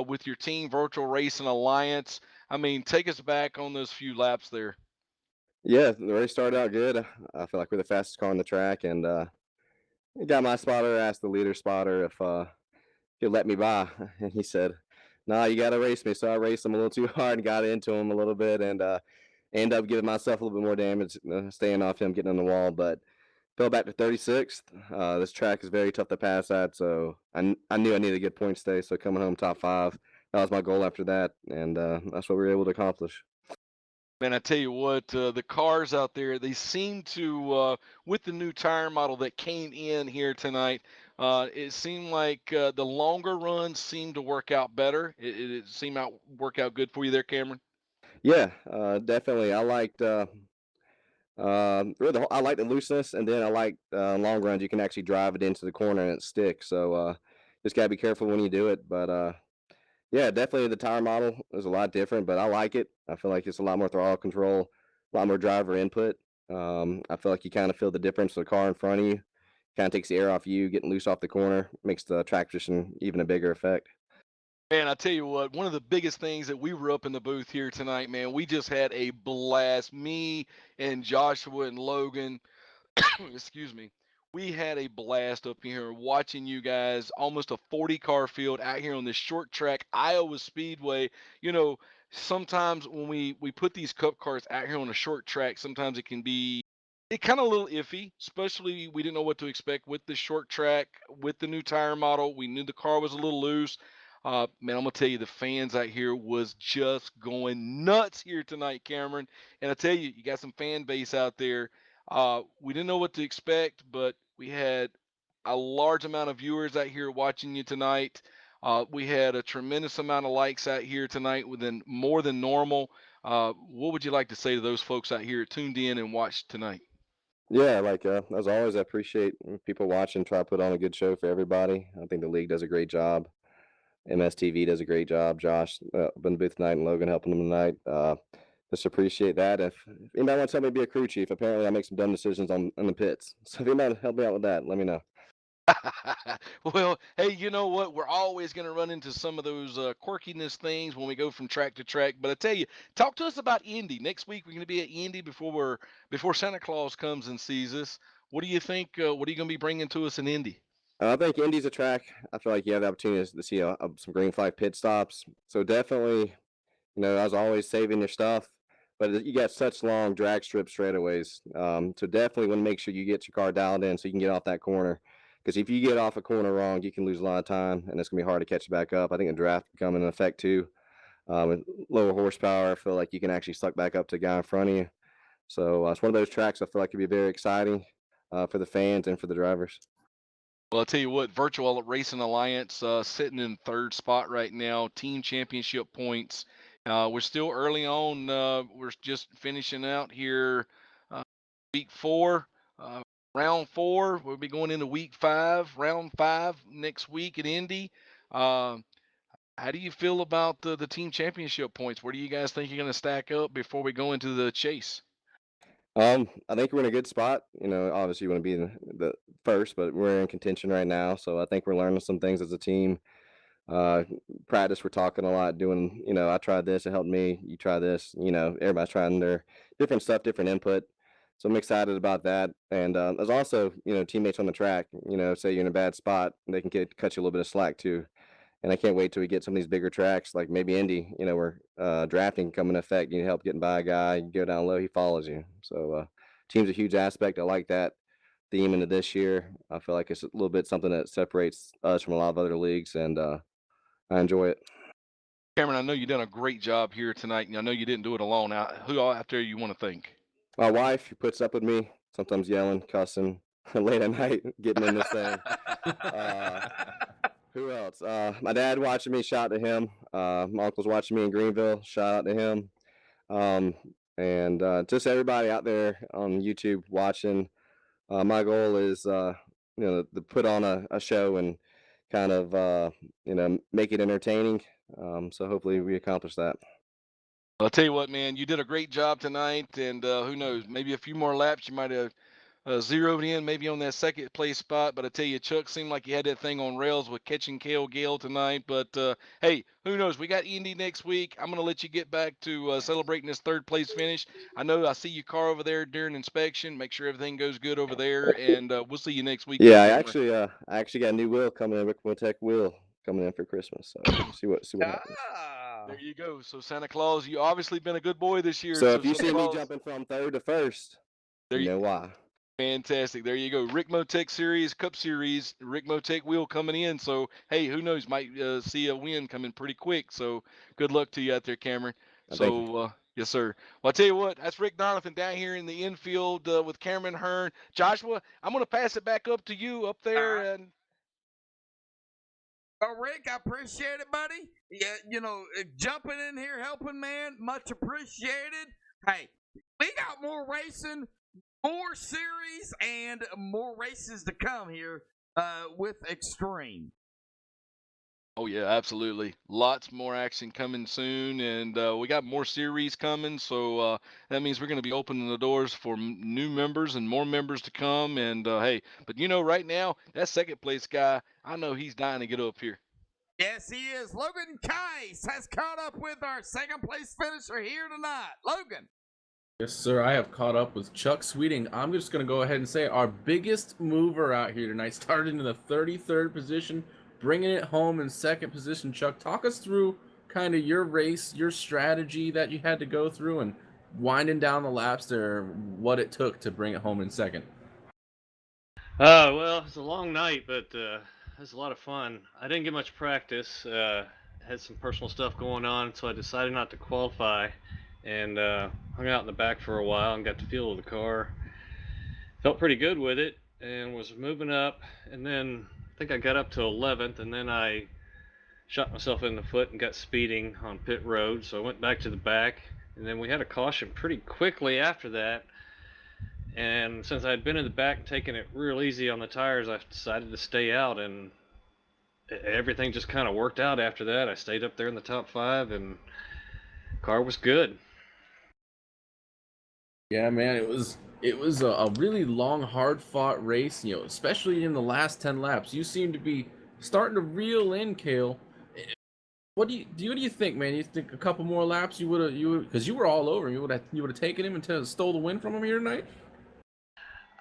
with your team, Virtual Racing Alliance. I mean, take us back on those few laps there. Yeah, the race started out good. I feel like we're the fastest car on the track, and got my spotter. Asked the leader spotter if he'd let me by, and he said, "Nah, you got to race me." So I raced him a little too hard and got into him a little bit, and ended up giving myself a little bit more damage, staying off him, getting on the wall, but fell back to 36th. This track is very tough to pass at, so I knew I needed a good point stay. So coming home top 5, that was my goal after that, and that's what we were able to accomplish. Man, I tell you what, the cars out there, they seem to, with the new tire model that came in here tonight, it seemed like the longer runs seemed to work out better. It seemed to work out good for you there, Cameron. Yeah, definitely. I liked really I like the looseness, and then I like long runs. You can actually drive it into the corner and it sticks. So just gotta be careful when you do it. But yeah, definitely the tire model is a lot different, but I like it. I feel like it's a lot more throttle control, a lot more driver input. I feel like you kind of feel the difference of the car in front of you. Kind of takes the air off you, getting loose off the corner, makes the track position even a bigger effect. Man, I tell you what, one of the biggest things that we were up in the booth here tonight, man, we just had a blast. Me and Joshua and Logan, excuse me, we had a blast up here watching you guys, almost a 40 car field out here on this short track Iowa Speedway. You know, sometimes when we put these cup cars out here on a short track, sometimes it can be kind of a little iffy, especially we didn't know what to expect with the short track, with the new tire model. We knew the car was a little loose. Man, I'm gonna tell you, the fans out here was just going nuts here tonight, Cameron. And I tell you, you got some fan base out there. We didn't know what to expect, but we had a large amount of viewers out here watching you tonight. We had a tremendous amount of likes out here tonight, within more than normal. What would you like to say to those folks out here tuned in and watched tonight? Yeah, like as always, I appreciate people watching. Try to put on a good show for everybody. I think the league does a great job. MSTV does a great job. Josh been the booth tonight, and Logan helping them tonight. Just appreciate that. If anybody wants to help me be a crew chief, apparently I make some dumb decisions on in the pits. So if anybody help me out with that, let me know. Well, hey, you know what? We're always going to run into some of those quirkiness things when we go from track to track. But I tell you, talk to us about Indy. Next week we're going to be at Indy before Santa Claus comes and sees us. What do you think? What are you going to be bringing to us in Indy? I think Indy's a track. I feel like you have the opportunity to see some green flag pit stops. So definitely, as always, saving your stuff. But you got such long drag strip straightaways. So definitely want to make sure you get your car dialed in so you can get off that corner. Because if you get off a corner wrong, you can lose a lot of time, and it's going to be hard to catch it back up. I think the draft will come in effect too. With lower horsepower, I feel like you can actually suck back up to the guy in front of you. So it's one of those tracks I feel like could be very exciting for the fans and for the drivers. Well, I'll tell you what, Virtual Racing Alliance sitting in third spot right now, team championship points. We're still early on. We're just finishing out here week 4, round 4. We'll be going into week 5, round 5 next week at Indy. Uh, how do you feel about the team championship points? Where do you guys think you're going to stack up before we go into the chase? I think we're in a good spot. Obviously you want to be in the first, but we're in contention right now. So I think we're learning some things as a team. Uh, Practice, we're talking a lot, doing, I tried this, it helped me. You try this, everybody's trying their different stuff, different input. So I'm excited about that. And there's also, teammates on the track, say you're in a bad spot, they can cut you a little bit of slack too. And I can't wait till we get some of these bigger tracks, like maybe Indy, where drafting come into effect. You help getting by a guy, you go down low, he follows you. So team's a huge aspect. I like that theme into this year. I feel like it's a little bit something that separates us from a lot of other leagues, and I enjoy it. Cameron, I know you've done a great job here tonight, and I know you didn't do it alone. Who all out there you want to thank? My wife, who puts up with me, sometimes yelling, cussing, late at night, getting in this thing. Who else? My dad watching me, shout out to him. My uncle's watching me in Greenville, shout out to him. Um, and just everybody out there on YouTube watching. My goal is to put on a show and kind of make it entertaining. So hopefully we accomplish that. I'll tell you what, man, you did a great job tonight, and who knows, maybe a few more laps you might have zeroed in maybe on that second place spot. But I tell you, Chuck seemed like he had that thing on rails with catching Kale Gale tonight. But hey, who knows? We got Indy next week. I'm going to let you get back to celebrating this third place finish. I know I see your car over there during inspection. Make sure everything goes good over there, and we'll see you next week. Yeah, Cameron. I actually got a new wheel coming in, Rick Motec wheel coming in for Christmas. So we'll see what happens. There you go. So Santa Claus, you obviously been a good boy this year. So if you Santa see me Claus, jumping from third to first, there you know why. fantastic. There you go. Rick Motec Series, Cup Series, Rick Motec wheel coming in. So, hey, who knows? Might see a win coming pretty quick. So, good luck to you out there, Cameron. Thank you. So, yes, sir. Well, I tell you what, that's Rick Donathan down here in the infield with Cameron Hearn. Joshua, I'm going to pass it back up to you up there. And Well, Rick, I appreciate it, buddy. Yeah, jumping in here, helping, man, much appreciated. Hey, we got more racing, more series, and more races to come here with Extreme. oh, yeah, absolutely. Lots more action coming soon, and we got more series coming. So that means we're going to be opening the doors for new members and more members to come. And hey, but right now, that second place guy, I know he's dying to get up here. Yes, he is. Logan Kais has caught up with our second place finisher here tonight. Logan. Yes, sir. I have caught up with Chuck Sweeting. I'm just going to go ahead and say our biggest mover out here tonight started in the 33rd position, bringing it home in second position. Chuck, talk us through kind of your race, your strategy that you had to go through, and winding down the laps there, what it took to bring it home in second. Well, it's a long night, but it was a lot of fun. I didn't get much practice. Had some personal stuff going on, so I decided not to qualify, and hung out in the back for a while and got the feel of the car. Felt pretty good with it, and was moving up, and then I think I got up to 11th, and then I shot myself in the foot and got speeding on pit road, so I went back to the back, and then we had a caution pretty quickly after that. And since I'd been in the back taking it real easy on the tires, I decided to stay out, and everything just kind of worked out after that. I stayed up there in the top 5, and the car was good. Yeah, man, it was a really long, hard-fought race. Especially in the last 10 laps, you seem to be starting to reel in, Kale. What do you think, man? You think a couple more laps you would because you were all over him. You would have taken him and stole the win from him here tonight?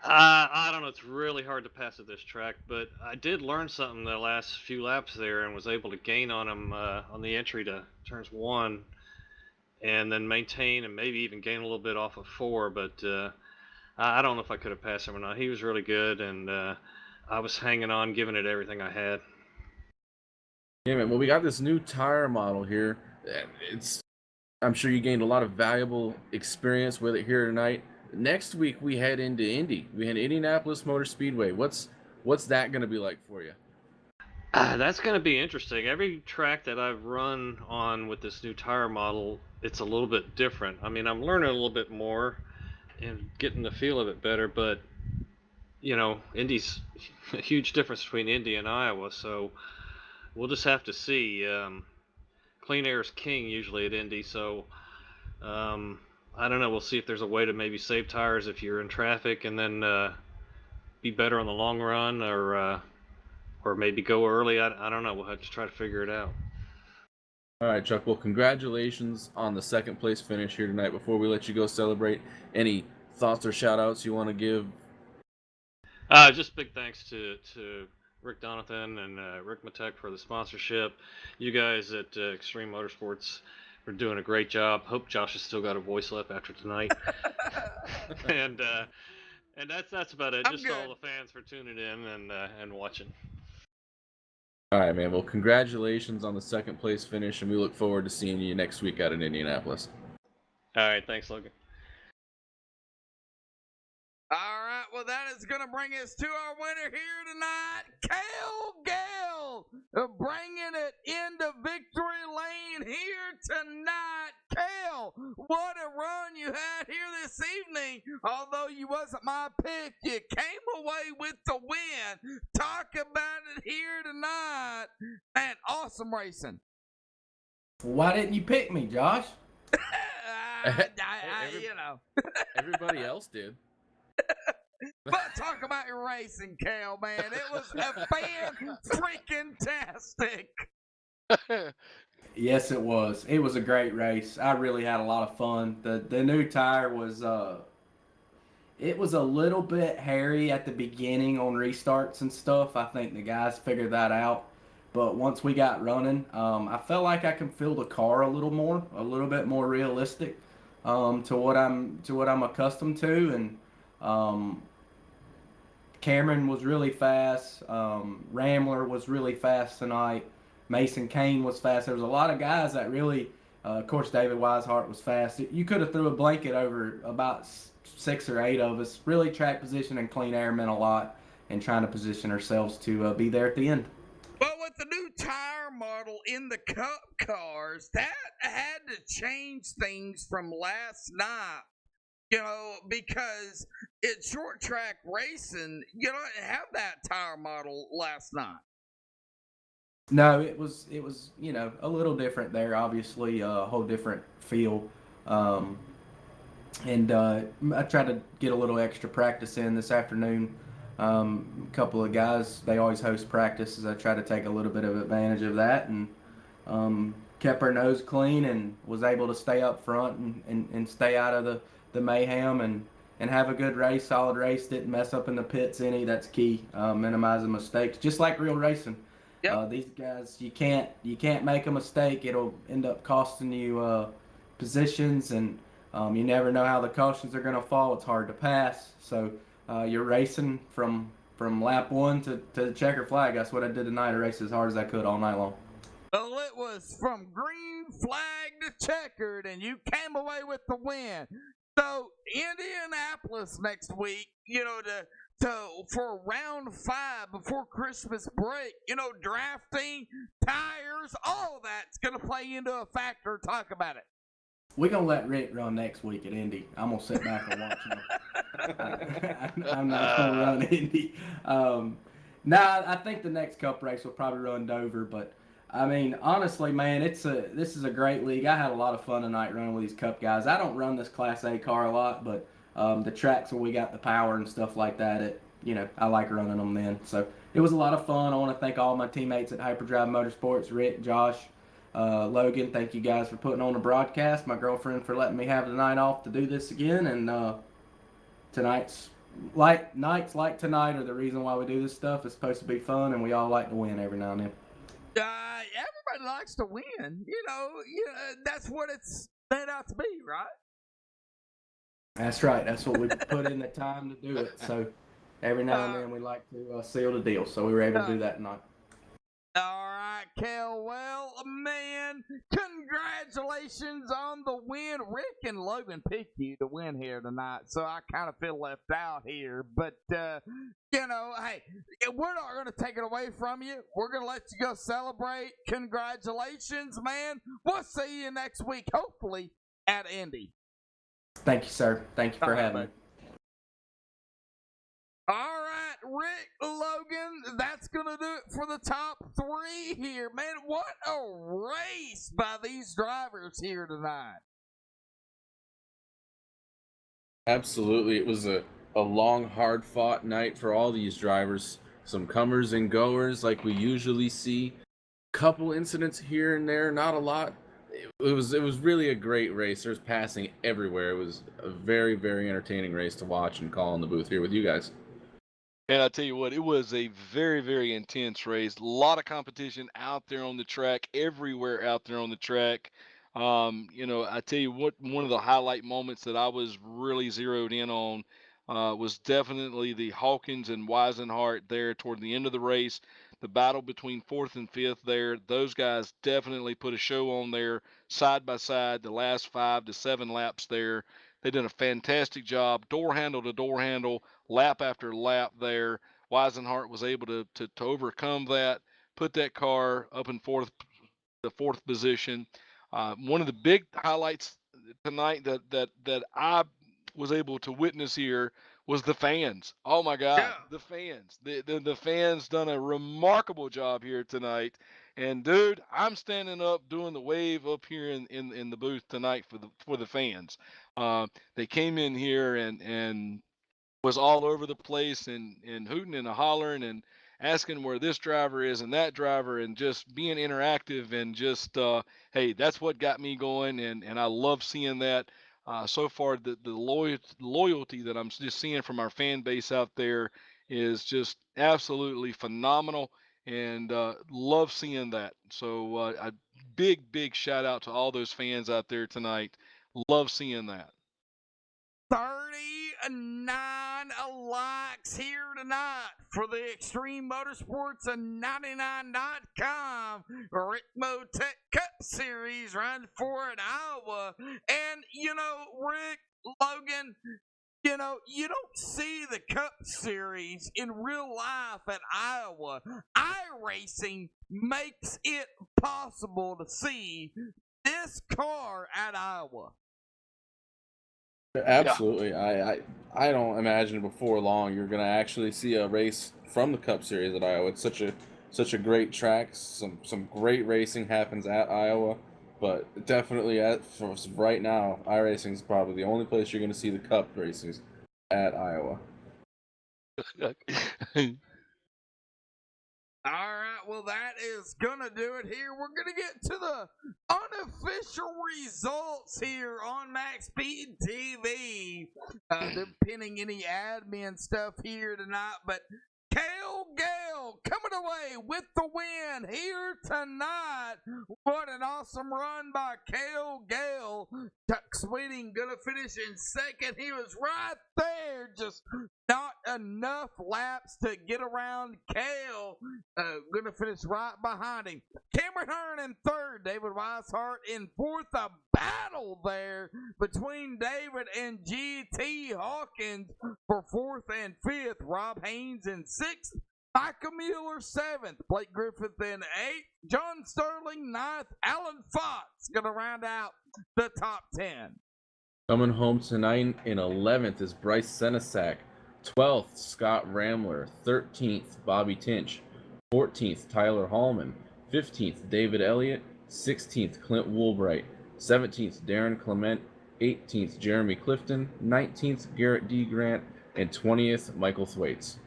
I don't know. It's really hard to pass at this track, but I did learn something the last few laps there, and was able to gain on him on the entry to turns 1, and then maintain and maybe even gain a little bit off of 4. But I don't know if I could have passed him or not. He was really good, and I was hanging on, giving it everything I had. Yeah, man. Well, we got this new tire model here. I'm sure you gained a lot of valuable experience with it here tonight. Next week we head into Indy. We head to Indianapolis Motor Speedway. What's that going to be like for you? That's going to be interesting. Every track that I've run on with this new tire model, it's a little bit different. I mean, I'm learning a little bit more and getting the feel of it better, but Indy's a huge difference between Indy and Iowa, so we'll just have to see. Clean air is king usually at Indy, so I don't know. We'll see if there's a way to maybe save tires if you're in traffic, and then be better on the long run, or maybe go early. I don't know. We'll have to try to figure it out. All right, Chuck. Well, congratulations on the second place finish here tonight. Before we let you go celebrate, any thoughts or shout outs you want to give? Just big thanks to Rick Donathan and Rick Motec for the sponsorship. You guys at Extreme Motorsports are doing a great job. Hope Josh has still got a voice left after tonight. and that's about it. Just all the fans for tuning in and watching. All right, man. Well, congratulations on the second place finish, and we look forward to seeing you next week out in Indianapolis. All right, thanks, Logan. All right, well, that is going to bring us to our winner here tonight, Kale Gale, bringing it into victory lane here tonight. Kale, what a run you had here this evening. Although you wasn't my pick, you came away with the win. Talk about it here tonight. Man, awesome racing. Why didn't you pick me, Josh? You know. Everybody else did. But talk about your racing, Kale, man. It was a fan-freaking-tastic. Yes, it was. It was a great race. I really had a lot of fun. The new tire was it was a little bit hairy at the beginning on restarts and stuff. I think the guys figured that out. But once we got running, I felt like I could feel the car a little bit more realistic to what I'm accustomed to, and Cameron was really fast. Rambler was really fast tonight. Mason Kane was fast. There was a lot of guys that really, of course, David Weishart was fast. You could have threw a blanket over about 6 or 8 of us. Really, track position and clean air meant a lot, and trying to position ourselves to be there at the end. Well, with the new tire model in the Cup cars, that had to change things from last night. You know, because it's short track racing, you don't have that tire model last night. No, it was a little different there. Obviously, a whole different feel. And I tried to get a little extra practice in this afternoon. A couple of guys, they always host practices. I try to take a little bit of advantage of that, and kept our nose clean and was able to stay up front and stay out of the mayhem and have a good race, solid race. Didn't mess up in the pits any. That's key. Minimizing mistakes, just like real racing. Yep. These guys, you can't make a mistake. It'll end up costing you positions, and you never know how the cautions are going to fall. It's hard to pass. So you're racing from lap 1 to the checker flag. That's what I did tonight. I raced as hard as I could all night long. Well, it was from green flag to checkered, and you came away with the win. So Indianapolis next week, you know, for round 5 before Christmas break, you know, drafting, tires, all that's going to play into a factor. Talk about it. We're going to let Rick run next week at Indy. I'm going to sit back and watch him. I'm not going to run Indy. I think the next Cup race will probably run Dover, but I mean, honestly, man, this is a great league. I had a lot of fun tonight running with these Cup guys. I don't run this Class A car a lot, but the tracks where we got the power and stuff like that, I like running them then. So it was a lot of fun. I want to thank all my teammates at Hyperdrive Motorsports, Rick, Josh, Logan. Thank you guys for putting on the broadcast. My girlfriend for letting me have the night off to do this again. And nights like tonight are the reason why we do this stuff. It's supposed to be fun, and we all like to win every now and then. Everybody likes to win. You know, that's what it's made out to be, right? That's right. That's what we put in the time to do it. So every now and then we like to seal the deal. So we were able to do that tonight. All right, Kel. Well, man, congratulations on the win. Rick and Logan picked you to win here tonight, so I kind of feel left out here. But, hey, we're not going to take it away from you. We're going to let you go celebrate. Congratulations, man. We'll see you next week, hopefully, at Indy. Thank you, sir. Thank you for having me. All right, Rick, Logan, that's going to do it for the top 3 here. Man, what a race by these drivers here tonight. Absolutely. It was a long, hard-fought night for all these drivers. Some comers and goers like we usually see. Couple incidents here and there, not a lot. It was really a great race. There's passing everywhere. It was a very, very entertaining race to watch and call in the booth here with you guys. And I tell you what, it was a very, very intense race. A lot of competition out there on the track, everywhere out there on the track. I tell you what, one of the highlight moments that I was really zeroed in on was definitely the Hawkins and Weisenhart there toward the end of the race. The battle between 4th and 5th there. Those guys definitely put a show on there side by side the last 5 to 7 laps there. They did a fantastic job, door handle to door handle, lap after lap there. Weisenhart was able to overcome that, put that car up in the 4th position. One of the big highlights tonight that I was able to witness here was the fans. Oh my God, Yeah. the fans. The fans done a remarkable job here tonight. And dude, I'm standing up doing the wave up here in the booth tonight for the fans. They came in here and was all over the place and hooting and hollering and asking where this driver is and that driver and just being interactive and just hey, that's what got me going, and I love seeing that. So far, the loyalty that I'm just seeing from our fan base out there is just absolutely phenomenal, and love seeing that. So a big shout out to all those fans out there tonight. Love seeing that. 39 likes here tonight for the Extreme Motorsports and 99.com Rick Motec Cup Series Run 4 in Iowa. And, Rick, Logan, you don't see the Cup Series in real life at Iowa. iRacing makes it possible to see this car at Iowa. Absolutely. I don't imagine before long you're going to actually see a race from the Cup Series at Iowa. It's such a great track. Some great racing happens at Iowa, but definitely for right now, iRacing is probably the only place you're going to see the Cup racings at Iowa. All right, well, that is going to do it here. We're going to get to the unofficial results here on MaxSpeedTV. They're pinning any admin stuff here tonight, but Cale Gale coming away with the win here tonight. What an awesome run by Cale Gale. Chuck Sweeting going to finish in second. He was right there, just not enough laps to get around Cale. Going to finish right behind him. Cameron Hearn in third. David Weishart in fourth. A battle there between David and G.T. Hawkins for fourth and fifth. Rob Haynes in sixth. Michael Mueller seventh. Blake Griffith in eighth. John Sterling ninth. Alan Fox going to round out the top 10. Coming home tonight in 11th is Bryce Senesac. 12th, Scott Ramler. 13th, Bobby Tinch. 14th, Tyler Hallman. 15th, David Elliott. 16th, Clint Woolbright. 17th, Darren Clement. 18th, Jeremy Clifton. 19th, Garrett D. Grant. And 20th, Michael Thwaites.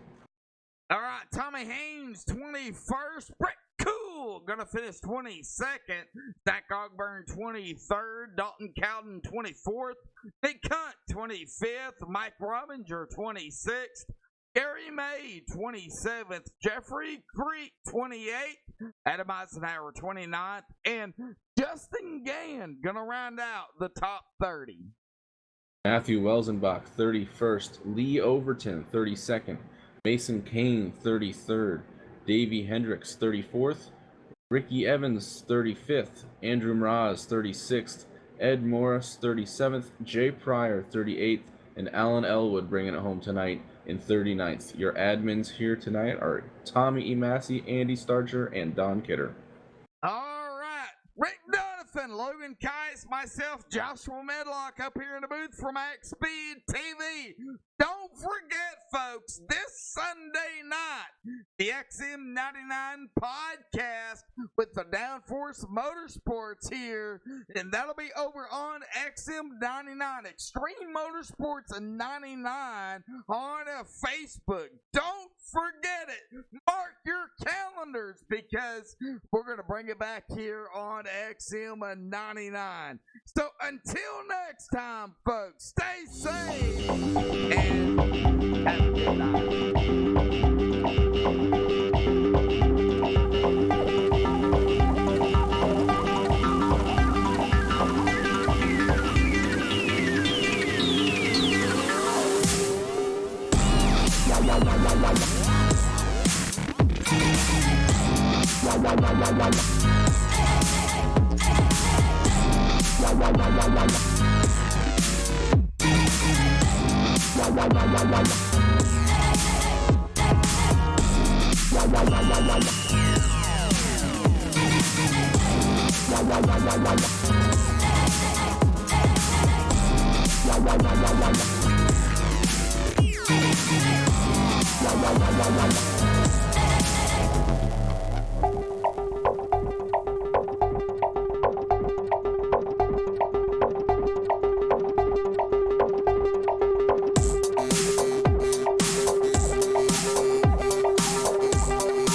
All right, Tommy Haynes, 21st. Brett Cool going to finish 22nd. Zach Ogburn, 23rd. Dalton Cowden, 24th. Nick Hunt, 25th. Mike Robinger, 26th. Gary May, 27th. Jeffrey Creek, 28th. Adam Eisenhower, 29th. And Justin Gann going to round out the top 30. Matthew Welzenbach, 31st. Lee Overton, 32nd. Mason Kane, 33rd. Davey Hendricks, 34th. Ricky Evans, 35th. Andrew Mraz, 36th. Ed Morris, 37th. Jay Pryor, 38th. And Alan Elwood bringing it home tonight in 39th. Your admins here tonight are Tommy E. Massey, Andy Starcher, and Don Kidder. All right. Rick Donovan, Logan Kice, myself, Joshua Medlock up here in the booth for Max Speed TV. Don't forget, folks, this Sunday night, the XM99 podcast with the Downforce Motorsports here, and that'll be over on XM99, Extreme Motorsports 99 on Facebook. Don't forget it. Mark your calendars because we're going to bring it back here on XM99. So until next time, folks, stay safe and have a good night. Wow.